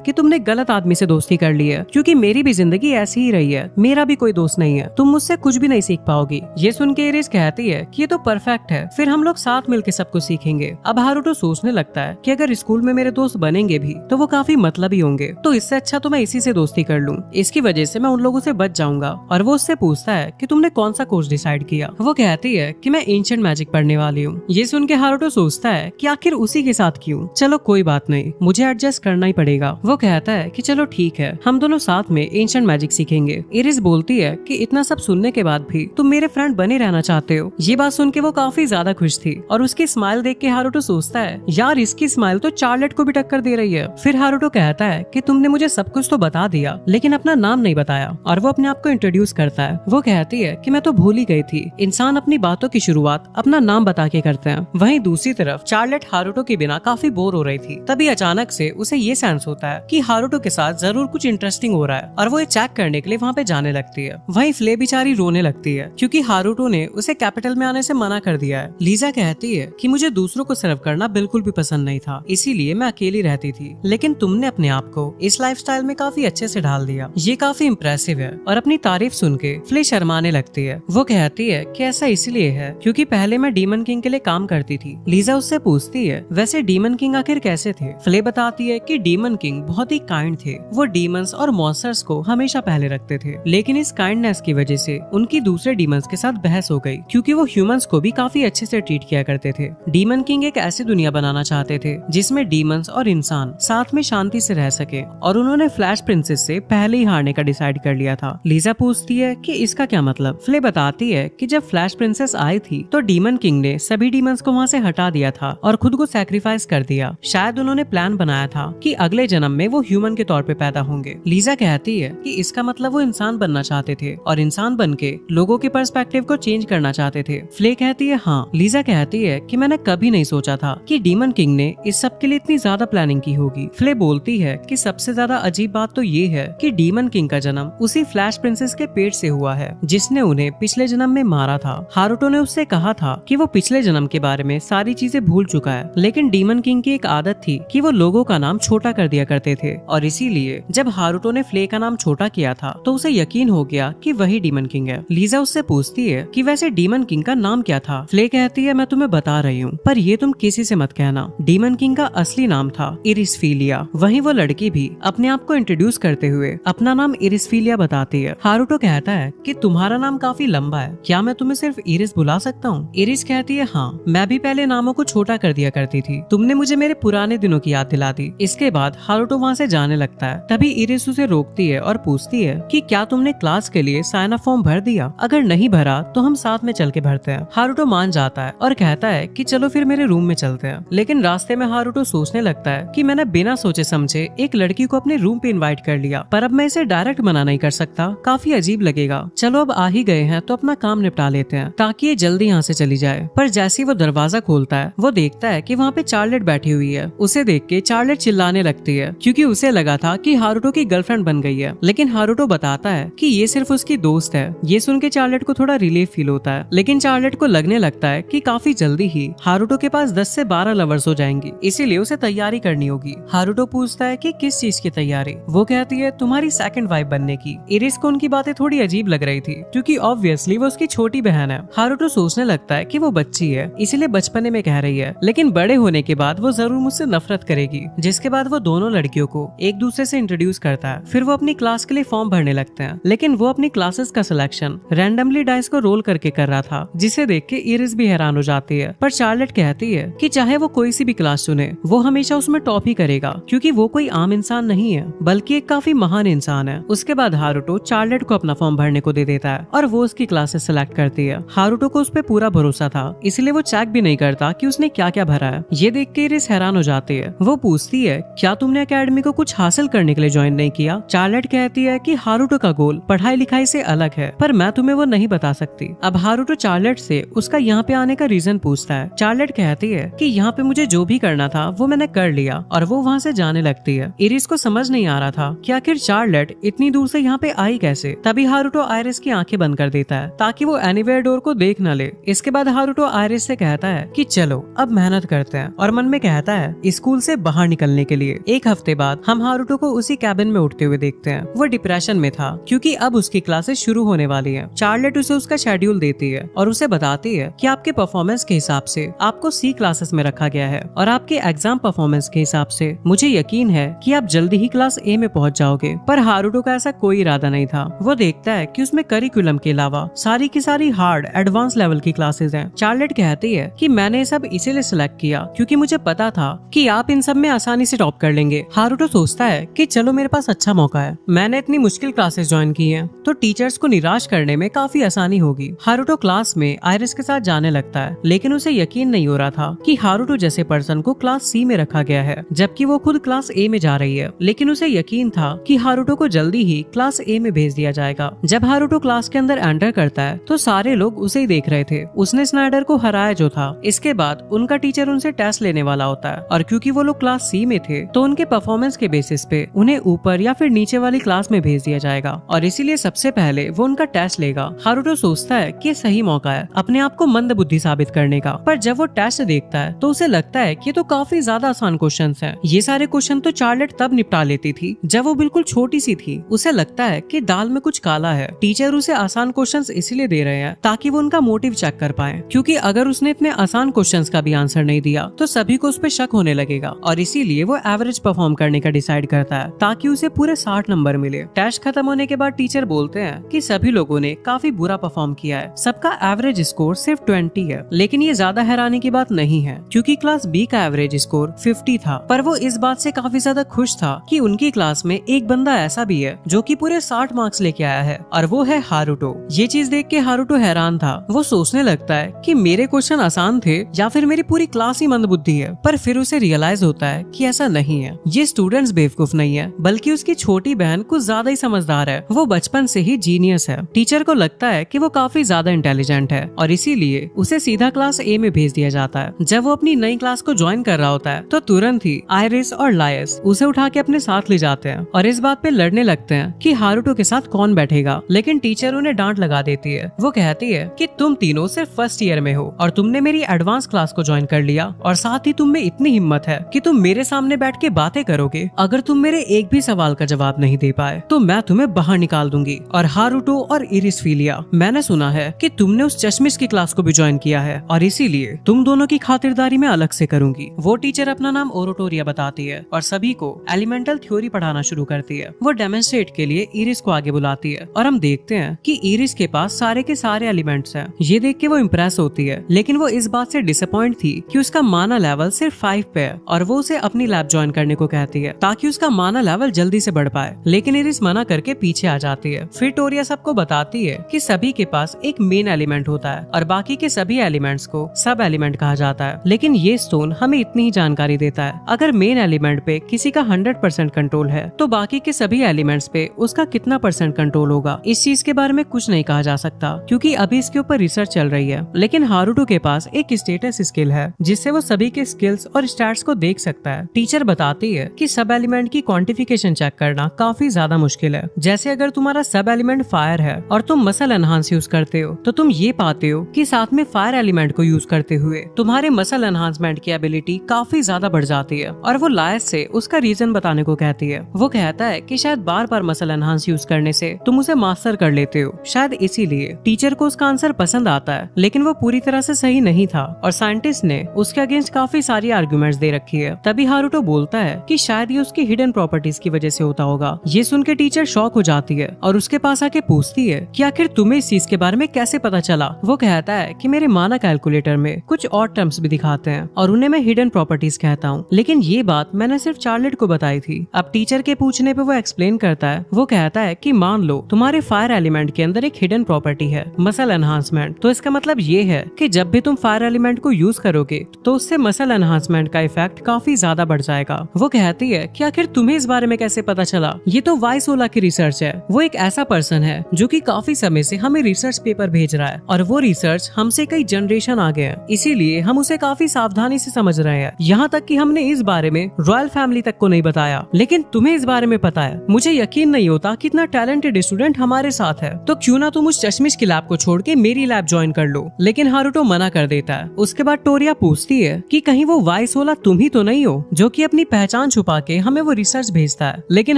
कि तुमने गलत आदमी से दोस्ती कर ली है, क्योंकि मेरी भी जिंदगी ऐसी ही रही है, मेरा भी कोई दोस्त नहीं है, तुम मुझसे कुछ भी नहीं सीख पाओगी। ये सुन के इरिस कहती है कि ये तो परफेक्ट है, फिर हम लोग साथ मिलकर सब कुछ सीखेंगे। अब हारुतो सोचने लगता है कि अगर स्कूल में मेरे दोस्त बनेंगे भी तो वो काफी मतलबी होंगे, तो इससे अच्छा तो मैं इसी से दोस्ती कर लूं, इसकी वजह से मैं उन लोगों से बच जाऊंगा। और वो उससे पूछता है कि तुमने कौन सा कोर्स डिसाइड किया। वो कहती है कि मैं एंशिएंट मैजिक पढ़ने वाली हूँ। ये सुन के हारुतो सोचता है कि आखिर उसी के साथ क्यों, चलो कोई बात नहीं, मुझे एडजस्ट करना ही पड़ेगा। वो कहता है कि चलो ठीक है, हम दोनों साथ में एंशिएंट मैजिक सीखेंगे। इरिस बोलती है कि इतना सब सुनने के बाद भी तुम मेरे फ्रेंड बने रहना चाहते हो। ये बात सुन के वो काफी ज्यादा खुश थी और उसकी स्माइल देख के हारुतो सोचता है यार इसकी स्माइल तो चार्लेट को भी टक्कर दे रही है। फिर हारुतो कहता है कि तुमने मुझे सब कुछ तो बता दिया लेकिन अपना नाम नहीं बताया, और वो अपने आप को इंट्रोड्यूस करता है। वो कहती है कि मैं तो भूल ही गई थी, इंसान अपनी बातों की शुरुआत अपना नाम बता के करते हैं। वहीं दूसरी तरफ चार्लेट हारुतो के बिना काफी बोर हो रही थी। तभी अचानक से उसे ये सेंस होता है कि हारुतो के साथ जरूर कुछ इंटरेस्टिंग हो रहा है और वो ये चेक करने के लिए वहाँ पे जाने लगती है। वहीं फ्ले बेचारी रोने लगती है क्योंकि हारुतो ने उसे कैपिटल में आने से मना कर दिया है। लीजा कहती है कि मुझे दूसरों को सर्व करना बिल्कुल भी पसंद नहीं था, इसीलिए मैं अकेली रहती थी, लेकिन तुमने अपने आप को इस लाइफस्टाइल में काफी अच्छे से ढाल दिया, ये काफी इम्प्रेसिव है। और अपनी तारीफ सुन के फ्ले शर्माने लगती है। वो कहती है कि ऐसा इसलिए है क्योंकि पहले मैं डीमन किंग के लिए काम करती थी। लीजा उससे पूछती है वैसे डीमन किंग आखिर कैसे थे। फ्ले बताती है कि डीमन किंग बहुत ही काइंड थे, वो डीमंस और मॉन्स्टर्स को हमेशा पहले रखते थे, लेकिन इस काइंडनेस की वजह से उनकी दूसरे डीमंस के साथ बहस हो गई क्योंकि वो ह्यूमंस को भी काफी अच्छे से ट्रीट किया करते थे। डीमन किंग एक ऐसी दुनिया बनाना चाहते थे जिसमें डीमंस और इंसान साथ में शांति से रह सके और उन्होंने फ्लैश प्रिंसेस से पहले ही हारने का डिसाइड कर लिया था। लीजा पूछती है कि इसका क्या मतलब। फ्ले बताती है कि जब फ्लैश प्रिंसेस आई थी तो डीमन किंग ने सभी डीमंस को वहाँ से हटा दिया था और खुद को सैक्रिफाइस कर दिया। शायद उन्होंने प्लान बनाया था कि अगले जन्म में वो ह्यूमन के तौर पे पैदा होंगे। लीजा कहती है कि इसका मतलब वो इंसान बनना चाहते थे और इंसान बन के लोगों के पर्सपेक्टिव को चेंज करना चाहते थे। फ्ले कहती है हाँ। लीजा कहती है कि मैंने कभी नहीं सोचा था कि डीमन किंग ने इस सब के लिए इतनी ज्यादा प्लानिंग की होगी। फ्ले बोलती है कि सबसे ज्यादा अजीब बात तो ये है कि डीमन किंग का जन्म उसी फ्लैश प्रिंसेस के पेट से हुआ है जिसने उन्हें पिछले जन्म में मारा था। हारुतो ने उससे कहा था कि वो पिछले जन्म के बारे में सारी चीजें भूल चुका है, लेकिन डीमन किंग की एक आदत थी कि वो लोगों का नाम छोटा कर दिया करते थे और इसीलिए जब हारुतो ने फ्ले का नाम छोटा किया था तो उसे यकीन हो गया कि वही डीमन किंग है। लीजा उससे पूछती है कि वैसे डीमन किंग का नाम क्या था। फ्ले कहती है मैं तुम्हें बता रही हूँ पर ये तुम किसी से मत कहना। डीमन किंग का असली नाम था इरिसफिलिया। वहीं वो लड़की भी अपने आप को इंट्रोड्यूस करते हुए अपना नाम इरिसफिलिया बताती है। हारुतो कहता है कि तुम्हारा नाम काफी लंबा है, क्या मैं तुम्हें सिर्फ इरिस बुला सकता हूँ। इरिस कहती है हाँ, मैं भी पहले नामों को छोटा कर दिया करती थी, तुमने मुझे मेरे पुराने दिनों की याद दिला दी। इसके बाद हारुतो वहाँ से जाने लगता है। तभी इरिस उसे रोकती है और पूछती है कि क्या तुमने क्लास के लिए साइन अप फॉर्म भर दिया, अगर नहीं भरा तो हम साथ में चल के भरते हैं। हारुतो मान जाता है और कहता है कि चलो फिर मेरे रूम में चलते हैं। लेकिन रास्ते में हारुतो सोचने लगता है कि मैंने बिना सोचे समझे एक लड़की को अपने रूम पे इनवाइट कर लिया, पर अब मैं इसे डायरेक्ट मना नहीं कर सकता, काफी अजीब लगेगा। चलो अब आ ही गए हैं तो अपना काम निपटा लेते हैं ताकि ये जल्दी यहाँ से चली जाए। पर जैसे वो दरवाजा खोलता है वो देखता है कि वहाँ पे चार्लेट बैठी हुई है। उसे देख के चार्लेट चिल्लाने लगती है क्योंकि उसे लगा था कि हारुतो की गर्लफ्रेंड बन गई है, लेकिन हारुतो बताता है कि ये सिर्फ उसकी दोस्त है। ये सुन के चार्लेट को थोड़ा रिलीफ फील होता है, लेकिन चार्लेट को लगने लगता है कि काफी जल्दी ही हारुतो के पास 10 से 12 लवर्स हो जाएंगी, इसीलिए उसे तैयारी करनी होगी। हारुतो पूछता है कि किस चीज की तैयारी। वो कहती है तुम्हारी सेकंड वाइफ बनने की। इरिस को उनकी बातें थोड़ी अजीब लग रही थी क्योंकि ऑब्वियसली वो उसकी छोटी बहन है। हारुतो सोचने लगता है कि वो बच्ची है इसीलिए बचपने में कह रही है, लेकिन बड़े होने के बाद वो जरूर मुझसे नफरत करेगी। जिसके बाद वो दोनों लड़कियों को एक दूसरे से इंट्रोड्यूस करता है। फिर वो अपनी क्लास के लिए फॉर्म भरने लगते हैं, लेकिन वो अपनी क्लासेस का सिलेक्शन रैंडमली डाइस को रोल करके कर रहा था, जिसे देख के इरिस भी हैरान हो जाती है। पर चार्लेट कहती है कि चाहे वो कोई सी भी क्लास चुने वो हमेशा उसमें टॉप ही करेगा क्योंकि वो कोई आम इंसान नहीं है बल्कि एक काफी महान इंसान है। उसके बाद हारुतो चार्लेट को अपना फॉर्म भरने को दे देता है और वो उसकी क्लासेस सिलेक्ट करती कहती है हारुतो को उस पे पूरा भरोसा था, इसलिए वो चेक भी नहीं करता कि उसने क्या क्या भरा है। ये देख के इरिस हैरान हो जाती है। वो पूछती है क्या तुमने एकेडमी को कुछ हासिल करने के लिए ज्वाइन नहीं किया? चार्लेट कहती है कि हारुतो का गोल पढ़ाई लिखाई से अलग है, पर मैं तुम्हें वो नहीं बता सकती। अब हारुतो चार्लेट से उसका यहाँ पे आने का रीजन पूछता है। चार्लेट कहती है कि यहाँ पे मुझे जो भी करना था वो मैंने कर लिया, और वो वहाँ से जाने लगती है। इरिस को समझ नहीं आ रहा था कि आखिर चार्लेट इतनी दूर से यहाँ पे आई कैसे। तभी हारुतो आयरिस की आंखें बंद कर देता है ताकि वो एनीवेयर डोर को देख न ले। इसके बाद हारुतो आयरिस से कहता है कि चलो अब मेहनत करते हैं, और मन में कहता है स्कूल से बाहर निकलने के लिए। एक हफ्ते बाद हम हारुतो को उसी कैबिन में उठते हुए देखते हैं। वो डिप्रेशन में था क्योंकि अब उसकी क्लासेस शुरू होने वाली हैं। चार्लेट उसे उसका शेड्यूल देती है और उसे बताती है कि आपके परफॉर्मेंस के हिसाब से आपको सी क्लासेस में रखा गया है, और आपके एग्जाम परफॉर्मेंस के हिसाब से मुझे यकीन है कि आप जल्दी ही क्लास ए में पहुंच जाओगे। पर हारुतो का ऐसा कोई इरादा नहीं था। वो देखता है कि उसमें करिकुलम के अलावा सारी की सारी हार्ड एडवांस लेवल की क्लासेस हैं। चार्लेट कहती है कि मैंने सब इसीलिए सिलेक्ट किया क्योंकि मुझे पता था कि आप इन सब में आसानी से टॉप कर लेंगे। हारुतो सोचता है कि चलो मेरे पास अच्छा मौका है, मैंने इतनी मुश्किल क्लासेस ज्वाइन की हैं, तो टीचर्स को निराश करने में काफी आसानी होगी। हारुतो क्लास में आयरिस के साथ जाने लगता है, लेकिन उसे यकीन नहीं हो रहा था कि हारुतो जैसे पर्सन को क्लास सी में रखा गया है, जबकि वो खुद क्लास ए में जा रही है। लेकिन उसे यकीन था कि हारुतो को जल्दी ही क्लास ए में भेज दिया जाएगा। जब हारुतो क्लास के अंदर एंटर करता है तो सारे लोग उसे ही देख रहे थे। उसने स्नाइडर को हराया जो था। इसके बाद उनका टीचर उनसे टेस्ट लेने वाला होता है, और क्योंकि वो लोग क्लास सी में थे तो उनके परफॉर्मेंस के बेसिस पे उन्हें ऊपर या फिर नीचे वाली क्लास में भेज दिया जाएगा, और इसीलिए सबसे पहले वो उनका टेस्ट लेगा। हारुतो सोचता है कि सही मौका है अपने आप को मंद बुद्धि साबित करने का, पर जब वो टेस्ट देखता है तो उसे लगता है कि तो काफी ज्यादा आसान क्वेश्चंस हैं। ये सारे क्वेश्चन तो चार्लेट तब निपटा लेती थी जब वो बिल्कुल छोटी सी थी। उसे लगता है कि दाल में कुछ काला है। टीचर उसे आसान क्वेश्चंस इसलिए दे रहे हैं ताकि वो उनका मोटिव चेक कर पाए, क्योंकि अगर उसने इतने आसान क्वेश्चंस का भी आंसर नहीं दिया तो सभी को उस पर शक होने लगेगा, और इसीलिए वो एवरेज परफॉर्म करने का डिसाइड करता है ताकि उसे पूरे 60 नंबर मिले। टेस्ट खत्म होने के बाद टीचर बोलते हैं कि सभी लोगों ने काफी बुरा परफॉर्म किया है, सबका एवरेज स्कोर सिर्फ 20 है। लेकिन ये ज्यादा हैरानी की बात नहीं है क्योंकि क्लास बी का एवरेज स्कोर 50 था। पर वो इस बात से काफी ज्यादा खुश था कि उनकी क्लास में एक बंदा ऐसा भी है जो कि पूरे 60 मार्क्स लेके आया है, और वो है हारुतो। ये चीज देख के हारुतो हैरान था। वो सोचने लगता है कि मेरे क्वेश्चन आसान थे या फिर मेरी पूरी क्लास ही मंदबुद्धि है। पर फिर उसे रियलाइज होता है कि ऐसा नहीं है, ये स्टूडेंट्स बेवकूफ नहीं है, बल्कि उसकी छोटी बहन कुछ ज्यादा ही समझदार है। वो बचपन से ही जीनियस है। टीचर को लगता है कि वो काफी ज्यादा इंटेलिजेंट है, और इसीलिए उसे सीधा क्लास ए में भेज दिया जाता है। जब वो अपनी नई क्लास को ज्वाइन कर रहा होता है तो तुरंत ही आयरिस और लायस उसे उठा के अपने साथ ले जाते हैं और इस बात पे लड़ने लगते हैं कि हारुतो के साथ कौन बैठेगा। लेकिन टीचर उन्हें डांट लगा देती है। वो कहती है कि तुम तीनों सिर्फ फर्स्ट ईयर में हो और तुमने मेरी एडवांस क्लास को ज्वाइन कर लिया, और साथ ही तुम में इतनी हिम्मत है कि तुम मेरे सामने बैठ के बातें करोगे। अगर तुम मेरे एक भी सवाल का जवाब नहीं दे पाए तो मैं तुम्हें बाहर निकाल दूंगी। और हारुतो और इरिसफिलिया, मैंने सुना है कि तुमने उस चश्मिश की क्लास को भी ज्वाइन किया है, और इसीलिए तुम दोनों की खातिरदारी में अलग से करूंगी। वो टीचर अपना नाम ओरोटोरिया बताती है और सभी को एलिमेंटल थ्योरी पढ़ाना शुरू करती है। वो डेमोन्स्ट्रेट के लिए इरिस को आगे बुलाती है और हम देखते हैं कि इरिस के पास सारे के सारे एलिमेंट्स हैं। ये देख के वो इम्प्रेस होती है, लेकिन वो इस बात से डिसअपॉइंट थी कि उसका माना लेवल सिर्फ 5 पे है, और वो उसे अपनी लैब ज्वाइन करने को कहती है ताकि उसका माना लेवल जल्दी से बढ़ पाए। लेकिन इरिस मना करके पीछे आ जाती है। फिर टोरिया सबको बताती है कि सभी के पास एक मेन एलिमेंट होता है और बाकी के सभी एलिमेंट्स को सब एलिमेंट कहा जाता है। लेकिन ये स्टोन हमें इतनी ही जानकारी देता है, अगर मेन एलिमेंट पे किसी का 100% कंट्रोल है तो बाकी के सभी एलिमेंट्स पे उसका कितना % कंट्रोल होगा, इस चीज के बारे में कुछ नहीं कहा जा सकता क्योंकि अभी इसके ऊपर रिसर्च चल रही है। लेकिन हारुतो के पास एक स्टेटस स्किल है जिससे वो सभी के स्किल्स और स्टैट्स को देख सकता है। टीचर बताती है कि सब एलिमेंट की क्वांटिफिकेशन चेक करना काफी ज्यादा मुश्किल है। जैसे अगर तुम्हारा सब एलिमेंट फायर है और तुम मसल एनहांस यूज करते हो तो तुम ये पाते हो कि साथ में फायर एलिमेंट को यूज करते हुए तुम्हारे मसल एनहांसमेंट की एबिलिटी काफी ज्यादा बढ़ जाती है। और वो लायस से उसका रीजन बताने को कहती है। वो कहता है कि शायद बार बार मसल एनहांस यूज करने से तुम उसे मास्टर कर लेते हो, शायद इसीलिए। टीचर को उसका आंसर पसंद आता है, लेकिन वो पूरी तरह से सही नहीं था और साइंटिस्ट ने उसके अगेंस्ट काफी सारी आर्गुमेंट्स दे रखी है। तभी हारुतो बोलता है कि शायद ये उसकी हिडन प्रॉपर्टीज की वजह से होता होगा। ये सुन के टीचर शॉक हो जाती है और उसके पास आके पूछती है कि आखिर तुम्हें इस चीज के बारे में कैसे पता चला। वो कहता है कि मेरे माना कैलकुलेटर में कुछ और टर्म्स भी दिखाते हैं और उन्हें मैं हिडन प्रॉपर्टीज कहता हूँ, लेकिन ये बात मैंने सिर्फ चार्लेट को बताई थी। अब टीचर के पूछने पे वो एक्सप्लेन करता है। वो कहता है कि मान लो तुम्हारे फायर एलिमेंट के अंदर एक हिडन प्रॉपर्टी है, मसल एनहांसमेंट। तो इसका मतलब ये है कि जब भी तुम फायर एलिमेंट को यूज करोगे तो उससे मसल एनहांसमेंट का इफेक्ट काफी ज्यादा बढ़ जाएगा। वो कहती है कि आखिर तुम्हें इस बारे में कैसे पता चला? ये तो वाइसोला की रिसर्च है। वो एक ऐसा पर्सन है जो कि काफी समय से हमें रिसर्च पेपर भेज रहा है और वो रिसर्च हमसे कई जनरेशन आगे है, इसीलिए हम उसे काफी सावधानी से समझ रहे हैं। यहाँ तक कि हमने इस बारे में रॉयल फैमिली तक को नहीं बताया, लेकिन तुम्हें इस बारे में पता है। मुझे यकीन नहीं होता कि इतना टैलेंटेड स्टूडेंट हमारे साथ है, तो क्यों ना तुम उस चश्मिश की लैब को छोड़ के मेरी लैब ज्वाइन कर लो। लेकिन हारुतो मना कर देता है। उसके बाद टोरिया पूछती है कि कहीं वो वाइसोला तुम ही तो नहीं हो जो कि अपनी पहचान छुपा के हमें वो रिसर्च भेजता है। लेकिन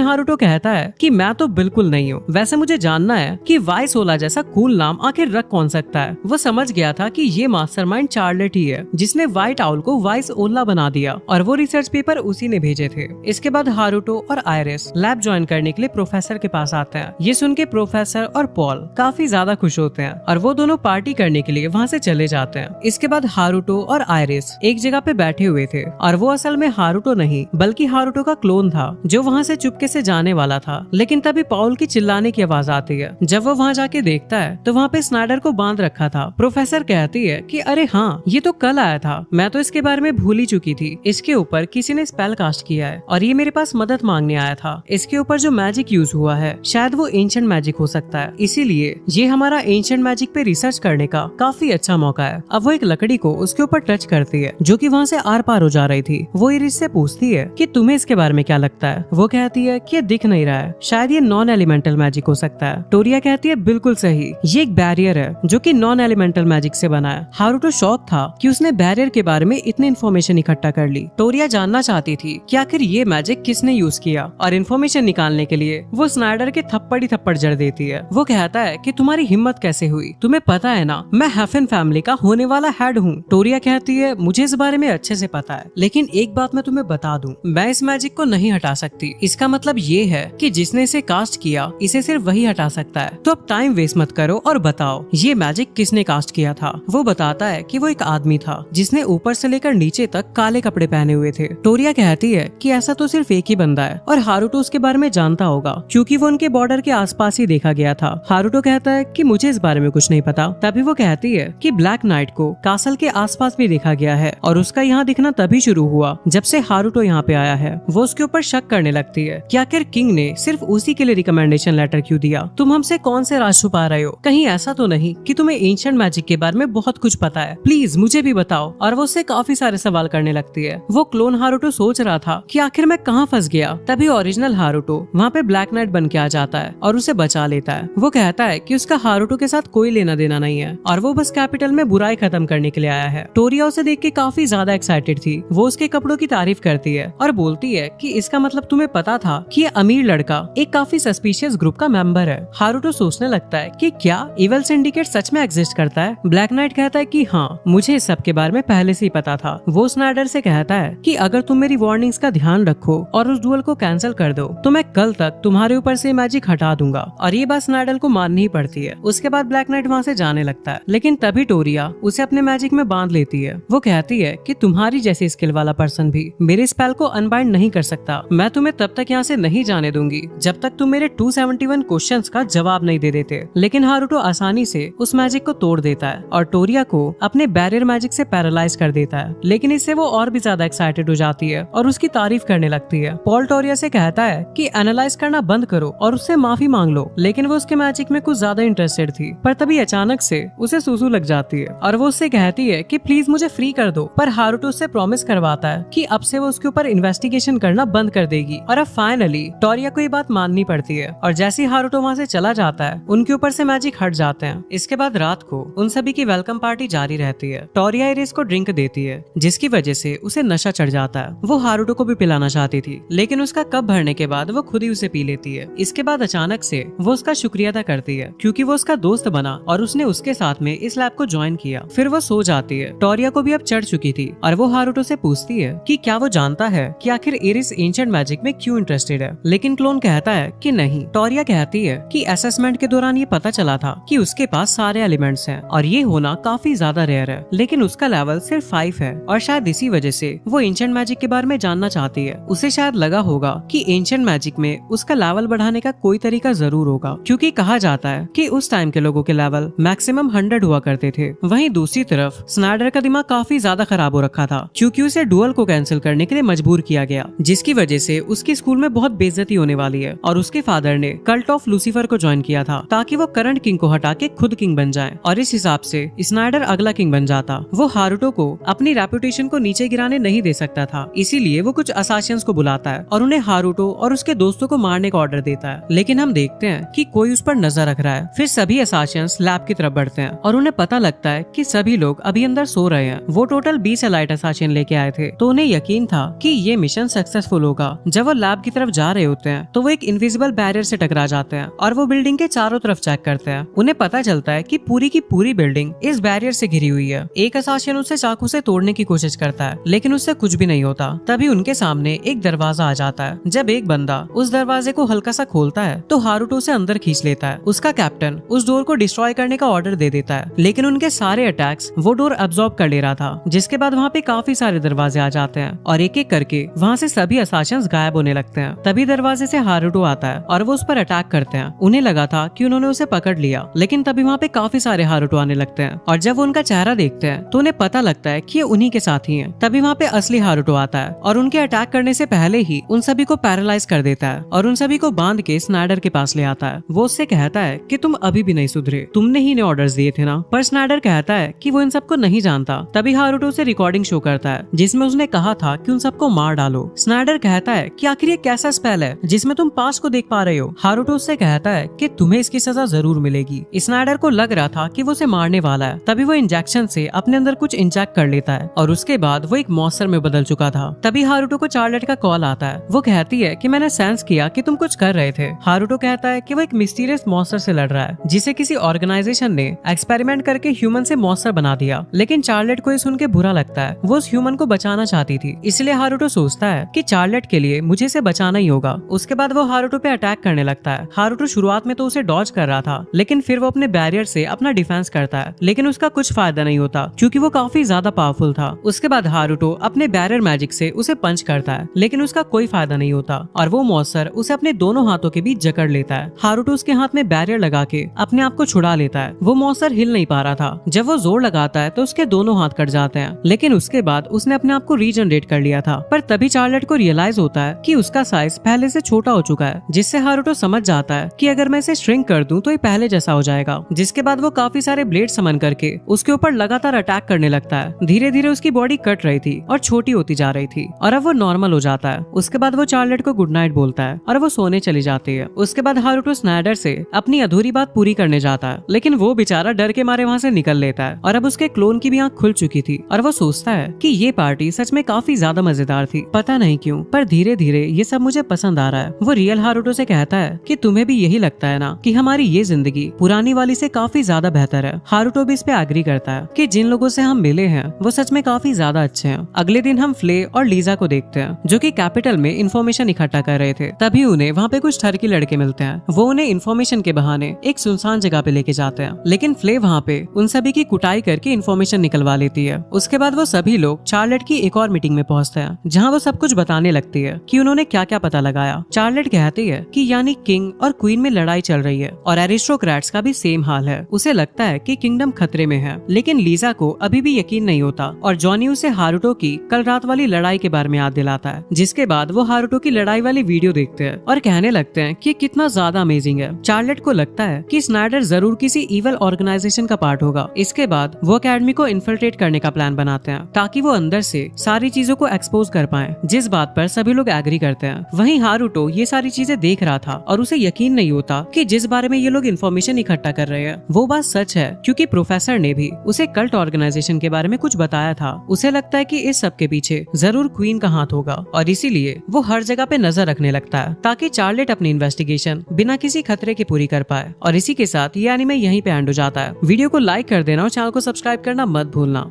हारुतो कहता है कि मैं तो बिल्कुल नहीं हूँ। वैसे मुझे जानना है कि वाइसोला जैसा कूल नाम आखिर रख कौन सकता है। वो समझ गया था कि ये मास्टरमाइंड चार्लेट ही है जिसने व्हाइट आउल को वाइसोला बना दिया और वो रिसर्च पेपर उसी ने भेजे थे। इसके बाद हारुतो और आयरिस लैब ज्वाइन करने के लिए प्रोफेसर के पास आते हैं। ये सुन के प्रोफेसर और पॉल काफी ज्यादा खुश होते हैं और वो दोनों पार्टी करने के लिए वहाँ से चले जाते हैं। इसके बाद हारुतो और आयरिस एक जगह पे बैठे हुए थे और वो असल में हारुतो नहीं बल्कि हारुतो का क्लोन था जो वहाँ से चुपके से जाने वाला था। लेकिन तभी पॉल की चिल्लाने की आवाज आती है। जब वो वहाँ जाके देखता है तो वहाँ पे स्नाइडर को बांध रखा था। प्रोफेसर कहती है कि अरे हाँ, ये तो कल आया था, मैं तो इसके बारे में भूल ही चुकी थी। इसके ऊपर किसी ने स्पेल कास्ट किया है और ये मेरे पास मदद मांगने आया था। इसके ऊपर जो मैजिक यूज हुआ है शायद वो एंशिएंट मैजिक हो सकता है, इसीलिए ये हमारा एंशिएंट मैजिक पे रिसर्च करने का काफी अच्छा मौका है। अब वो एक लकड़ी को उसके ऊपर टच करती है जो कि वहाँ से आर पार हो जा रही थी। वो इरिस से पूछती है कि तुम्हें इसके बारे में क्या लगता है। वो कहती है कि ये दिख नहीं रहा है, शायद ये नॉन एलिमेंटल मैजिक हो सकता है। टोरिया कहती है बिल्कुल सही, ये एक बैरियर है जो कि नॉन एलिमेंटल मैजिक से बना है। हारुतो शॉक था कि उसने बैरियर के बारे में इतनी इन्फॉर्मेशन इकट्ठा कर ली। टोरिया जानना चाहती थी कि आखिर ये मैजिक किसने यूज किया और इन्फॉर्मेशन निकालने के लिए वो स्नाइडर के थप्पड़ ही थप्पड़ जड़ देती है। वो कहता है कि तुम्हारी हिम्मत कैसे हुई, तुम्हें पता है ना मैं हैफन फैमिली का होने वाला हेड हूँ। टोरिया कहती है मुझे इस बारे में अच्छे से पता है, लेकिन एक बात मैं तुम्हें बता दूं, मैं इस मैजिक को नहीं हटा सकती। इसका मतलब ये है कि जिसने इसे कास्ट किया इसे सिर्फ वही हटा सकता है। तो अब टाइम वेस्ट मत करो और बताओ ये मैजिक किसने कास्ट किया था। वो बताता है कि वो एक आदमी था जिसने ऊपर से लेकर नीचे तक काले कपड़े पहने हुए थे। टोरिया कहती है कि ऐसा तो सिर्फ एक ही बंदा है और हारुतो उसके बारे में जानता होगा क्योंकि वो उनके बॉर्डर के आसपास ही देखा गया था। हारुतो कहता है कि मुझे इस बारे में कुछ नहीं पता। तभी वो कहती है कि ब्लैक नाइट को कासल के आसपास भी देखा गया है और उसका यहाँ दिखना तभी शुरू हुआ जब से हारुतो यहाँ पे आया है। वो उसके ऊपर शक करने लगती है कि आखिर किंग ने सिर्फ उसी के लिए रिकमेंडेशन लेटर क्यों दिया। तुम हमसे कौन से राज छुपा रहे हो? कहीं ऐसा तो नहीं कि तुम्हें एंशिएंट मैजिक के बारे में बहुत कुछ पता है? प्लीज मुझे भी बताओ। और वो उससे काफी सारे सवाल करने लगती है। वो क्लोन हारुतो सोच रहा था कि आखिर मैं कहाँ फंस गया। तभी ओरिजिनल हारुतो वहाँ पे ब्लैक नाइट बन के आ जाता है और उसे बचा लेता है। वो कहता है कि उसका हारुतो के साथ कोई लेना देना नहीं है और वो बस कैपिटल में बुराई खत्म करने के लिए आया है। टोरिया उसे देख के काफी ज्यादा एक्साइटेड थी। वो उसके कपड़ों की तारीफ करती है और बोलती है कि इसका मतलब तुम्हें पता था कि ये अमीर लड़का एक काफी सस्पिशियस ग्रुप का मेंबर है। हारुतो सोचने लगता है कि क्या इवल सिंडिकेट सच में एग्जिस्ट करता है। ब्लैक नाइट कहता है कि हाँ, मुझे इस सब के बारे में पहले से ही पता था। वो स्नाइडर से कहता है कि अगर तुम मेरी वार्निंग्स का ध्यान रखो और उस डुएल को कैंसिल कर दो तो मैं कल तक तुम्हारे ऊपर से मैजिक हटा दूंगा। और ये बात स्नाइडर को माननी ही पड़ती है। उसके बाद ब्लैक नाइट वहाँ से जाने लगता है, लेकिन तभी टोरिया उसे अपने मैजिक में बांध लेती है। वो कहती है कि तुम्हारी जैसी स्किल वाला पर्सन भी मेरे स्पेल को अनबाइंड नहीं कर सकता। मैं तुम्हें तब तक यहाँ से नहीं जाने दूंगी जब तक तुम मेरे 271 क्वेश्चंस का जवाब नहीं दे देते। लेकिन हारुतो आसानी से उस मैजिक को तोड़ देता है और टोरिया को अपने बैरियर मैजिक से पैरालाइज कर देता है। लेकिन इससे वो और भी ज्यादा एक्साइटेड हो जाती है और उसकी तारीफ करने लगती है। पॉल टोरिया से कहता है कि एनालाइज करना बंद करो और उससे माफी मांग लो। लेकिन वो उसके मैजिक में कुछ ज्यादा इंटरेस्टेड थी। पर तभी अचानक से उसे सूसू लग जाती है और वो उससे कहती है कि प्लीज मुझे फ्री कर दो। पर हारुतो उससे प्रॉमिस करवाता है कि अब से वो उसके ऊपर इन्वेस्टिगेशन करना बंद कर देगी। और अब फाइनली टोरिया को ये बात माननी पड़ती है और जैसे ही हारुतो वहाँ से चला जाता है उनके ऊपर से मैजिक हट जाते हैं। इसके बाद रात को उन सभी की वेलकम पार्टी जारी रहती है। टोरिया इरिस को ड्रिंक देती है जिसकी वजह से उसे नशा चढ़ जाता है। वो हारुतो को भी पिलाना चाहती थी लेकिन उसका कप भरने के बाद वो खुद ही उसे पी लेती है। इसके बाद अचानक से वो उसका शुक्रिया अदा करती है क्योंकि वो उसका दोस्त बना और उसने उसके साथ में इस लैब को ज्वाइन किया। फिर वो सो जाती है। टोरिया को भी अब चढ़ चुकी थी और वो हारुतो से पूछती है कि क्या वो जानता है कि आखिर इरिस एंशिएंट मैजिक में क्यों इंटरेस्टेड है। लेकिन क्लोन कहता है कि नहीं। टोरिया कहती है कि असेसमेंट के दौरान ये पता चला था कि उसके पास सारे एलिमेंट्स हैं और ये होना काफी ज्यादा रेयर है, लेकिन उसका लेवल सिर्फ 5 है और शायद इसी वजह से वो एंशिएंट मैजिक के बारे में जानना चाहती है। उसे शायद लगा होगा कि एंशिएंट मैजिक में उसका लेवल बढ़ाने का कोई तरीका जरूर होगा क्योंकि कहा जाता है कि उस टाइम के लोगों ईगो के लेवल मैक्सिमम 100 हुआ करते थे। वहीं दूसरी तरफ स्नाइडर का दिमाग काफी ज्यादा खराब हो रखा था क्योंकि उसे डुअल को कैंसिल करने के लिए मजबूर किया गया, जिसकी वजह से उसकी स्कूल में बहुत बेइज्जती होने वाली है। और उसके फादर ने कल्ट ऑफ लूसीफर को ज्वाइन किया था ताकि वो करंट किंग को हटा के खुद किंग बन जाए, और इस हिसाब से स्नाइडर अगला किंग बन जाता। वो हारुतो को अपनी रेपुटेशन को नीचे गिराने नहीं दे सकता था, इसीलिए वो कुछ असासियंस को बुलाता है और उन्हें हारुतो और उसके दोस्तों को मारने का ऑर्डर देता है। लेकिन हम देखते हैं कि कोई उस पर नजर रख रहा है। फिर सभी असासियंस लैब की तरफ बढ़ते हैं और उन्हें पता लगता है कि सभी लोग अभी अंदर सो रहे हैं। वो टोटल 20 एलाइट असासियन लेके आए थे, तो उन्हें यकीन था कि ये मिशन सक्सेसफुल होगा। जब वो लैब की तरफ जा रहे होते हैं तो वो एक इनविजिबल बैरियर से टकरा जाते हैं और वो बिल्डिंग के चारों तरफ चेक करते हैं। उन्हें पता चलता है कि पूरी की पूरी बिल्डिंग इस बैरियर से घिरी हुई है। एक असासियन उसे चाकू से तोड़ने की कोशिश करता है, लेकिन उससे कुछ भी नहीं होता। तभी उनके सामने एक दरवाजा आ जाता है। जब एक बंदा उस दरवाजे को हल्का सा खोलता है तो हारुतो उसे अंदर खींच लेता है। उसका कैप्टन उस डोर को डिस्ट्रॉय करने का ऑर्डर दे देता है, लेकिन उनके सारे अटैक्स वो डोर अब्सॉर्ब कर ले रहा था। जिसके बाद वहाँ पे काफी सारे दरवाजे आ जाते हैं और एक एक करके वहाँ से सभी असासियंस गायब होने लगते हैं। तभी दरवाजे से हारुतो आता है और वो उस पर अटैक करते हैं। उन्हें लगा था कि उन्होंने उसे पकड़ लिया, लेकिन तभी वहाँ पे काफी सारे हारुतो आने लगते हैं और जब वो उनका चेहरा देखते हैं तो उन्हें पता लगता है कि ये उन्हीं के साथ ही हैं। तभी वहाँ पे असली हारुतो आता है और उनके अटैक करने से पहले ही उन सभी को पैरालाइज कर देता है और उन सभी को बांध के स्नाइडर के पास ले आता है। वो उससे कहता है कि तुम अभी भी नहीं सुधरे, तुमने ही इन्हें ऑर्डर्स दिए थे ना। पर स्नाइडर कहता है कि वो इन सबको नहीं जानता। तभी हारुतो से रिकॉर्डिंग शो करता है जिसमें उसने कहा था कि उन सबको मार डालो। स्नाइडर कहता है कि आखिर ये कैसा स्पेल है जिसमें तुम पास्ट को देख पा रहे हो। हारुतो उससे कहता है कि तुम्हें इसकी सजा जरूर मिलेगी। स्नाइडर को लग रहा था कि वो उसे मारने वाला है। तभी वो इंजेक्शन से अपने अंदर कुछ इंजेक्ट कर लेता है और उसके बाद वो एक मॉन्स्टर में बदल चुका था। तभी हारुतो को चार्लेट का कॉल आता है। वो कहती है कि मैंने सेंस किया कि तुम कुछ कर रहे थे। हारुतो कहता है कि वो एक मिस्टीरियस मॉन्स्टर से लड़ रहा है जिसे किसी ऑर्गेनाइजेशन ने एक्सपेरिमेंट करके ह्यूमन से मॉन्स्टर बना दिया। लेकिन चार्लेट को ये सुन के बुरा लगता है। वो उस ह्यूमन को बचाना चाहती थी, इसलिए हारुतो सोचता है कि चार्लेट के लिए मुझे इसे बचाना ही होगा। उसके बाद वो हारुतो पे अटैक करने लगता है। हारुतो शुरुआत में तो उसे डॉज कर रहा था, लेकिन फिर वो अपने बैरियर से अपना डिफेंस करता है, लेकिन उसका कुछ फायदा नहीं होता क्योंकि वो काफी ज्यादा पावरफुल था। उसके बाद हारुतो अपने बैरियर मैजिक से उसे पंच करता है, लेकिन उसका कोई फायदा नहीं होता और वो मॉन्स्टर उसे अपने दोनों हाथों के बीच जकड़ लेता है। हारुतो उसके हाथ में बैरियर लगा के अपने आप को छुड़ा लेता है। वो मॉन्स्टर हिल नहीं पा रहा था। जब वो जोर लगाता है तो उसके दोनों हाथ कट जाते हैं, लेकिन उसके बाद उसने अपने आप को रीजनरेट कर लिया था। पर तभी चार्लेट को रियलाइज होता है कि उसका साइज पहले से छोटा हो चुका है, जिससे हारुतो समझ जाता है कि अगर मैं इसे श्रिंक कर दूं तो ये पहले जैसा हो जाएगा। जिसके बाद वो काफी सारे ब्लेड समन करके उसके ऊपर लगातार अटैक करने लगता है। धीरे धीरे उसकी बॉडी कट रही थी और छोटी होती जा रही थी और अब वो नॉर्मल हो जाता है। उसके बाद वो चार्लेट को गुड नाइट बोलता है और वो सोने चली जाती है। उसके बाद हारुतो स्नाइडर से अपनी अधूरी बात पूरी करने जाता है, लेकिन वो बेचारा डर के मारे वहाँ से निकल लेता है और अब उसके क्लोन की भी आंख खुल चुकी थी और वो सोचता है कि ये पार्टी सच में काफी ज्यादा मजेदार थी। पता नहीं क्यों पर धीरे धीरे ये सब मुझे पसंद आ रहा है। वो रियल हारुतो से कहता है कि तुम्हें भी यही लगता है ना कि हमारी ये जिंदगी पुरानी वाली से काफी ज्यादा बेहतर है। हारुतो भी इस पे एग्री करता है कि जिन लोगों से हम मिले हैं वो सच में काफी ज्यादा अच्छे हैं। अगले दिन हम फ्ले और लीजा को देखते हैं जो कि कैपिटल में इंफॉर्मेशन इकट्ठा कर रहे थे। तभी उन्हें वहाँ पे कुछ टर्की लड़के मिलते हैं। वो उन्हें इंफॉर्मेशन के बहाने एक सुनसान जगह पे लेके जाते हैं, लेकिन फ्ले वहाँ पे उन सभी की कुटाई करके इंफॉर्मेशन निकलवा लेती है। उसके बाद वो सभी लोग चार्लेट की एक और मीटिंग में पहुँचते हैं जहाँ वो सब कुछ बताने लगती है कि उन्होंने क्या क्या पता लगाया। चार्लेट कहती है कि यानी किंग और क्वीन में लड़ाई चल रही है और एरिस्टोक्रेट्स का भी सेम हाल है। उसे लगता है कि किंगडम खतरे में है, लेकिन लीजा को अभी भी यकीन नहीं होता और जॉनी उसे हारुतो की कल रात वाली लड़ाई के बारे में याद दिलाता है। जिसके बाद वो हारुतो की लड़ाई वाली वीडियो देखते हैं और कहने लगते हैं कि कितना ज्यादा अमेजिंग है। चार्लेट को लगता है कि स्नाइडर जरूर किसी इवल ऑर्गेनाइजेशन का पार्ट होगा। इसके बाद वो अकेडमी को इन्फिल्ट्रेट करने का प्लान बनाते हैं ताकि वो अंदर से सारी चीजों को एक्सपोज कर पाए, जिस बात पर सभी लोग एग्री करते हैं। वहीं हारुतो ये सारी चीजें देख रहा था और उसे यकीन नहीं होता कि जिस बारे में ये लोग इन्फॉर्मेशन इकट्ठा कर रहे हैं वो बात सच है, क्योंकि प्रोफेसर ने भी उसे कल्ट ऑर्गेनाइजेशन के बारे में कुछ बताया था। उसे लगता है कि इस सब के पीछे जरूर क्वीन का हाथ होगा और इसीलिए वो हर जगह पे नजर रखने लगता है ताकि चार्लेट अपनी इन्वेस्टिगेशन बिना किसी खतरे के पूरी कर पाए। और इसी के साथ ये एनीमे यहीं पे एंड हो जाता है। वीडियो को लाइक कर देना और चैनल को सब्सक्राइब करना मत भूलना।